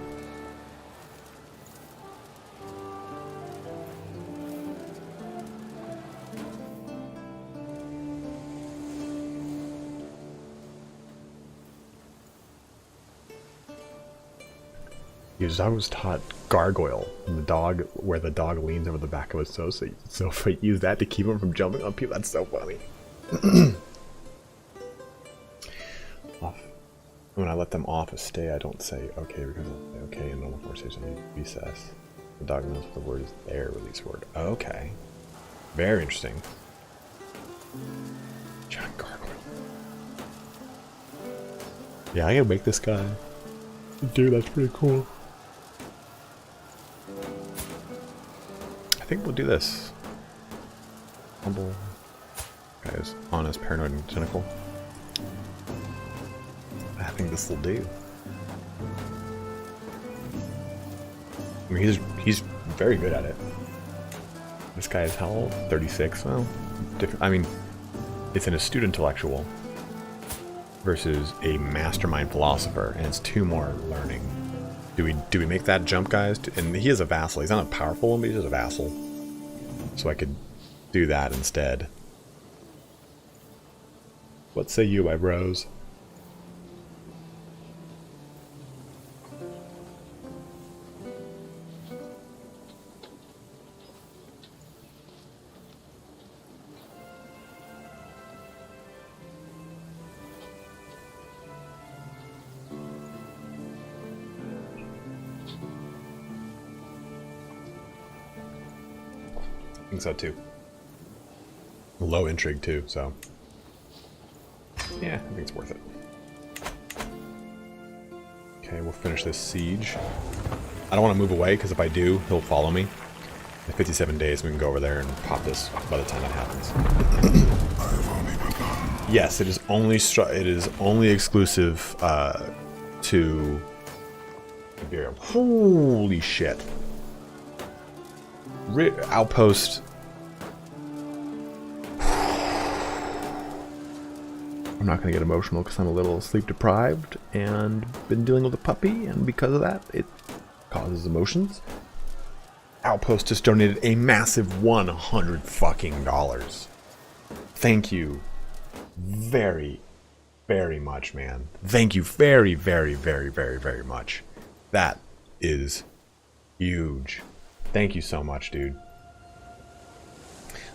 I was taught gargoyle, and the dog, where the dog leans over the back of his toe, so if I use that to keep him from jumping on people, that's so funny. Off. When I let them off a stay, I don't say okay because I'll say okay in normal conversation. Recess. The dog knows what the word is there, release word. Okay. Very interesting. Giant gargoyle. Yeah, I gotta make this guy. Dude, that's pretty cool. I think we'll do this. Humble. Guys, honest, paranoid, and cynical. I think this will do. I mean, he's very good at it. This guy is how old? 36. Well, different. I mean, it's an astute intellectual versus a mastermind philosopher, and it's 2 more learning. Do we make that jump, guys? And he is a vassal. He's not a powerful one, but he's just a vassal. So I could do that instead. What say you, my bros? I think so too. Low intrigue too, so yeah, I think it's worth it. Okay, we'll finish this siege. I don't want to move away because if I do, he'll follow me. In 57 days, we can go over there and pop this by the time that happens. Yes, it is only exclusive to Iberia. Holy shit! Outpost. I'm not going to get emotional because I'm a little sleep deprived and been dealing with a puppy, and because of that, it causes emotions. Outpost just donated a massive $100 fucking dollars. Thank you very, very much, man. Thank you very, very, very, very, very much. That is huge. Thank you so much, dude.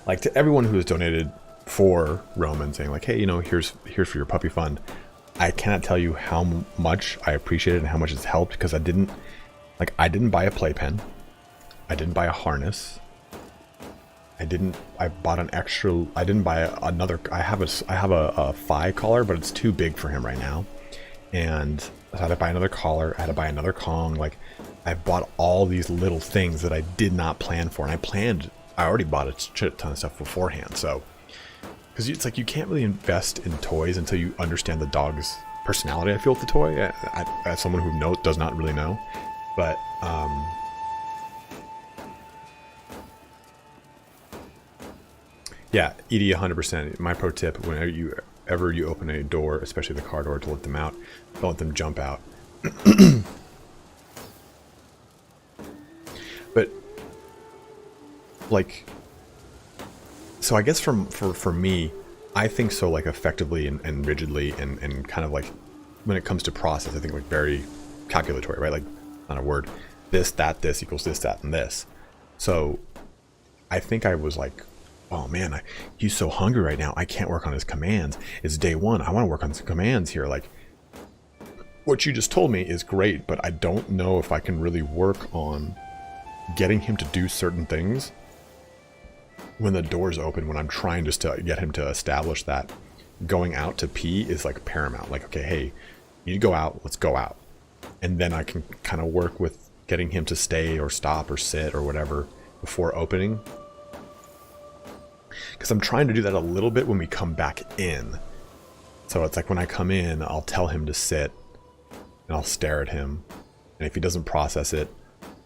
Like, to everyone who has donated for Roman, saying like, hey, you know, here's for your puppy fund. I cannot tell you how much I appreciate it and how much it's helped, because I didn't buy a playpen. I didn't buy a harness. I bought an extra, I didn't buy another, I have a Phi collar, but it's too big for him right now. And so I had to buy another collar, I had to buy another Kong. Like, I bought all these little things that I did not plan for. And I already bought a shit ton of stuff beforehand. So, because it's like, you can't really invest in toys until you understand the dog's personality, I feel, with the toy. As someone who does not really know. But, yeah, ED 100%. My pro tip: whenever you open a door, especially the car door, to let them out, don't let them jump out. But like, so I guess for me, I think so, like, effectively and rigidly and kind of like, when it comes to process, I think like very calculatory, right? Like, on a word, this equals this, that, and this. So I think I was like, oh man, he's so hungry right now, I can't work on his commands. It's day one, I want to work on some commands here. Like, what you just told me is great, but I don't know if I can really work on getting him to do certain things when the door's open, when I'm trying just to get him to establish that going out to pee is like paramount. Like, okay, hey, you go out, let's go out. And then I can kind of work with getting him to stay or stop or sit or whatever before opening. Because I'm trying to do that a little bit when we come back in. So it's like, when I come in, I'll tell him to sit and I'll stare at him. And if he doesn't process it,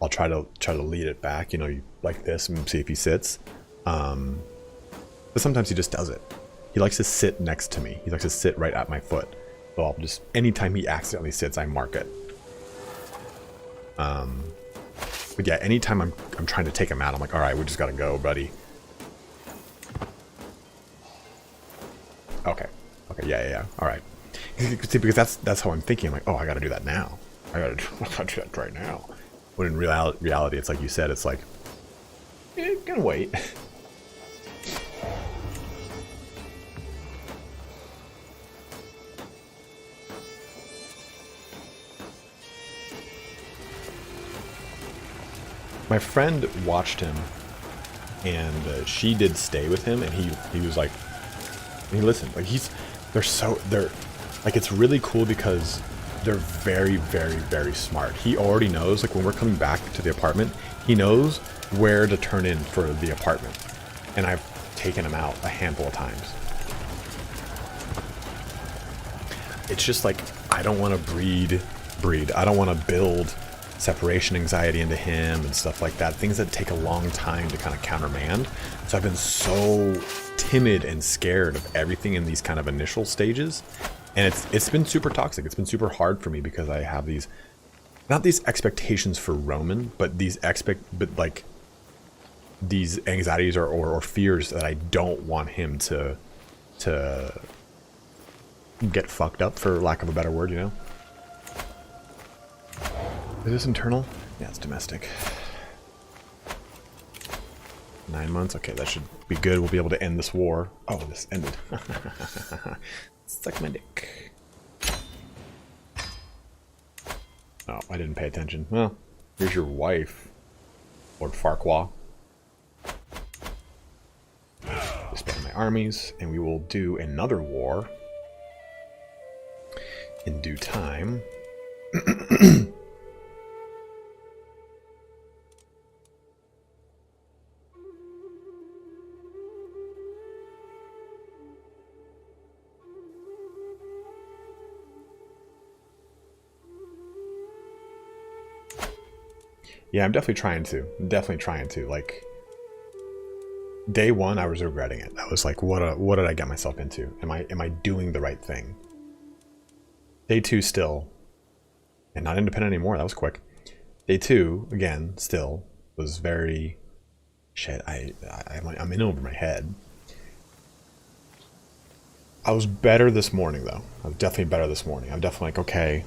I'll try to lead it back, you know, like this, and see if he sits. But sometimes he just does it. He likes to sit next to me. He likes to sit right at my foot. So I'll just, anytime he accidentally sits, I mark it. But yeah, anytime I'm trying to take him out, I'm like, all right, we just gotta go, buddy. Okay, yeah, all right. See, because that's how I'm thinking. I'm like, oh, I gotta do that now. I gotta do that right now. When in reality, it's like you said, it's like, gonna wait. My friend watched him, and she did stay with him, and he was like, he listened. Like, they're like, it's really cool because they're very, very, very smart. He already knows, like, when we're coming back to the apartment, he knows where to turn in for the apartment. And I've taken him out a handful of times. It's just like, I don't want to breed. I don't want to build separation anxiety into him and stuff like that. Things that take a long time to kind of countermand. So I've been so timid and scared of everything in these kind of initial stages. And it's been super toxic. It's been super hard for me because I have these, not these expectations for Roman, but these these anxieties or fears that I don't want him to get fucked up, for lack of a better word, you know? Is this internal? Yeah, it's domestic. 9 months? Okay, that should be good. We'll be able to end this war. Oh, this ended. Suck my dick. Oh, I didn't pay attention. Well, here's your wife, Lord Farquaad. Disband my armies, and we will do another war in due time. Yeah, I'm definitely trying to. Like, day one, I was regretting it. I was like, what did I get myself into? Am I doing the right thing? Day two, still, and not independent anymore. That was quick. Day two, again, still was very shit. I'm in over my head. I was better this morning, though. I was definitely better this morning. I'm definitely like, okay.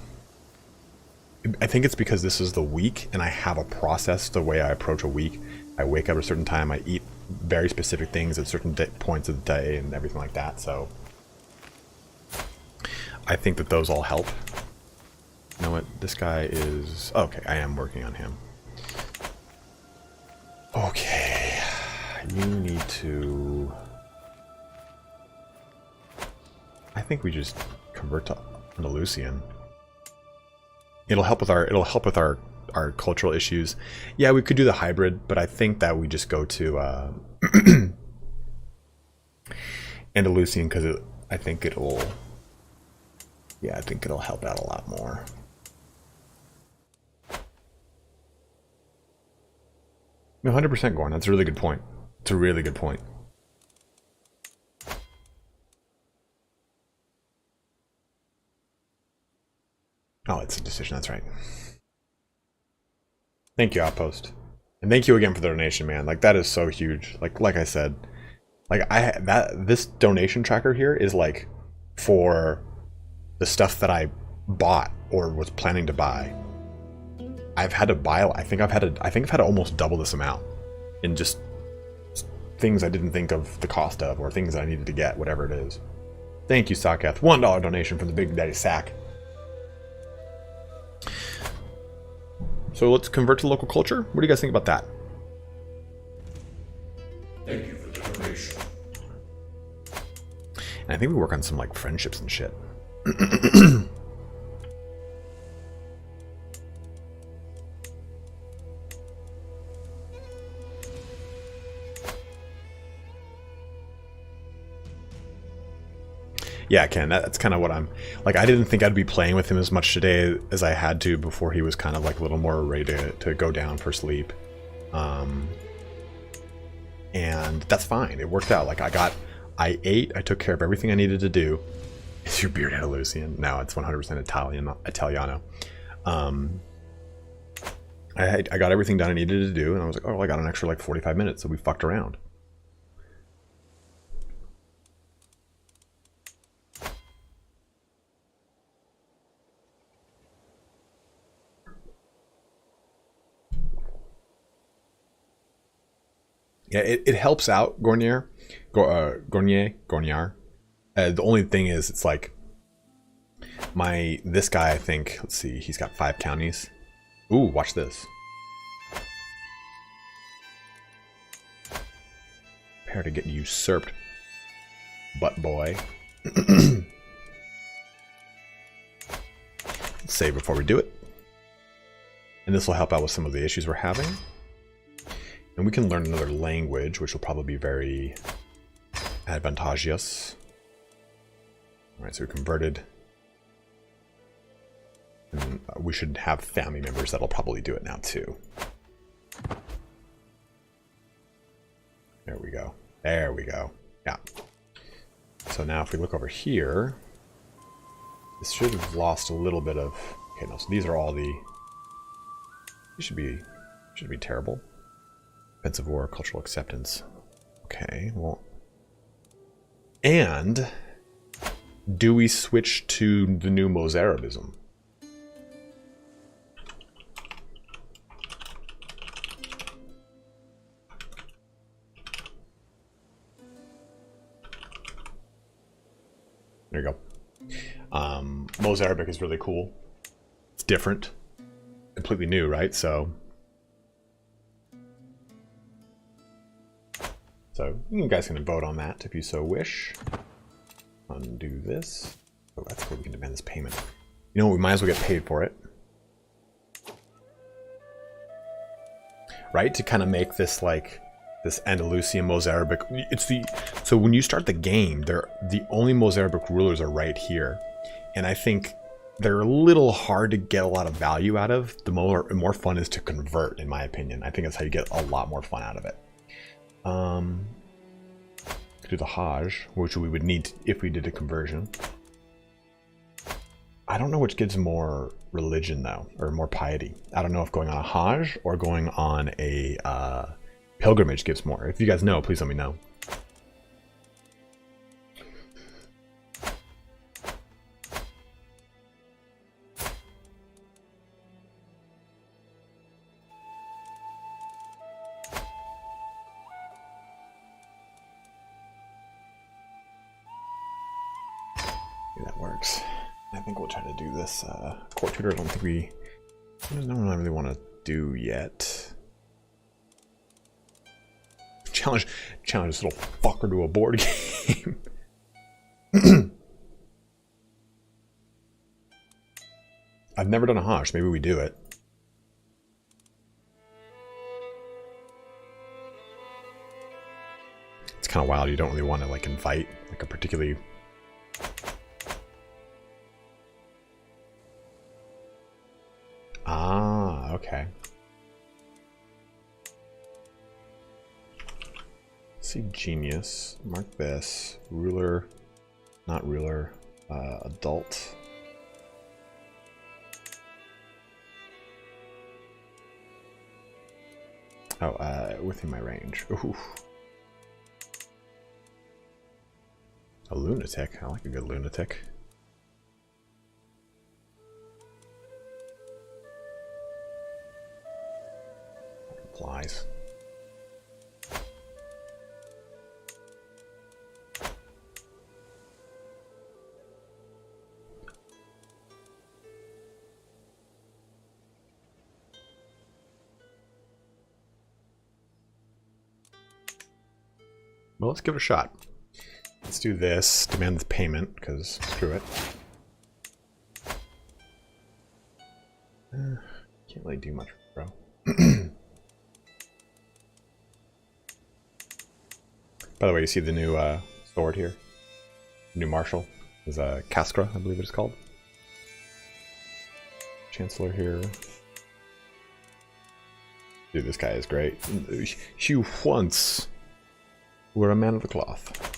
I think it's because this is the week and I have a process the way I approach a week. I wake up at a certain time, I eat very specific things at certain points of the day and everything like that. So I think that those all help. You know what? This guy is... Okay, I am working on him. Okay. You need to... I think we just convert to Andalusian. It'll help with our cultural issues. Yeah, we could do the hybrid, but I think that we just go to Andalusian because I think it'll help out a lot more. No, 100% Gorn. That's a really good point. It's a really good point. Oh, it's a decision. That's right. Thank you, Outpost, and thank you again for the donation, man. Like that is so huge. Like I said, like this donation tracker here is like for the stuff that I bought or was planning to buy. I've had to buy. I think I've had to almost double this amount in just things I didn't think of the cost of, or things I needed to get, whatever it is. Thank you, Saketh. $1 donation from the Big Daddy Sack. So let's convert to local culture. What do you guys think about that? Thank you for the donation. And I think we work on some like friendships and shit. Yeah, Ken, that's kind of what I'm... Like, I didn't think I'd be playing with him as much today as I had to before he was kind of like a little more ready to go down for sleep. And that's fine. It worked out. Like, I ate, I took care of everything I needed to do. Is your beard Andalusian? No, it's 100% Italiano. I got everything done I needed to do, and I was like, oh, I got an extra like 45 minutes, so we fucked around. Yeah, it helps out, Gornier. The only thing is, it's like this guy, I think, let's see, he's got 5 counties. Ooh, watch this. Prepare to get usurped, butt boy. Let's save before we do it. And this will help out with some of the issues we're having. And we can learn another language, which will probably be very advantageous. All right, so we converted. And we should have family members that'll probably do it now too. There we go. There we go. Yeah. So now if we look over here, this should have lost a little bit of... Okay, no, so these are all the... These should be terrible. Offensive war, cultural acceptance. Okay, well... And... do we switch to the new Mozarabism? There you go. Mozarabic is really cool. It's different. Completely new, right? So you guys can vote on that if you so wish. Undo this. Oh, that's cool. We can demand this payment. You know what? We might as well get paid for it. Right? To kind of make this like this Andalusian Mozarabic. So when you start the game, the only Mozarabic rulers are right here. And I think they're a little hard to get a lot of value out of. The more fun is to convert, in my opinion. I think that's how you get a lot more fun out of it. Do the Hajj, which we would need if we did a conversion. I don't know which gives more religion though, or more piety. I don't know if going on a Hajj or going on a pilgrimage gives more. If you guys know, please let me know. Court tutor, I don't think there's no one I really want to do yet. Challenge this little fucker to a board game. I've never done a Hosh. Maybe we do it. It's kind of wild. You don't really want to like invite like a particularly... Ah, okay. See, genius. Mark this. Ruler. Not ruler. Adult. Oh, within my range. Ooh. A lunatic. I like a good lunatic. Flies. Well, let's give it a shot. Let's do this. Demand the payment, because screw it. Can't really do much, bro. By the way, you see the new sword here? New martial is a Kaskra, I believe it's called. Chancellor here. Dude, this guy is great. You once were a man of the cloth.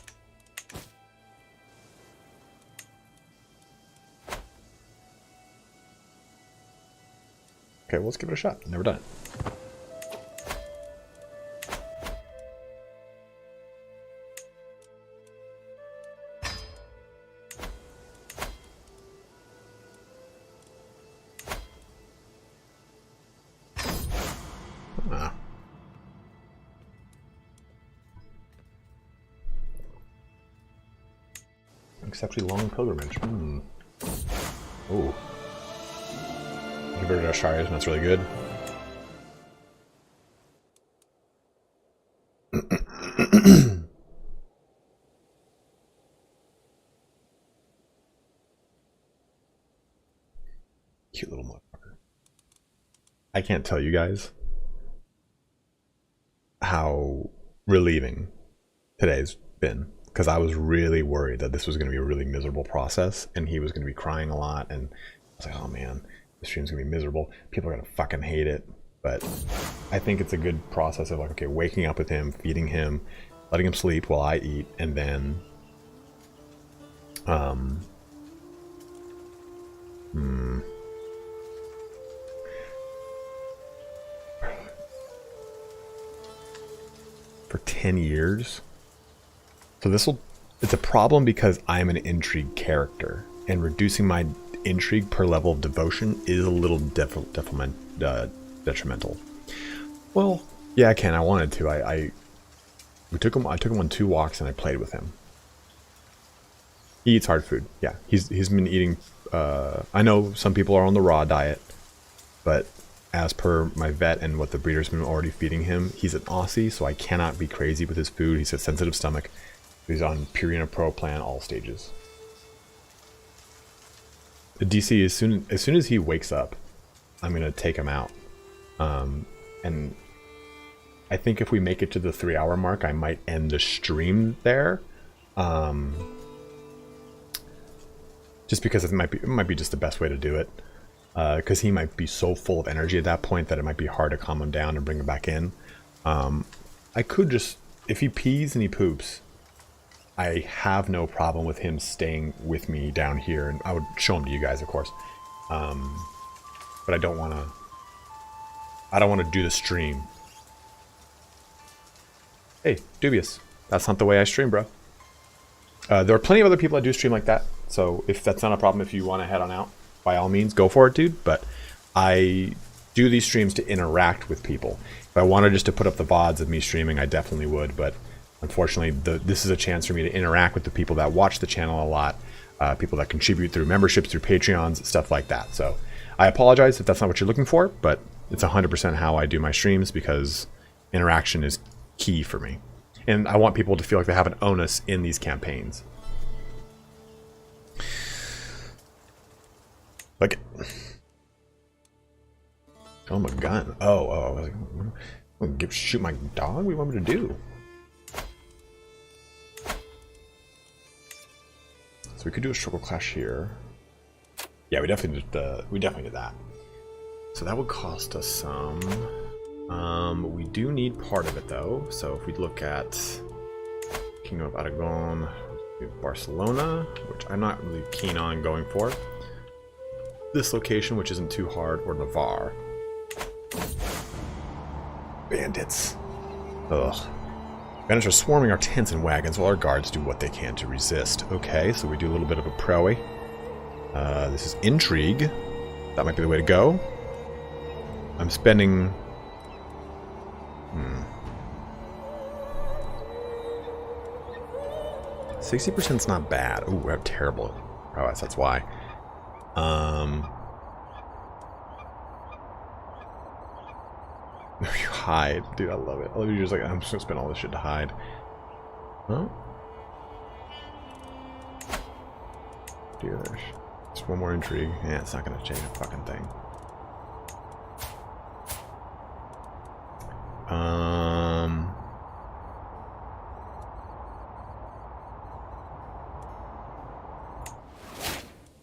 Okay, well, let's give it a shot. Never done it. Ah. Exceptionally long pilgrimage. Oh. Converted Asharias, and that's really good. Cute little motherfucker. I can't tell you guys how relieving today's been, because I was really worried that this was going to be a really miserable process and he was going to be crying a lot, and I was like, oh man, the stream's gonna be miserable. People are gonna fucking hate it. But I think it's a good process of like, okay, waking up with him, feeding him, letting him sleep while I eat, and then for 10 years. So it's a problem because I'm an intrigue character, and reducing my intrigue per level of devotion is a little detrimental. Well, yeah, I can. I wanted to. I took him on 2 walks and I played with him. He eats hard food. Yeah, he's been eating. I know some people are on the raw diet, but as per my vet and what the breeder's been already feeding him, he's an Aussie, so I cannot be crazy with his food. He's a sensitive stomach. He's on Purina Pro plan all stages. The DC, as soon as he wakes up, I'm gonna take him out, and I think if we make it to the 3-hour mark, I might end the stream there, just because it might be just the best way to do it, because he might be so full of energy at that point that it might be hard to calm him down and bring him back in. I could just, if he pees and he poops, I have no problem with him staying with me down here, and I would show him to you guys, of course. But I don't want to do the stream. Hey, Dubious. That's not the way I stream, bro. There are plenty of other people that do stream like that, so if that's not a problem, if you want to head on out, by all means, go for it, dude. But I do these streams to interact with people. If I wanted just to put up the VODs of me streaming, I definitely would, but unfortunately, this is a chance for me to interact with the people that watch the channel a lot, people that contribute through memberships, through Patreons, stuff like that. So I apologize if that's not what you're looking for, but it's 100% how I do my streams, because interaction is key for me. And I want people to feel like they have an onus in these campaigns. Like, oh my gun. Oh, I was like, shoot my dog? What do you want me to do? So we could do a struggle clash here. Yeah, we definitely did that. So that would cost us some. We do need part of it though. So if we look at Kingdom of Aragon, we have Barcelona, which I'm not really keen on going for. This location, which isn't too hard, or Navarre. Bandits. Ugh. Bandits are swarming our tents and wagons while our guards do what they can to resist. Okay, so we do a little bit of a proe. This is intrigue. That might be the way to go. I'm spending... 60%'s not bad. Ooh, we have terrible prowess, that's why. You hide. Dude, I love it. I love you just like, I'm just gonna spend all this shit to hide. Huh? Dude, there's just one more intrigue. Yeah, it's not gonna change a fucking thing.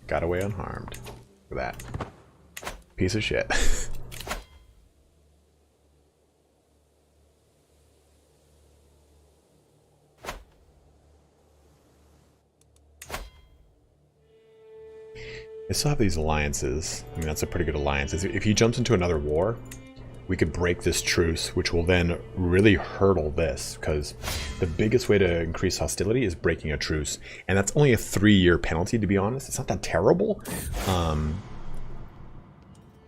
Got away unharmed for that piece of shit. I still have these alliances. I mean, that's a pretty good alliance. If he jumps into another war, we could break this truce, which will then really hurdle this, because the biggest way to increase hostility is breaking a truce. And that's only a 3-year penalty, to be honest. It's not that terrible.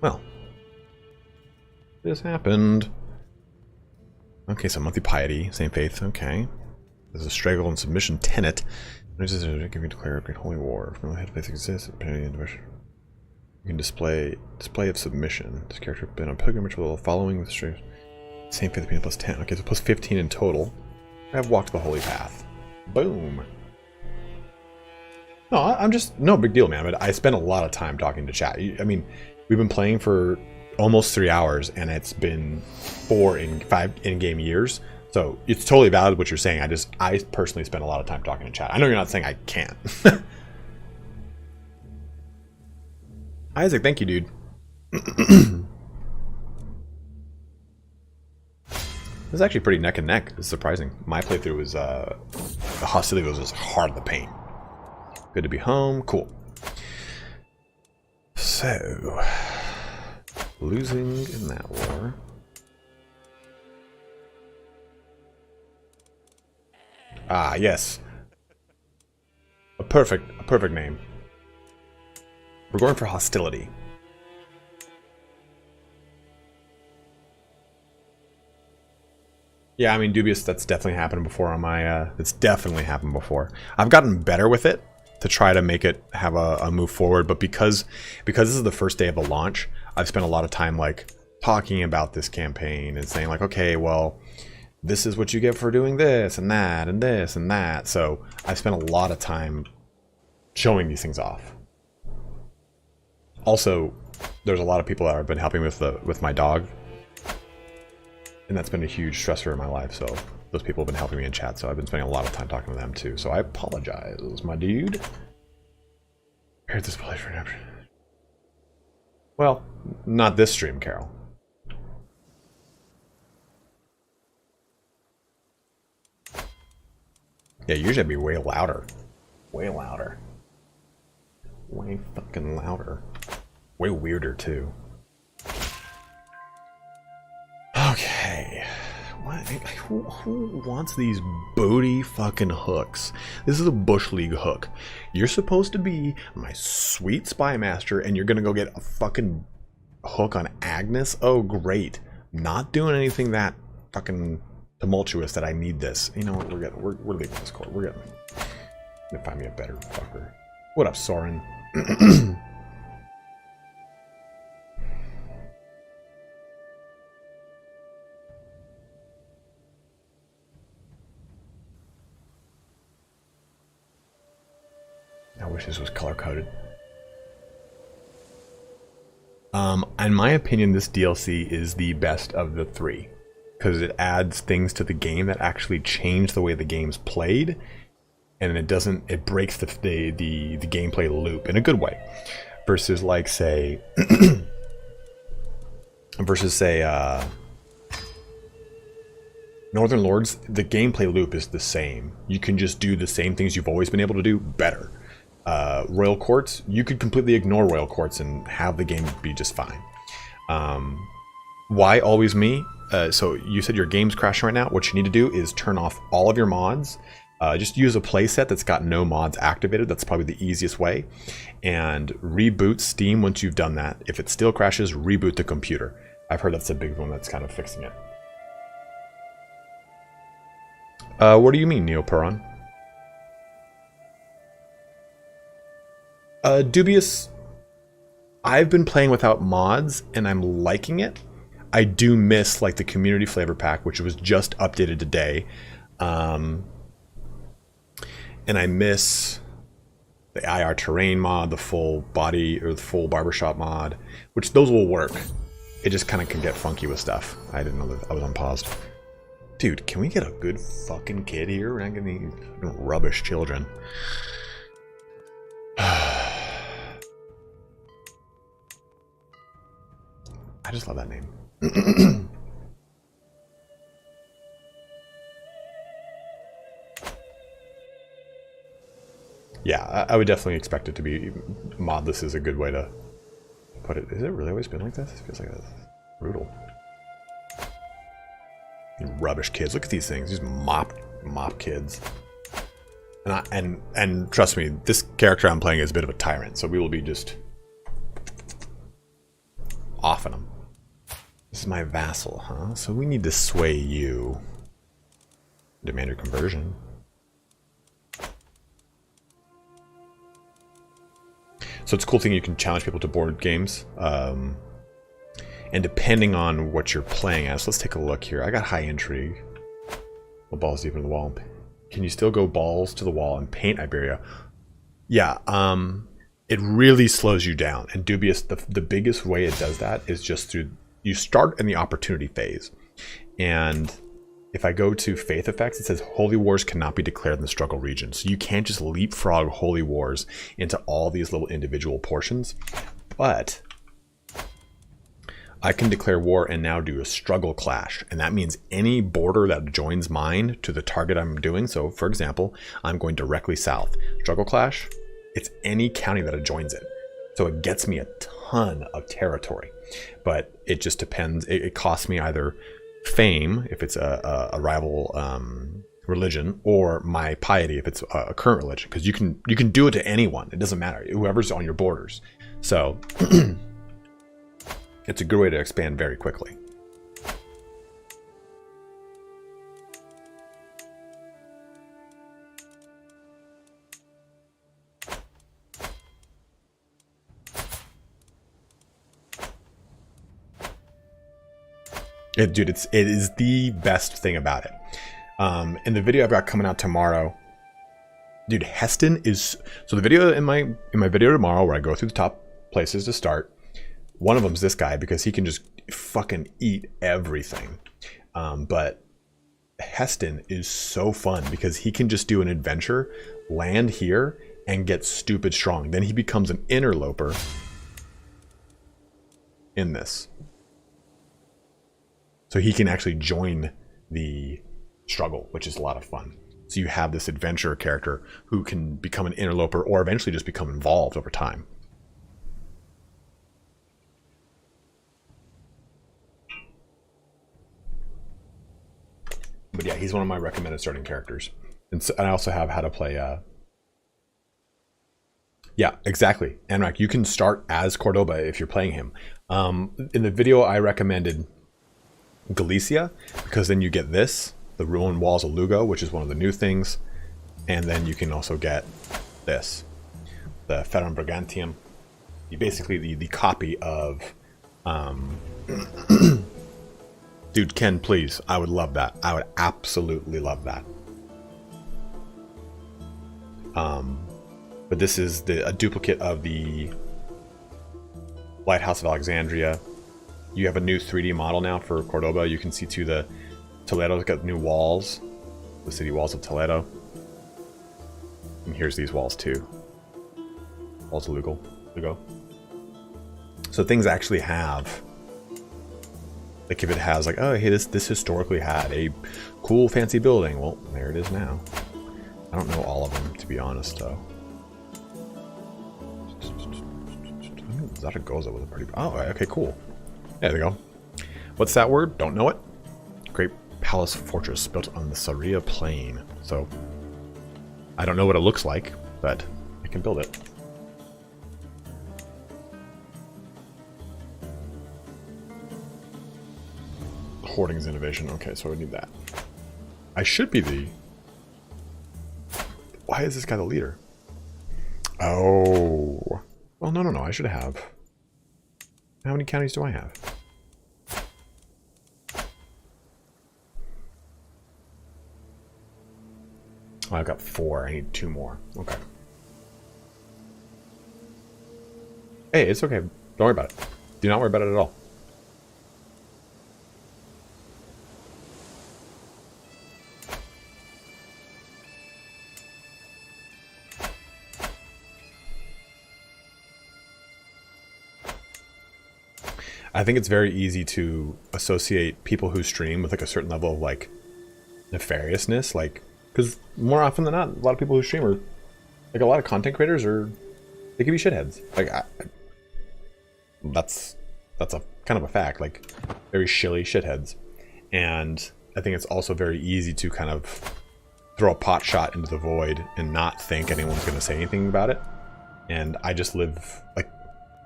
Well, this happened. Okay, so monthly piety, same faith, okay. There's a struggle and submission tenet. There's a give you declare a great holy war. If no head faith exists, you can display of submission. This character has been on pilgrimage with the following the same faith being plus 10. Okay, so plus 15 in total. I've walked the holy path. Boom. No, I'm just no big deal, man. But I spend a lot of time talking to chat. I mean, we've been playing for almost 3 hours, and it's been 5 in-game years. So it's totally valid what you're saying. I personally spend a lot of time talking to chat. I know you're not saying I can't. Isaac, thank you, dude. This is actually pretty neck and neck. It's surprising. My playthrough was the hostility was just hard to paint. Good to be home. Cool. So losing in that war. Ah, yes. A perfect name. We're going for hostility. Yeah, I mean, dubious, that's definitely happened before on my, it's definitely happened before. I've gotten better with it to try to make it have a move forward, but because this is the first day of the launch, I've spent a lot of time, like, talking about this campaign and saying, like, okay, well, this is what you get for doing this and that and this and that. So I've spent a lot of time showing these things off. Also, there's a lot of people that have been helping with my dog, and that's been a huge stressor in my life. So those people have been helping me in chat. So I've been spending a lot of time talking to them too. So I apologize, my dude. Here's this place for redemption. Well, not this stream, Carol. Yeah, usually I'd be way louder. Way louder. Way fucking louder. Way weirder, too. Okay. What? Who wants these booty fucking hooks? This is a Bush League hook. You're supposed to be my sweet spy master, and you're gonna go get a fucking hook on Agnes? Oh, great. Not doing anything that fucking tumultuous that I need this. You know what? We're leaving this court. We're gonna find me a better fucker. What up, Soren? wish this was color coded. In my opinion, this DLC is the best of the three because it adds things to the game that actually change the way the game's played, and it breaks the gameplay loop in a good way. Versus like say, Northern Lords, the gameplay loop is the same. You can just do the same things you've always been able to do better. Royal Courts, you could completely ignore Royal Courts and have the game be just fine. Why always me? So you said your game's crashing right now. What you need to do is turn off all of your mods. Just use a playset that's got no mods activated. That's probably the easiest way. And reboot Steam once you've done that. If it still crashes, reboot the computer. I've heard that's a big one that's kind of fixing it. What do you mean, Neoperon? Dubious, I've been playing without mods and I'm liking it. I do miss like the community flavor pack, which was just updated today. And I miss the IR terrain mod, the full body or the full barbershop mod, which those will work. It just kind of can get funky with stuff. I didn't know that I was unpaused. Dude, can we get a good fucking kid here? We're not getting rubbish children. I just love that name. Yeah, I would definitely expect it to be modless is a good way to put it. Is it really always been like this? It feels like that's brutal. Rubbish kids. Look at these things. These mop kids. And trust me, this character I'm playing is a bit of a tyrant, so we will be just offing them. This is my vassal, huh? So we need to sway you. Demand your conversion. So it's a cool thing you can challenge people to board games. And depending on what you're playing as, let's take a look here. I got high intrigue. Well, balls deep in the wall. Can you still go balls to the wall and paint Iberia? Yeah, it really slows you down. And Dubious, the biggest way it does that is just through, you start in the opportunity phase. And if I go to Faith Effects, it says Holy Wars cannot be declared in the struggle region. So you can't just leapfrog Holy Wars into all these little individual portions. But I can declare war and now do a struggle clash. And that means any border that joins mine to the target I'm doing. So for example, I'm going directly south. Struggle clash, it's any county that joins it. So it gets me a ton of territory. But it just depends. It costs me either fame, if it's a rival religion, or my piety, if it's a current religion. Because you can do it to anyone. It doesn't matter. Whoever's on your borders. So it's a good way to expand very quickly. Dude, it is the best thing about it. In the video I've got coming out tomorrow, dude, Heston is, so the video in my video tomorrow where I go through the top places to start, one of them's this guy because he can just fucking eat everything. But Heston is so fun because he can just do an adventure, land here, and get stupid strong. Then he becomes an interloper in this. So he can actually join the struggle, which is a lot of fun. So you have this adventurer character who can become an interloper or eventually just become involved over time. But yeah, he's one of my recommended starting characters. And so, I also have how to play... Yeah, exactly. Anrak, you can start as Cordoba if you're playing him. In the video I recommended Galicia, because then you get this, the Ruined Walls of Lugo, which is one of the new things. And then you can also get this, the Ferrum Brigantium. Basically the copy of... Dude, Ken, please. I would love that. I would absolutely love that. but this is a duplicate of the Lighthouse of Alexandria. You have a new 3D model now for Cordoba. You can see to the Toledo's got new walls, the city walls of Toledo. And here's these walls too. Walls of Lugo. So things actually have, like if it has like, oh hey, this historically had a cool fancy building. Well, there it is now. I don't know all of them, to be honest though. Zaragoza was a pretty, oh okay, cool. There we go. What's that word? Don't know it. Great palace fortress built on the Saria plain. So I don't know what it looks like, but I can build it. Hoarding's innovation. Okay, so I need that. I should be the... Why is this guy the leader? Oh. Well, no. I should have... How many counties do I have? Oh, I've got 4. I need 2 more. Okay. Hey, it's okay. Don't worry about it. Do not worry about it at all. I think it's very easy to associate people who stream with like a certain level of like nefariousness, like, because more often than not, a lot of people who stream are like, a lot of content creators are, they can be shitheads. Like that's a kind of a fact, like very shilly shitheads. And I think it's also very easy to kind of throw a pot shot into the void and not think anyone's going to say anything about it. And I just live like,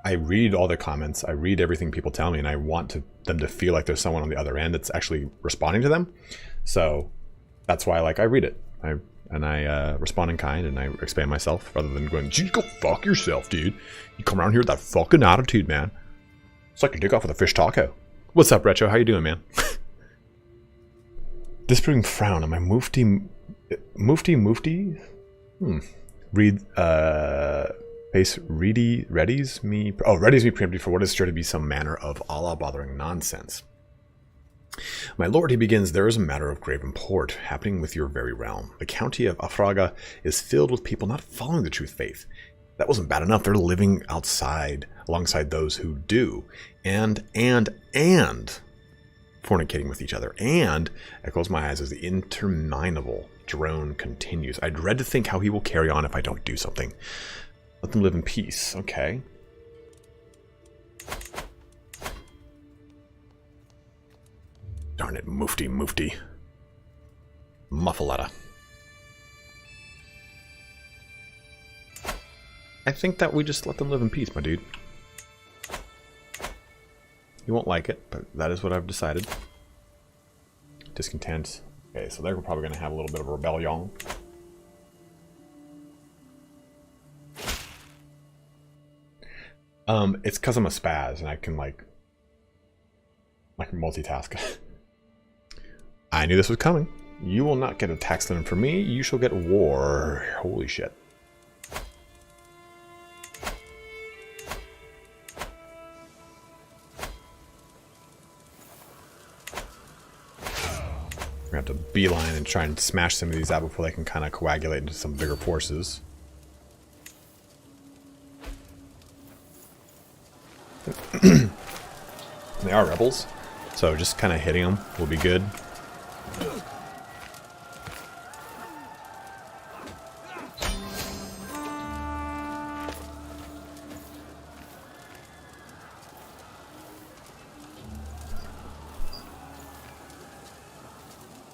I read all the comments, I read everything people tell me, and I want them to feel like there's someone on the other end that's actually responding to them. So that's why I read it. I respond in kind, and I expand myself rather than going, "Go fuck yourself, dude. You come around here with that fucking attitude, man. Suck your dick off with a fish taco." What's up, Retro? How you doing, man? Disproving frown on my mufti? Read, Base readies me preempted for what is sure to be some manner of Allah-bothering nonsense. My lord, he begins, there is a matter of grave import happening with your very realm. The county of Afraga is filled with people not following the true faith. That wasn't bad enough. They're living outside alongside those who do. And fornicating with each other. And I close my eyes as the interminable drone continues. I dread to think how he will carry on if I don't do something. Let them live in peace. Okay. Darn it, Mufti. Muffaletta. I think that we just let them live in peace, my dude. You won't like it, but that is what I've decided. Discontent. Okay, so they're probably going to have a little bit of a rebellion. It's because I'm a spaz and I can like multitask. I knew this was coming. You will not get a tax limit from me. You shall get war. Holy shit. We're gonna have to beeline and try and smash some of these out before they can kind of coagulate into some bigger forces. They are rebels, so just kind of hitting them will be good.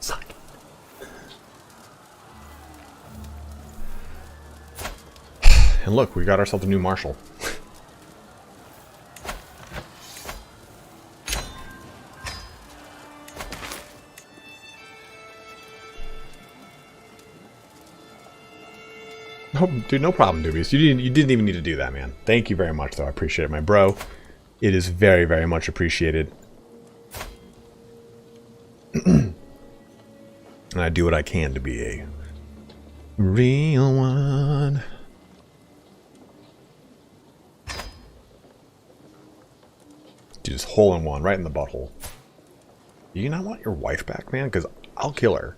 Suck. And look, we got ourselves a new marshal. Oh, dude, no problem, Dubious. You didn't even need to do that, man. Thank you very much, though. I appreciate it, my bro. It is very, very much appreciated. And I do what I can to be a real one. You just hole in one right in the butthole. Do you not want your wife back, man? Because I'll kill her.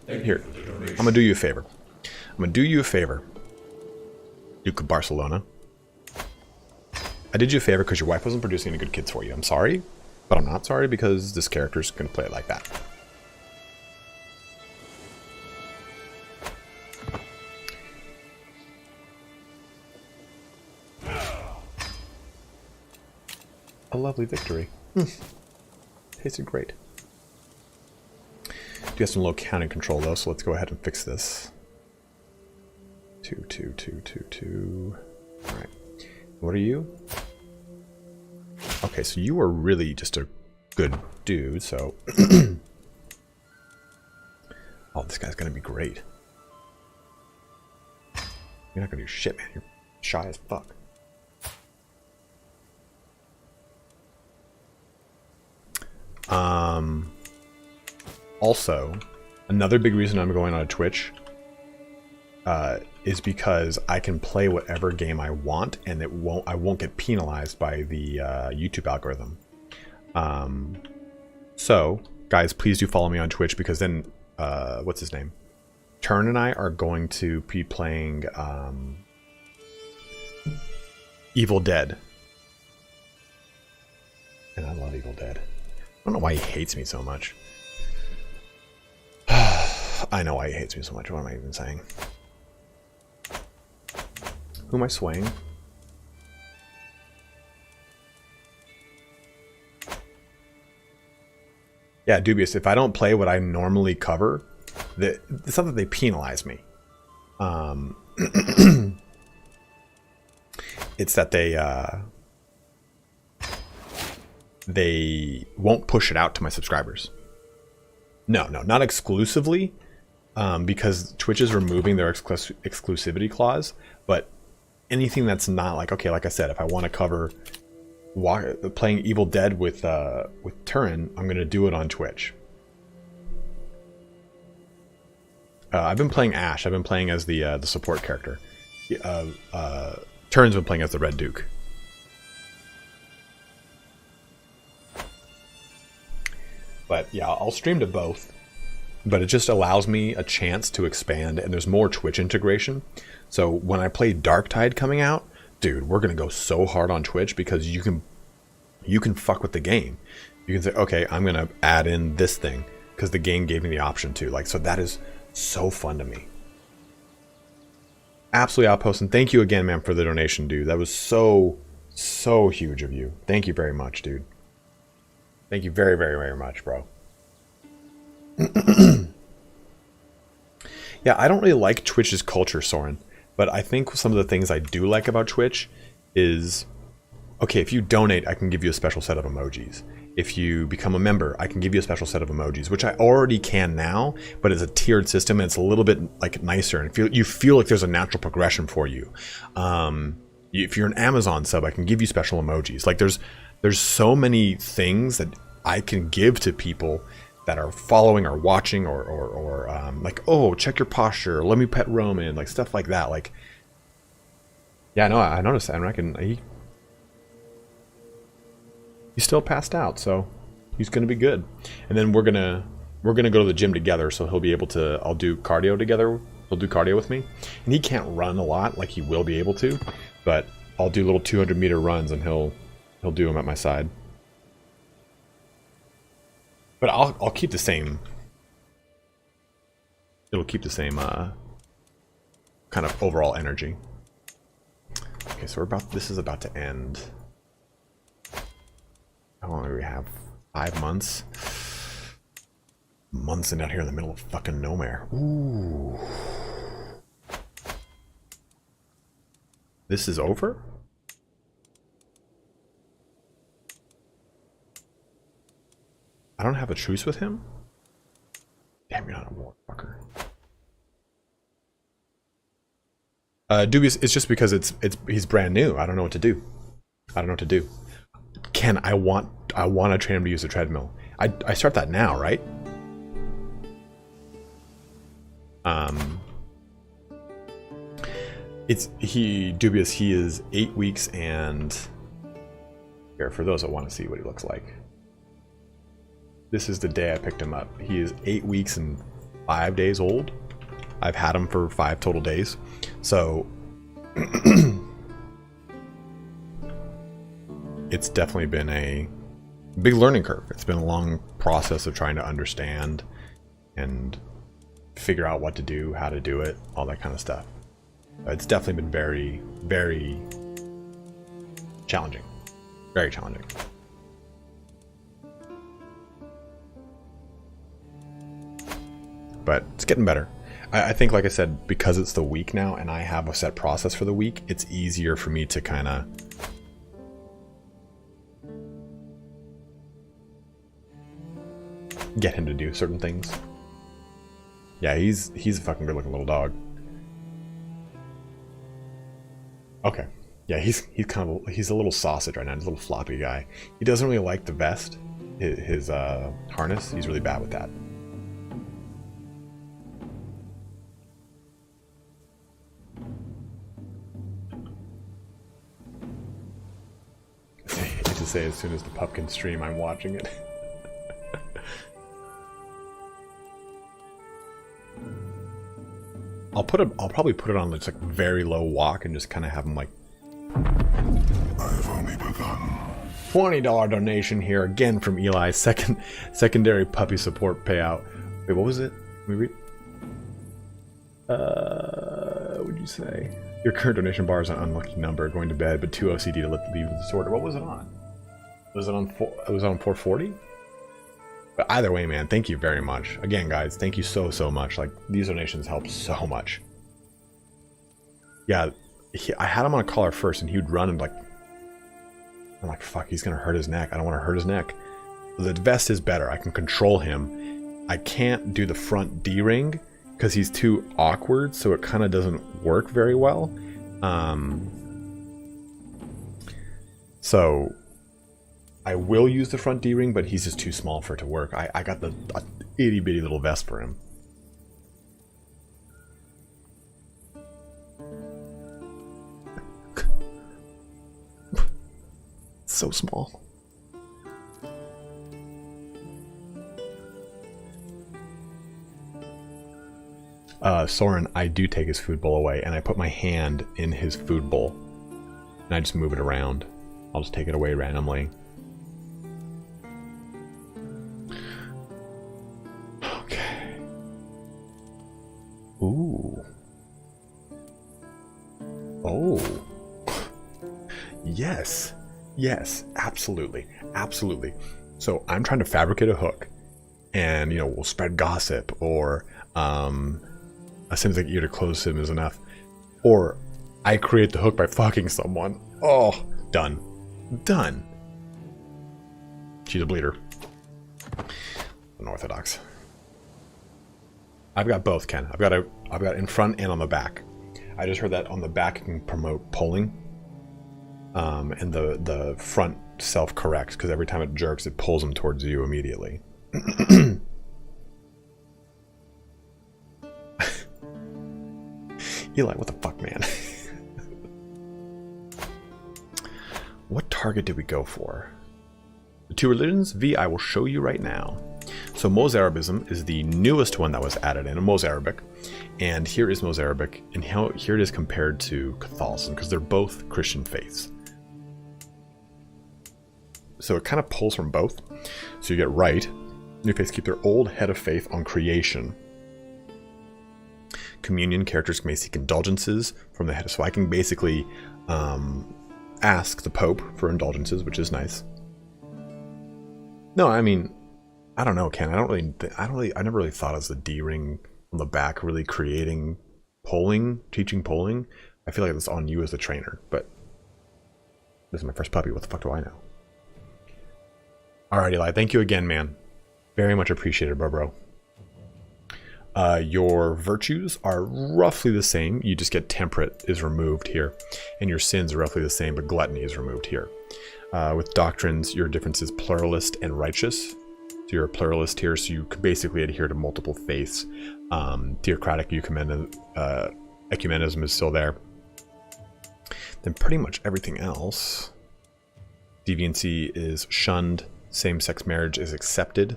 Here, I'm gonna do you a favor. Duke of Barcelona. I did you a favor because your wife wasn't producing any good kids for you. I'm sorry, but I'm not sorry because this character's gonna play it like that. A lovely victory. Tasted great. Do have some low counting control though, so let's go ahead and fix this. 2, 2, 2, 2, 2. All right. What are you? Okay, so you are really just a good dude. So, oh, this guy's gonna be great. You're not gonna do shit, man. You're shy as fuck. Also, another big reason I'm going on Twitch is because I can play whatever game I want, and I won't get penalized by the YouTube algorithm. So, guys, please do follow me on Twitch, because then what's his name? Turn and I are going to be playing Evil Dead, and I love Evil Dead. I don't know why he hates me so much. I know why he hates me so much. What am I even saying? Who am I swaying? Yeah, dubious. If I don't play what I normally cover, it's not that they penalize me. It's that they won't push it out to my subscribers. No, not exclusively, because Twitch is removing their exclusivity clause, but anything that's not like, okay, like I said, if I want to cover playing Evil Dead with Turin, I'm going to do it on Twitch. I've been playing Ash. I've been playing as the support character. Turin's been playing as the Red Duke. But yeah, I'll stream to both, but it just allows me a chance to expand, and there's more Twitch integration. So when I play Darktide coming out, dude, we're gonna go so hard on Twitch, because you can fuck with the game. You can say, okay, I'm gonna add in this thing because the game gave me the option to. Like, so that is so fun to me. Absolutely outpost, and thank you again, man, for the donation, dude. That was so huge of you. Thank you very much, dude. Thank you very, very, very much, bro. Yeah, I don't really like Twitch's culture, Soren, but I think some of the things I do like about Twitch is, okay, if you donate, I can give you a special set of emojis. If you become a member, I can give you a special set of emojis, which I already can now, but it's a tiered system, and it's a little bit like nicer, and you feel like there's a natural progression for you. If you're an Amazon sub, I can give you special emojis. Like, there's so many things that I can give to people that are following or watching or like, oh, check your posture, let me pet Roman, like stuff like that. Like, yeah, no, I noticed that. I reckon he's still passed out, so he's gonna be good. And then we're gonna go to the gym together, so he'll be able to. I'll do cardio together. He'll do cardio with me, and he can't run a lot like he will be able to, but I'll do little 200-meter runs, and he'll do them at my side. But I'll keep the same. It'll keep the same kind of overall energy. Okay, so this is about to end. How long do we have? 5 months? Months and out here in the middle of fucking nowhere. Ooh. This is over? I don't have a truce with him? Damn, you're not a war fucker. Dubious, it's just because he's brand new. I don't know what to do. Ken, I want to train him to use the treadmill. I start that now, right? Dubious, he is 8 weeks and Here, for those that want to see what he looks like. This is the day I picked him up. He is 8 weeks and 5 days old. I've had him for 5 total days. So it's definitely been a big learning curve. It's been a long process of trying to understand and figure out what to do, how to do it, all that kind of stuff. It's definitely been very, very challenging. Very challenging. But it's getting better. I think, like I said, because it's the week now and I have a set process for the week, it's easier for me to kind of get him to do certain things. Yeah, he's a fucking good looking little dog. Okay. Yeah, he's a little sausage right now. He's a little floppy guy. He doesn't really like the vest, his harness. He's really bad with that. To say as soon as the pup can stream, I'm watching it. I'll probably put it on just like very low walk and just kind of have him like. I've only begun. $20 donation here again from Eli. Secondary puppy support payout. Wait, what was it? Let me read. What would you say? Your current donation bar is an unlucky number. Going to bed, but too OCD to leave the disorder. What was it on? Was it on it was on 440? But either way, man, thank you very much. Again, guys, thank you so much. Like, these donations help so much. Yeah, I had him on a collar first, and he would run and like, I'm like, fuck, he's gonna hurt his neck. I don't want to hurt his neck. The vest is better. I can control him. I can't do the front D-ring because he's too awkward, so it kind of doesn't work very well. So I will use the front D-ring, but he's just too small for it to work. I got the itty bitty little vest for him. So small. Soren, I do take his food bowl away, and I put my hand in his food bowl, and I just move it around. I'll just take it away randomly. Okay. Ooh. Oh. Yes. Yes, absolutely. Absolutely. So I'm trying to fabricate a hook, and, you know, we'll spread gossip, or a sympathetic ear to close him is enough. Or I create the hook by fucking someone. Oh, done. Done. She's a bleeder. Unorthodox. I've got both, Ken. I've got in front and on the back. I just heard that on the back it can promote pulling. And the front self-corrects, because every time it jerks, it pulls them towards you immediately. Eli, what the fuck, man? What target did we go for? The two religions? V, I will show you right now. So Mozarabism is the newest one that was added in, Mozarabic. And here is Mozarabic, and here it is compared to Catholicism, because they're both Christian faiths. So it kind of pulls from both. So you get right. New faiths keep their old head of faith on creation. Communion, characters may seek indulgences from the head. So I can basically ask the Pope for indulgences, which is nice. No, I mean, I don't know, Ken. I never really thought as the D-ring on the back really creating polling, teaching polling. I feel like it's on you as the trainer, but this is my first puppy. What the fuck do I know? All right, Eli. Thank you again, man. Very much appreciated, bro. Your virtues are roughly the same. You just get temperate is removed here, and your sins are roughly the same, but gluttony is removed here. With doctrines, your difference is pluralist and righteous. So you're a pluralist here, so you could basically adhere to multiple faiths. Theocratic ecumenism is still there. Then pretty much everything else deviancy is shunned, same-sex marriage is accepted,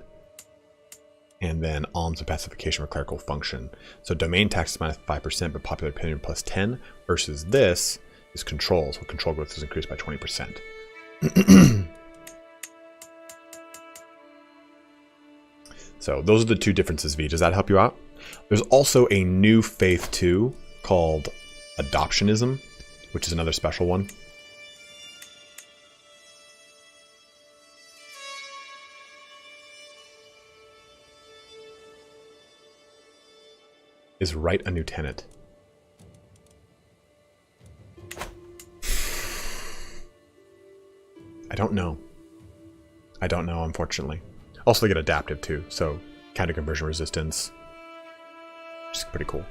and then alms and pacification for clerical function. So domain tax is minus 5%, but popular opinion plus 10, versus this is control, so control growth is increased by 20%. So those are the two differences, V. Does that help you out? There's also a new faith too called adoptionism, which is another special one. Is write a new tenant. I don't know. I don't know, unfortunately. Also, they get adaptive too, so counter conversion resistance, which is pretty cool.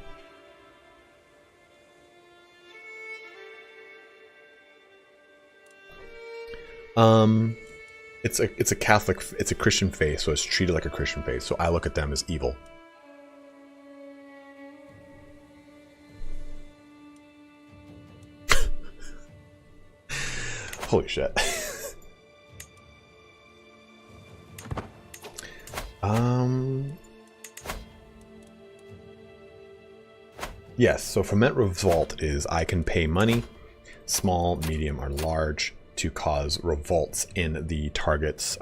It's a Catholic, it's a Christian faith, so it's treated like a Christian faith. So I look at them as evil. Holy shit. Yes, so Ferment Revolt is I can pay money, small, medium, or large, to cause revolts in the target's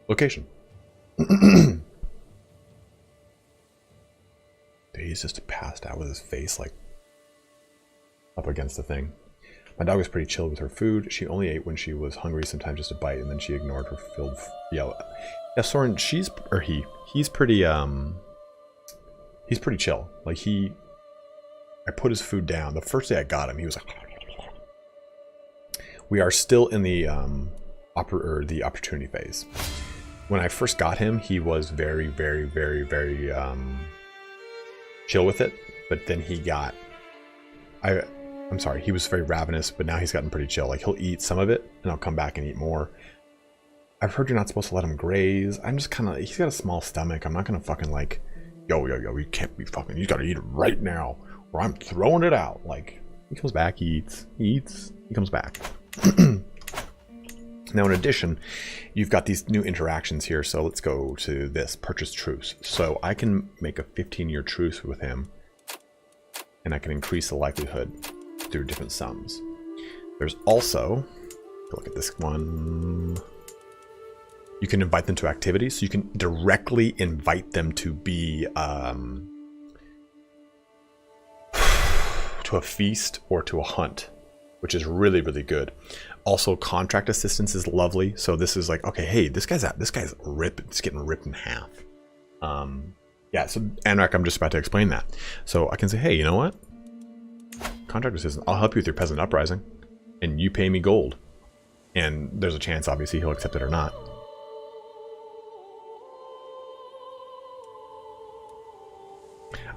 location. He's just passed out with his face like up against the thing. My dog was pretty chill with her food. She only ate when she was hungry, sometimes just a bite, and then she ignored her filled yell. Yeah, Soren, he's pretty chill. Like I put his food down. The first day I got him, he was like, we are still in the opportunity phase. When I first got him, he was very, very, very, very chill with it, but then he got, I'm sorry, he was very ravenous, but now he's gotten pretty chill. Like he'll eat some of it and I'll come back and eat more. I've heard you're not supposed to let him graze. I'm just kind of, he's got a small stomach. I'm not going to fucking like, yo, you can't be fucking, you got to eat it right now or I'm throwing it out. Like he comes back, he eats, he comes back. Now, in addition, you've got these new interactions here. So let's go to this purchase truce. So I can make a 15-year truce with him and I can increase the likelihood through different sums. There's also, look at this one. You can invite them to activities. So you can directly invite them to be to a feast or to a hunt, which is really, really good. Also, contract assistance is lovely. So this is like, okay, hey, this guy's it's getting ripped in half. Yeah, so Anrak, I'm just about to explain that. So I can say, hey, you know what? Contract assistance, I'll help you with your peasant uprising, and you pay me gold. And there's a chance, obviously, he'll accept it or not.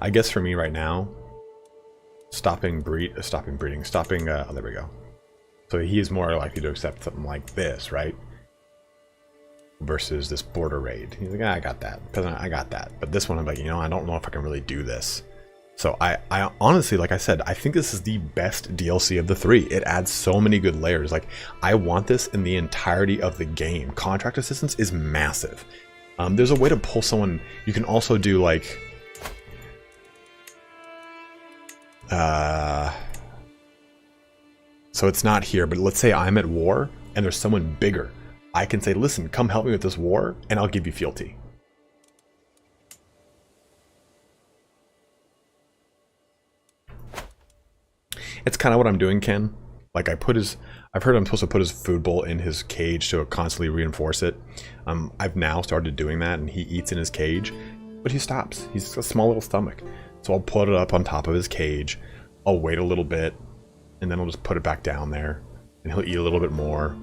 I guess for me right now, there we go. So he is more likely to accept something like this, right? Versus this border raid. He's like, I got that. I got that. But this one, I'm like, you know, I don't know if I can really do this. So I honestly, like I said, I think this is the best DLC of the three. It adds so many good layers. Like, I want this in the entirety of the game. Contract assistance is massive. There's a way to pull someone. You can also do like... So it's not here, but let's say I'm at war and there's someone bigger. I can say, listen, come help me with this war and I'll give you fealty. It's kind of what I'm doing, Ken. Like I've heard I'm supposed to put his food bowl in his cage to constantly reinforce it. I've now started doing that and he eats in his cage, but he stops. He's a small little stomach. So I'll put it up on top of his cage. I'll wait a little bit and then I'll just put it back down there and he'll eat a little bit more.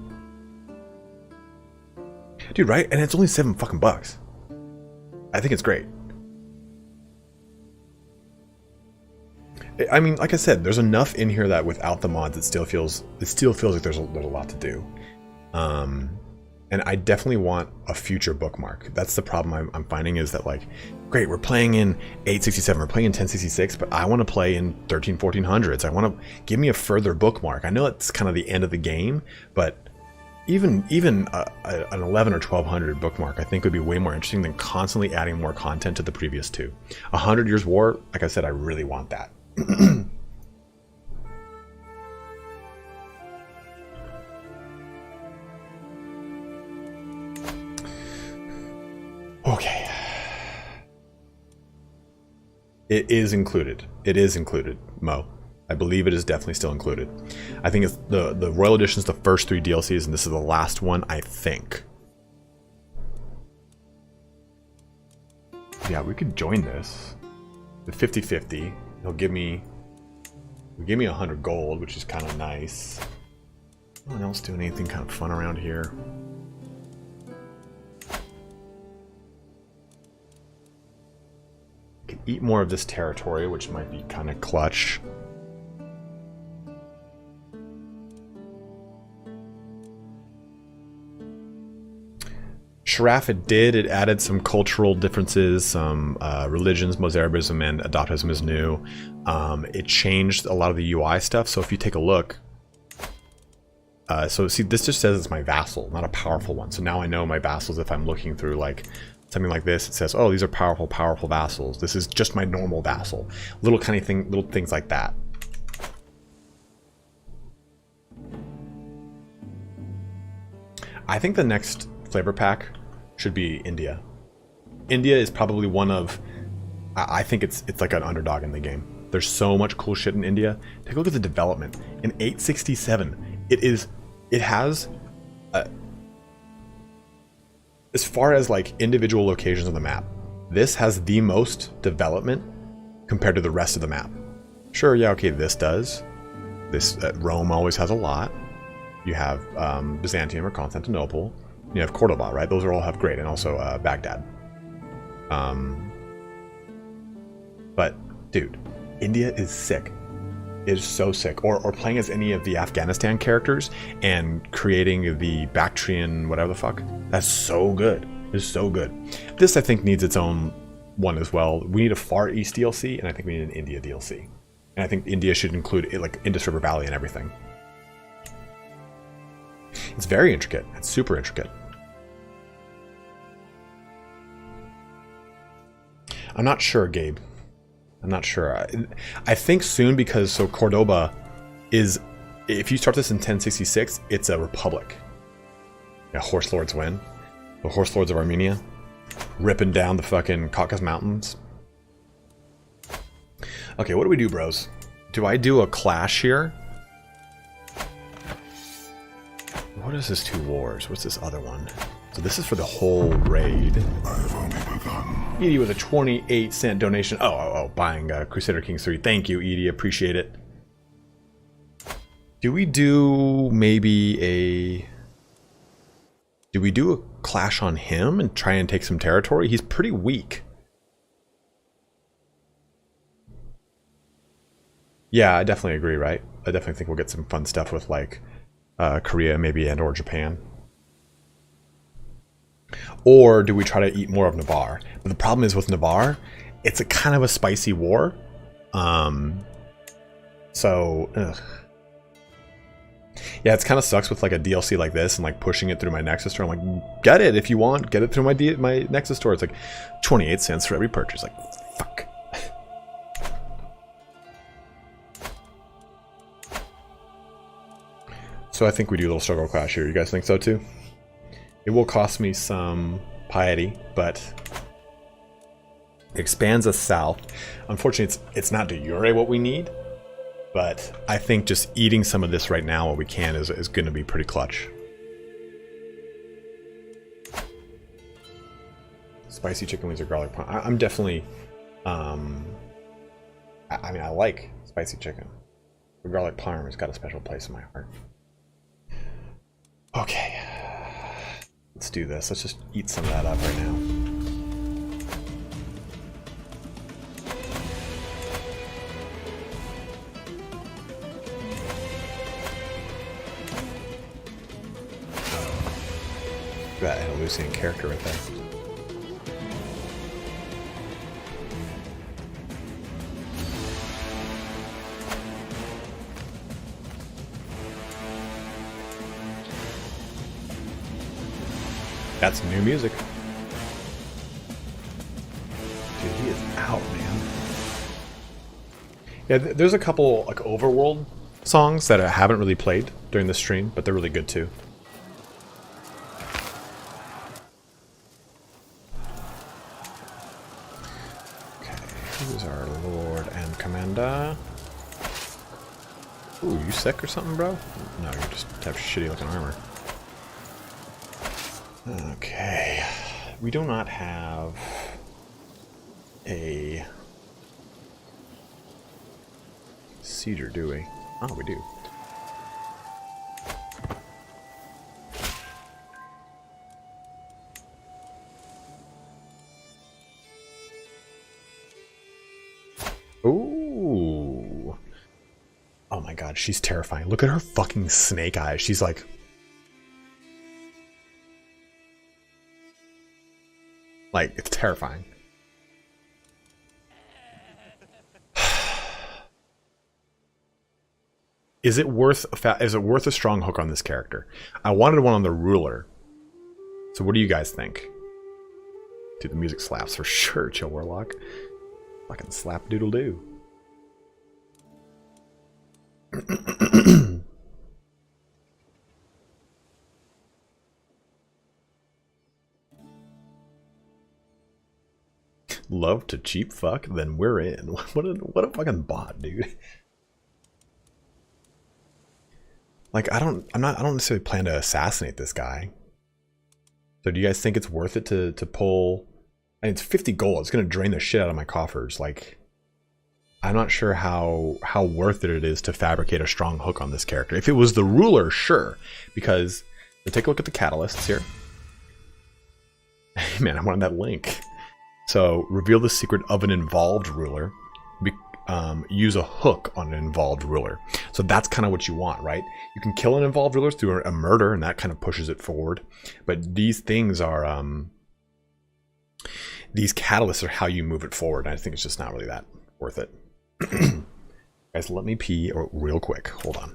Dude, right? And it's only $7 fucking bucks. I think it's great. I mean, like I said, there's enough in here that without the mods, it still feels like there's a lot to do. And I definitely want a future bookmark. That's the problem I'm finding, is that like, great, we're playing in 867, we're playing in 1066, but I want to play in 1400s. I want to give me a further bookmark. I know it's kind of the end of the game, but even an 11 or 1200 bookmark I think would be way more interesting than constantly adding more content to the previous two. 100 Years War, like I said, I really want that. Okay. It is included. It is included, Mo. I believe it is definitely still included. I think it's the Royal Edition's the first 3 DLCs, and this is the last one, I think. Yeah, we could join this. The 50-50. He'll give me 100 gold, which is kind of nice. No one else doing anything kind of fun around here? Could eat more of this territory, which might be kind of clutch. Sharaf, it added some cultural differences, some religions. Mozarabism and adoptism is new. It changed a lot of the UI stuff. So if you take a look, so see, this just says it's my vassal, not a powerful one. So now I know my vassals. If I'm looking through like something like this, it says, oh, these are powerful vassals. This is just my normal vassal. Little things like that. I think the next flavor pack should be India. India is probably one of, I think it's like an underdog in the game. There's so much cool shit in India. Take a look at the development. In 867, it has as far as like individual locations on the map, this has the most development compared to the rest of the map. Sure, yeah, okay, this does. This Rome always has a lot. You have Byzantium or Constantinople. You have Cordoba, right? Those all have great, and also Baghdad. But dude, India is sick. It is so sick. Or playing as any of the Afghanistan characters and creating the Bactrian whatever the fuck. That's so good. It's so good. This I think needs its own one as well. We need a Far East DLC, and I think we need an India DLC. And I think India should include like Indus River Valley and everything. It's very intricate. It's super intricate. I'm not sure, Gabe. I'm not sure. I think soon, because so Cordoba is, if you start this in 1066, it's a republic. Yeah, Horse Lords win. The Horse Lords of Armenia ripping down the fucking Caucasus Mountains. Okay, what do we do, bros? Do I do a clash here? What is this 2 wars? What's this other one? So this is for the whole raid. I've only begun. Edie with a 28-cent donation. Oh, buying Crusader Kings 3. Thank you, Edie. Appreciate it. Do we do maybe a... Do we do a clash on him and try and take some territory? He's pretty weak. Yeah, I definitely agree, right? I definitely think we'll get some fun stuff with like Korea maybe, and or Japan. Or do we try to eat more of Navarre? But the problem is with Navarre, it's a kind of a spicy war. So, ugh. Yeah, it's kind of sucks with like a DLC like this and like pushing it through my Nexus store. I'm like, get it if you want, get it through my Nexus store. It's like 28 cents for every purchase. Like, fuck. So I think we do a little struggle clash here. You guys think so too? It will cost me some piety, but it expands us south. Unfortunately, it's not de jure what we need, but I think just eating some of this right now while we can is going to be pretty clutch. Spicy chicken wings or garlic parm. I'm definitely, I mean, I like spicy chicken, but garlic parm has got a special place in my heart. Okay. Let's do this. Let's just eat some of that up right now. that Andalusian character right there. That's new music. Dude, he is out, man. Yeah, there's a couple like overworld songs that I haven't really played during the stream, but they're really good too. Okay, who's our Lord and Commander? Ooh, you sick or something, bro? No, you just have shitty looking armor. Okay, we do not have a sieger, do we? Oh, we do. Ooh. Oh my god, she's terrifying. Look at her fucking snake eyes. She's like... it's terrifying. Is it worth a strong hook on this character? I wanted one on the ruler. So what do you guys think? Dude, the music slaps for sure, Chill Warlock. Fucking slap doodle doo. Love to cheap fuck? Then we're in. What a fucking bot, dude. Like, I don't necessarily plan to assassinate this guy. So do you guys think it's worth it to pull? And it's 50 gold. It's gonna drain the shit out of my coffers. Like, I'm not sure how worth it is to fabricate a strong hook on this character. If it was the ruler, sure. Because take a look at the catalysts here. Man, I wanted that link. So reveal the secret of an involved ruler. Use a hook on an involved ruler. So that's kind of what you want, right? You can kill an involved ruler through a murder, and that kind of pushes it forward. But these things are, these catalysts are how you move it forward. And I think it's just not really that worth it. Guys, let me pee real quick. Hold on.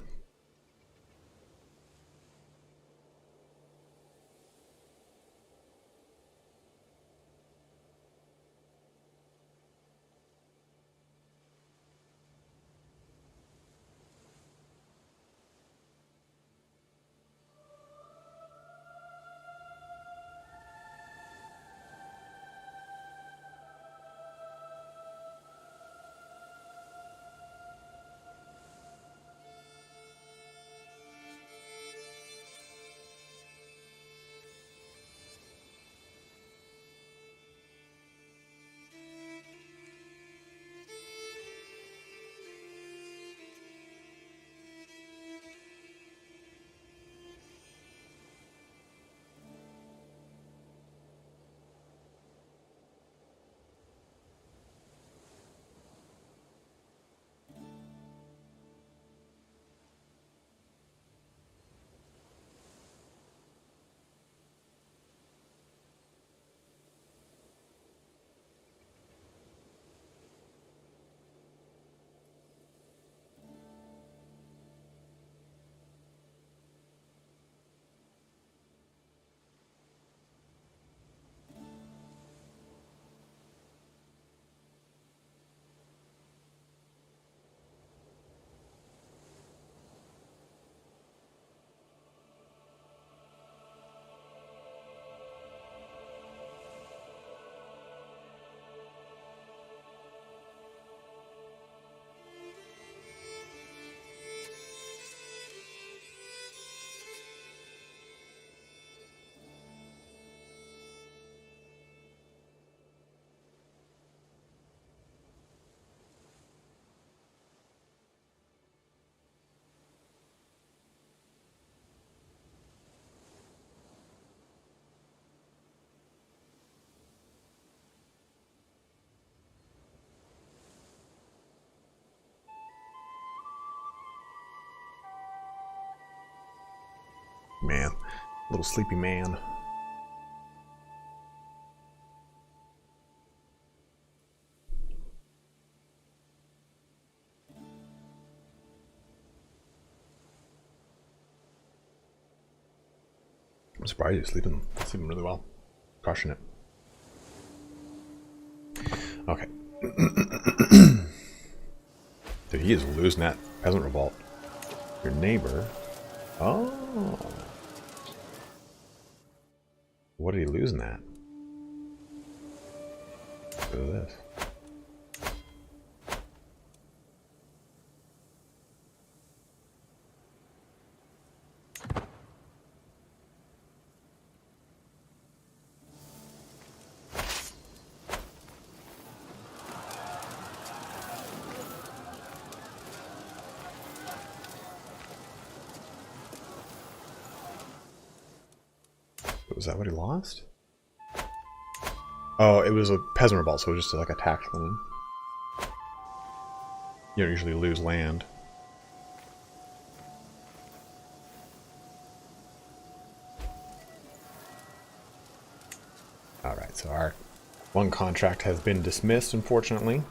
Man, little sleepy man. I'm surprised he's sleeping really well. Crushing it. Okay. Dude, he is losing that peasant revolt. Your neighbor. Oh. What did he lose in that? Look at this. Was that what he lost? Oh, it was a peasant revolt, so it was just like a tax line. You don't usually lose land. Alright, so our one contract has been dismissed, unfortunately.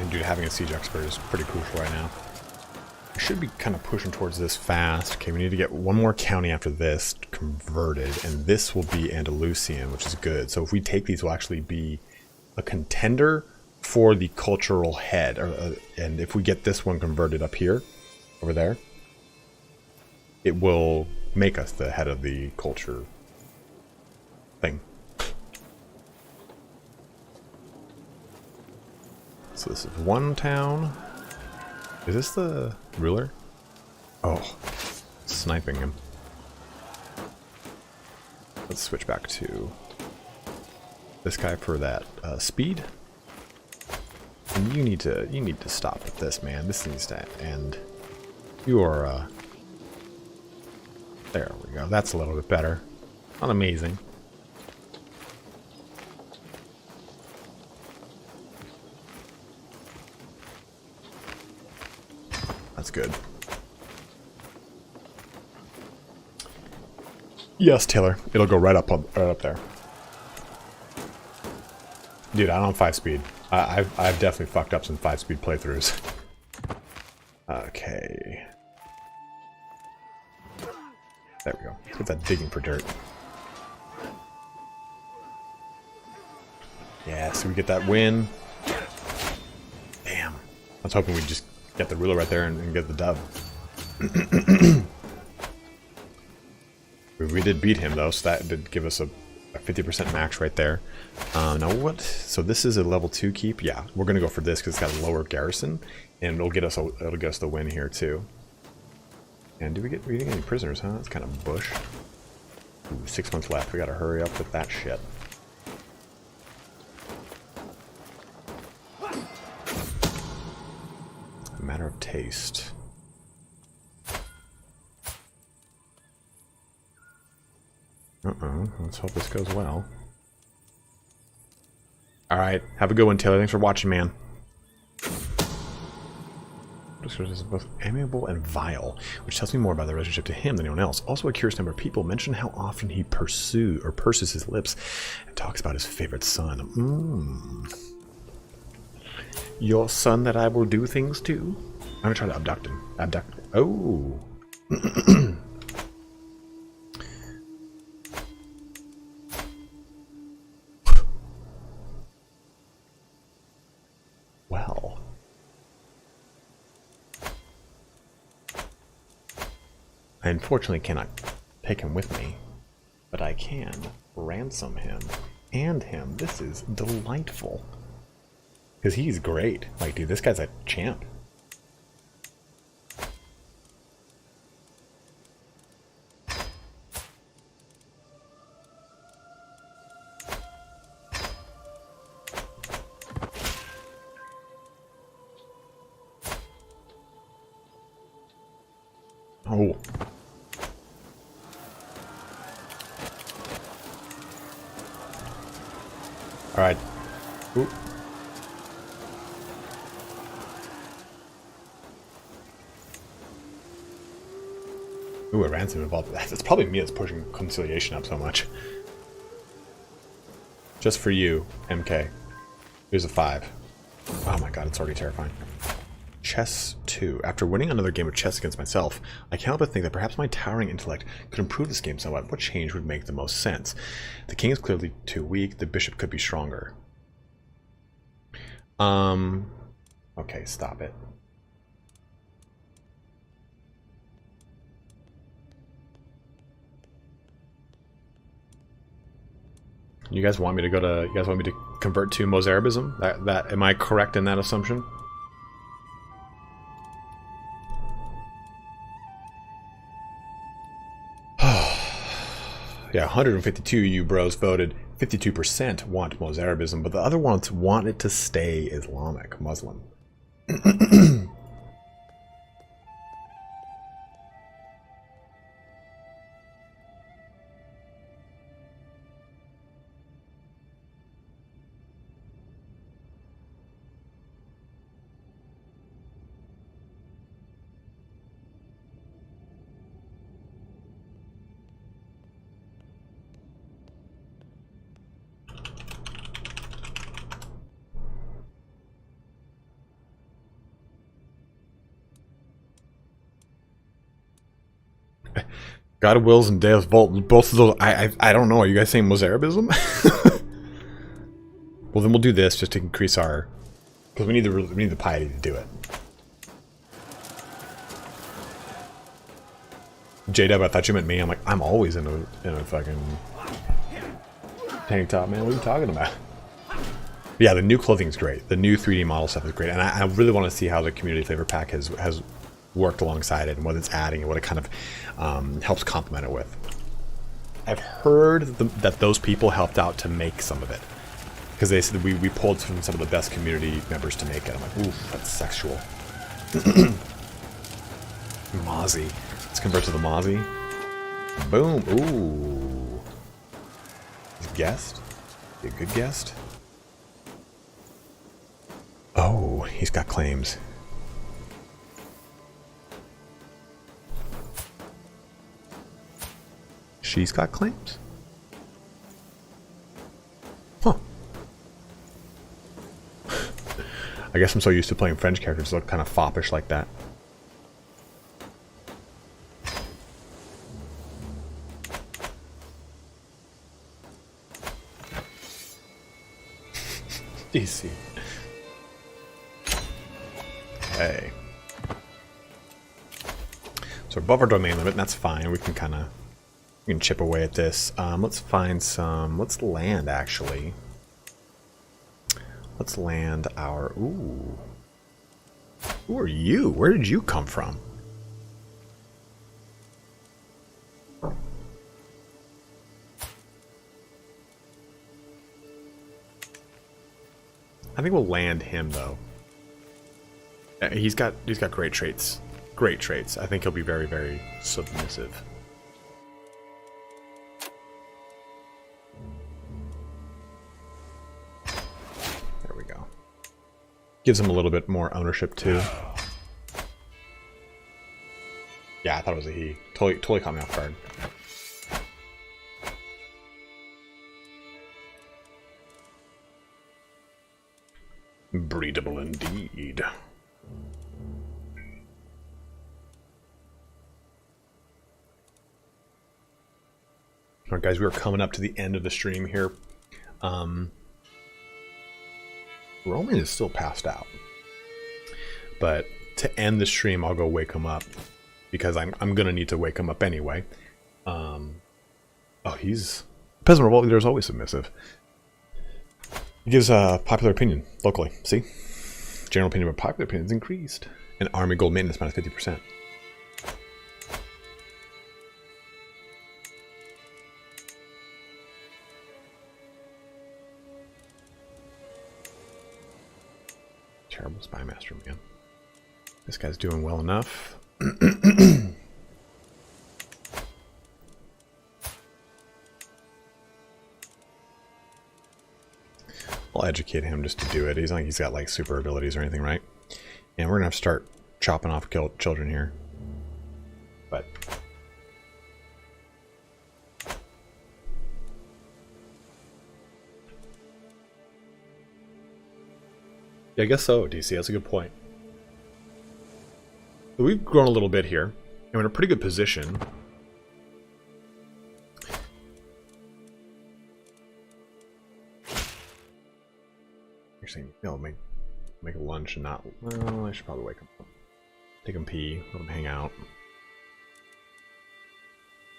Dude, having a siege expert is pretty crucial right now. We should be kind of pushing towards this fast. Okay, we need to get one more county after this converted, and this will be Andalusian, which is good. So if we take these, we'll actually be a contender for the cultural head. And if we get this one converted up here, over there, it will make us the head of the culture thing. So this is one town. Is this the ruler? Oh, sniping him. Let's switch back to this guy for that speed. And you need to stop with this, man. This needs to end. You are there we go. That's a little bit better. Not amazing. That's good. Yes, Taylor. It'll go right up there. Dude, I'm on 5-speed. I've definitely fucked up some 5-speed playthroughs. Okay. There we go. Let's get that digging for dirt. Yeah, so we get that win. Damn. I was hoping we'd just get the ruler right there and get the dub. We did beat him though, so that did give us a 50% max right there. Now what? So this is a level 2 keep. Yeah, we're gonna go for this because it's got a lower garrison, and it'll get us the win here too. And we didn't get any prisoners, huh? That's kind of bush. Ooh, 6 months left. We gotta hurry up with that shit. Matter of taste. Let's hope this goes well. Alright, have a good one, Taylor. Thanks for watching, man. This is both amiable and vile, which tells me more about the relationship to him than anyone else. Also, a curious number of people mention how often he purses his lips and talks about his favorite son. Your son that I will do things to? I'm gonna try to abduct him. Oh. Well. I unfortunately cannot take him with me, but I can ransom him and him. This is delightful. Because he's great. Like, dude, this guy's a champ. Oh. Alright. Ooh. Ooh, a ransom involved. It's probably me that's pushing conciliation up so much. Just for you, MK. Here's a 5. Oh my god, it's already terrifying. Chess 2. After winning another game of chess against myself, I can't help but think that perhaps my towering intellect could improve this game somewhat. What change would make the most sense? The king is clearly too weak. The bishop could be stronger. Okay, stop it. You guys want me to go to? You guys want me to convert to Mozarabism? That am I correct in that assumption? Yeah, 152 you bros voted. 52% want Mozarabism, but the other ones want it to stay Islamic, Muslim. God of Wills and Deus Volt, both of those, I don't know, are you guys saying Mozarabism? Well, then we'll do this just to increase our, because we need the piety to do it. J-Dub, I thought you meant me. I'm like, I'm always in a fucking tank top, man. What are you talking about? But yeah, the new clothing's great. The new 3D model stuff is great, and I really want to see how the community flavor pack has worked alongside it and what it's adding and what it kind of helps complement it with. I've heard that those people helped out to make some of it, because they said we pulled from some of the best community members to make it. I'm like, oof, that's sexual. Mozzie. Let's convert to the Mozzie. Boom. Ooh. He's a guest. Be a good guest. Oh, he's got claims. She's got claims? Huh. I guess I'm so used to playing French characters that look kind of foppish like that. DC. Okay. So we're above our domain limit, and that's fine. We can kind of chip away at this. Let's find some. Let's land, actually. Let's land our. Ooh. Who are you? Where did you come from? I think we'll land him, though. He's got great traits. Great traits. I think he'll be very, very submissive. There we go. Gives him a little bit more ownership too. Yeah, I thought it was a he. Totally caught me off guard. Breedable indeed. Alright guys, we are coming up to the end of the stream here. Roman is still passed out. But to end the stream, I'll go wake him up. Because I'm gonna need to wake him up anyway. Oh, he's... Peasant Revolt Leader is always submissive. He gives popular opinion locally. See? General opinion, but popular opinion is increased. And army gold maintenance minus 50%. Terrible spy master, man. This guy's doing well enough. I'll educate him just to do it. He's not like he's got like super abilities or anything, right? And we're gonna have to start chopping off children here. But Yeah, I guess so, DC. That's a good point. So we've grown a little bit here, and we're in a pretty good position. Actually, no, make a lunch and not. Well, I should probably wake him up. Take him pee, let him hang out.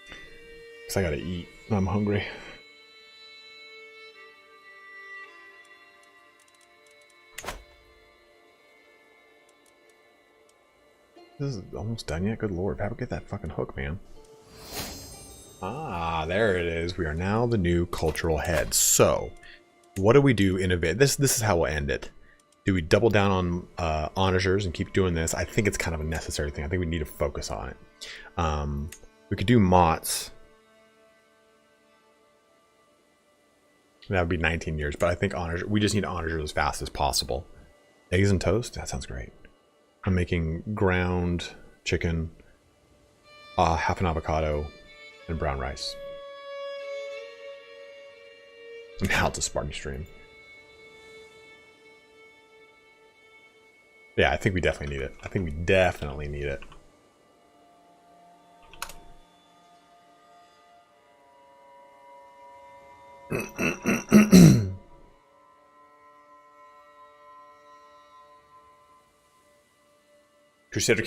Because I gotta eat. I'm hungry. This is almost done yet? Good lord. How do I get that fucking hook, man? Ah, there it is. We are now the new cultural head. So, what do we do in this is how we'll end it. Do we double down on onagers and keep doing this? I think it's kind of a necessary thing. I think we need to focus on it. We could do mots. That would be 19 years, but I think we just need onagers as fast as possible. Eggs and toast? That sounds great. I'm making ground chicken, half an avocado, and brown rice. Now it's a Spartan stream. Yeah, I think we definitely need it. I think we definitely need it. Crusader.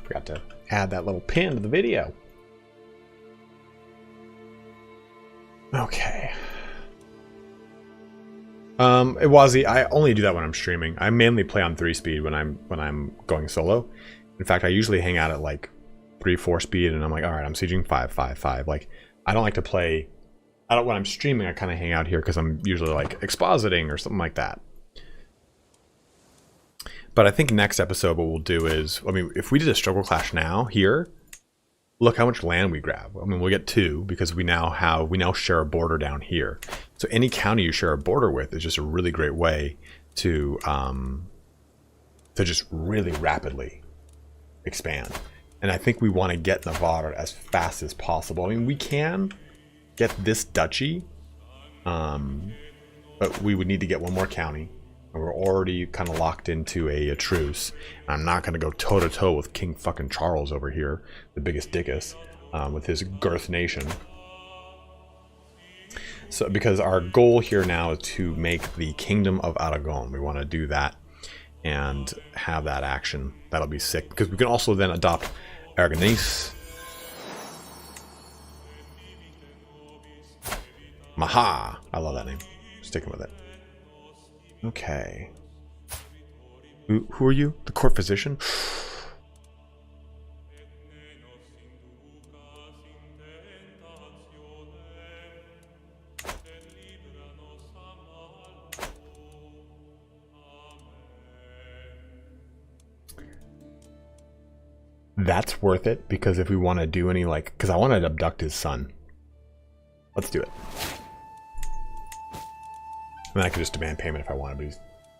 Forgot to add that little pin to the video. Okay. Iwazi, I only do that when I'm streaming. I mainly play on 3-speed when I'm going solo. In fact, I usually hang out at like 3-4 speed, and I'm like, all right, I'm sieging 5-5-5. Like, I don't like to play. When I'm streaming, I kind of hang out here because I'm usually like expositing or something like that. But I think next episode what we'll do is, I mean, if we did a struggle clash now here, look how much land we grab. I mean, we'll get 2 because we now share a border down here. So any county you share a border with is just a really great way to just really rapidly expand. And I think we want to get Navarre as fast as possible. I mean, we can get this duchy, but we would need to get one more county. And we're already kind of locked into a truce. And I'm not going to go toe-to-toe with King fucking Charles over here, the biggest dickus, with his girth nation. So, because our goal here now is to make the Kingdom of Aragon. We want to do that and have that action. That'll be sick. Because we can also then adopt Aragonese. Maha! I love that name. Sticking with it. Okay. Who are you? The court physician? That's worth it, because if we want to do any, like, because I want to abduct his son. Let's do it. And I could just demand payment if I wanted,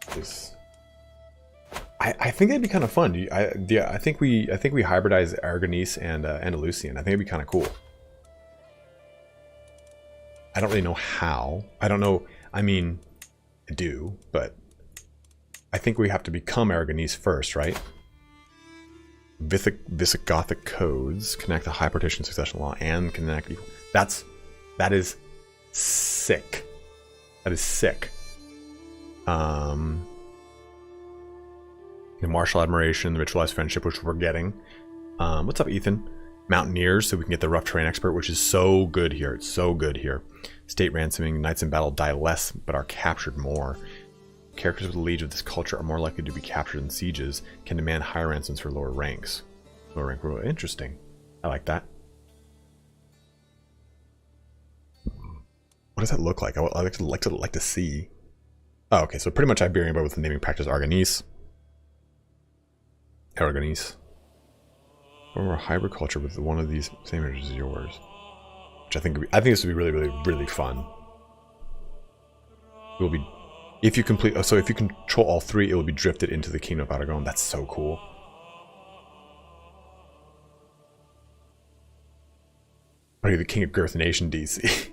but he's I think that'd be kind of fun. I think we hybridize Aragonese and Andalusian. I think it'd be kind of cool. I don't really know how. I don't know. I mean, I do, but I think we have to become Aragonese first, right? Visigothic codes connect the high partition succession law and connect. That is sick. That is sick. The martial admiration, the ritualized friendship, which we're getting. What's up, Ethan? Mountaineers, so we can get the rough terrain expert, which is so good here. It's so good here. State ransoming, knights in battle die less, but are captured more. Characters with the liege of this culture are more likely to be captured in sieges, can demand higher ransoms for lower ranks. Lower rank rule, interesting. I like that. What does that look like? I would like to see. Oh, okay, so pretty much Iberian, but with the naming practice Aragonese. Aragonese. Or hybrid culture with one of these same images as yours. Which I think this would be really, really, really fun. It will be, if you complete, so if you control all three, it will be drifted into the Kingdom of Aragon. That's so cool. Are you the King of Girth Nation, DC?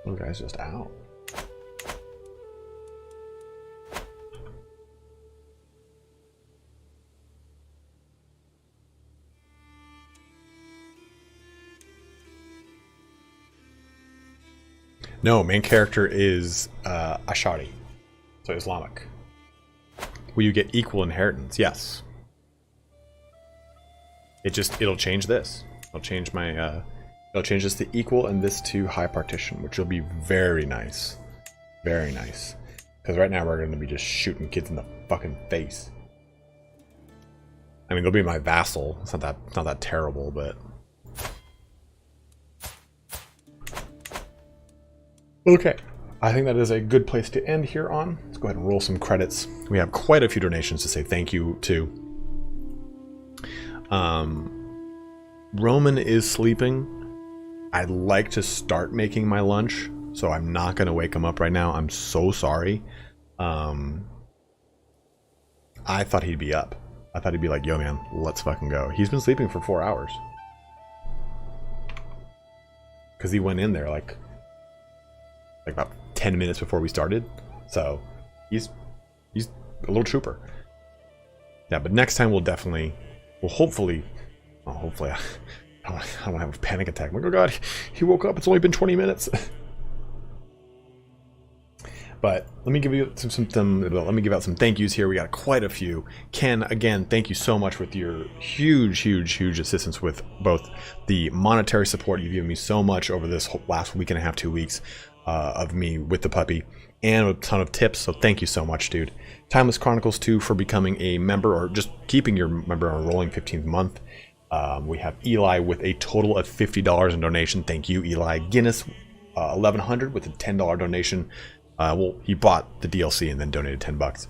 Oh, guy's just out. No, main character is Ashari, so Islamic. Will you get equal inheritance? Yes. It'll change this. It'll change my it'll change this to equal and this to high partition, which will be very nice. Very nice. Because right now we're going to be just shooting kids in the fucking face. I mean, they'll be my vassal. It's not that terrible, but okay. I think that is a good place to end here on. Let's go ahead and roll some credits. We have quite a few donations to say thank you to. Roman is sleeping. I'd like to start making my lunch, so I'm not going to wake him up right now. I'm so sorry. I thought he'd be up. I thought he'd be like, yo man, let's fucking go. He's been sleeping for 4 hours. Because he went in there like about 10 minutes before we started. So he's a little trooper. Yeah, but next time we'll hopefully I don't have a panic attack. I'm like, oh god, he woke up. It's only been 20 minutes. But let me give you let me give out some thank yous here. We got quite a few. Ken, again, thank you so much with your huge assistance with both the monetary support. You've given me so much over this last week and a half, 2 weeks of me with the puppy, and a ton of tips. So thank you so much, dude. Timeless Chronicles 2 for becoming a member or just keeping your member on a rolling 15th month. We have Eli with a total of $50 in donation. Thank you, Eli. Guinness, 1100 with a $10 donation. Well, he bought the DLC and then donated $10.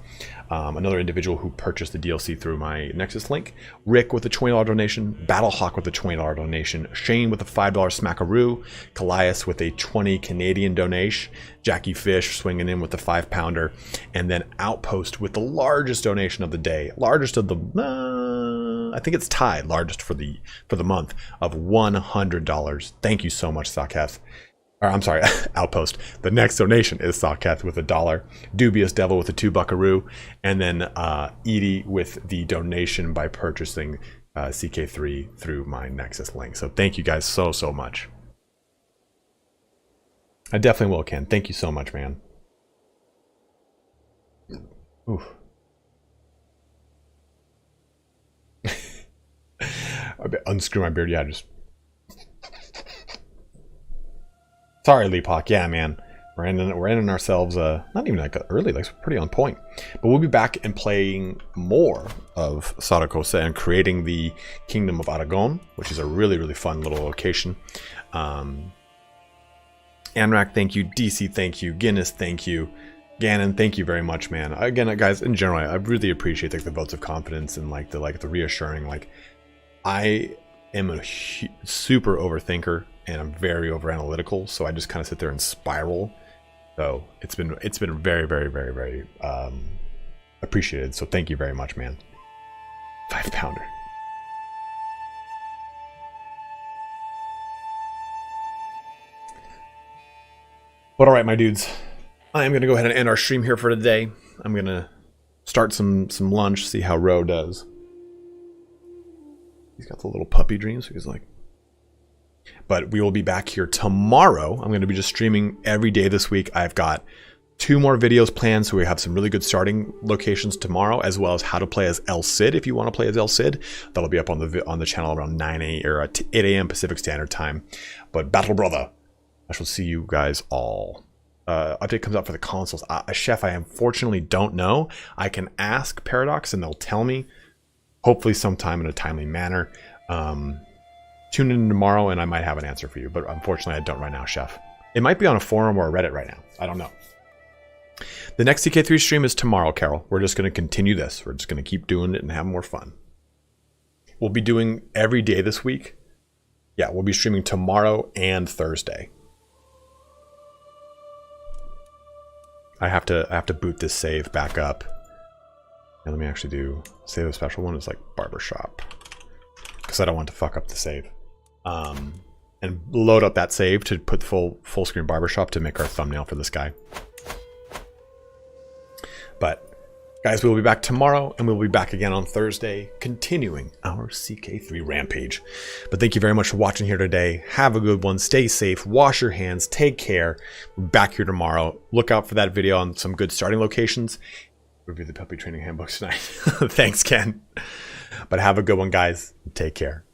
Another individual who purchased the DLC through my Nexus link. Rick with a $20 donation. Battlehawk with a $20 donation. Shane with a $5 smackaroo. Calias with a 20 Canadian donation. Jackie Fish swinging in with the 5-pounder. And then Outpost with the largest donation of the day. Largest of the... I think it's tied largest for the month of $100. Thank you so much, Sarkath. Or I'm sorry, Outpost. The next donation is Sarkath with $1. Dubious Devil with a $2 and then Edie with the donation by purchasing CK3 through my Nexus link. So thank you guys so much. I definitely will, Ken. Thank you so much, man. Oof. Unscrew my beard. Yeah, just. Sorry, Leaphawk. Yeah, man. We're ending ourselves. Not even like early. Like pretty on point. But we'll be back and playing more of ZARAGOZA and creating the Kingdom of Aragon, which is a really fun little location. Anrak, thank you. DC, thank you. Guinness, thank you. Gannon, thank you very much, man. Again, guys, in general, I really appreciate like the votes of confidence and like the reassuring. Like, I am a super overthinker and I'm very over analytical, so I just kind of sit there and spiral. So it's been very appreciated. So thank you very much, man. 5-pounder. But all right, my dudes, I am gonna go ahead and end our stream here for today. I'm gonna start some lunch, see how Ro does. He's got the little puppy dreams, so he's like. But we will be back here tomorrow. I'm going to be just streaming every day this week. I've got 2 more videos planned, so we have some really good starting locations tomorrow, as well as how to play as El Cid if you want to play as El Cid. That'll be up on the channel around 9 a.m. or 8 a.m. Pacific Standard Time. But Battle Brother, I shall see you guys all. Update comes out for the consoles. Chef, I unfortunately don't know. I can ask Paradox and they'll tell me. hopefully sometime in a timely manner. Tune in tomorrow and I might have an answer for you, but unfortunately I don't right now, Chef. It might be on a forum or a Reddit right now. I don't know. The next CK3 stream is tomorrow, Carol. We're just going to continue this. We're just going to keep doing it and have more fun. We'll be doing every day this week. Yeah, we'll be streaming tomorrow and Thursday. I have to boot this save back up. And let me actually do save a special one. It's like barbershop, because I don't want to fuck up the save. And load up that save to put full screen barbershop to make our thumbnail for this guy. But guys, we'll be back tomorrow and we'll be back again on Thursday, continuing our CK3 rampage. But thank you very much for watching here today. Have a good one. Stay safe. Wash your hands. Take care. We're back here tomorrow. Look out for that video on some good starting locations. Review the puppy training handbook tonight. Thanks, Ken. But have a good one, guys. Take care.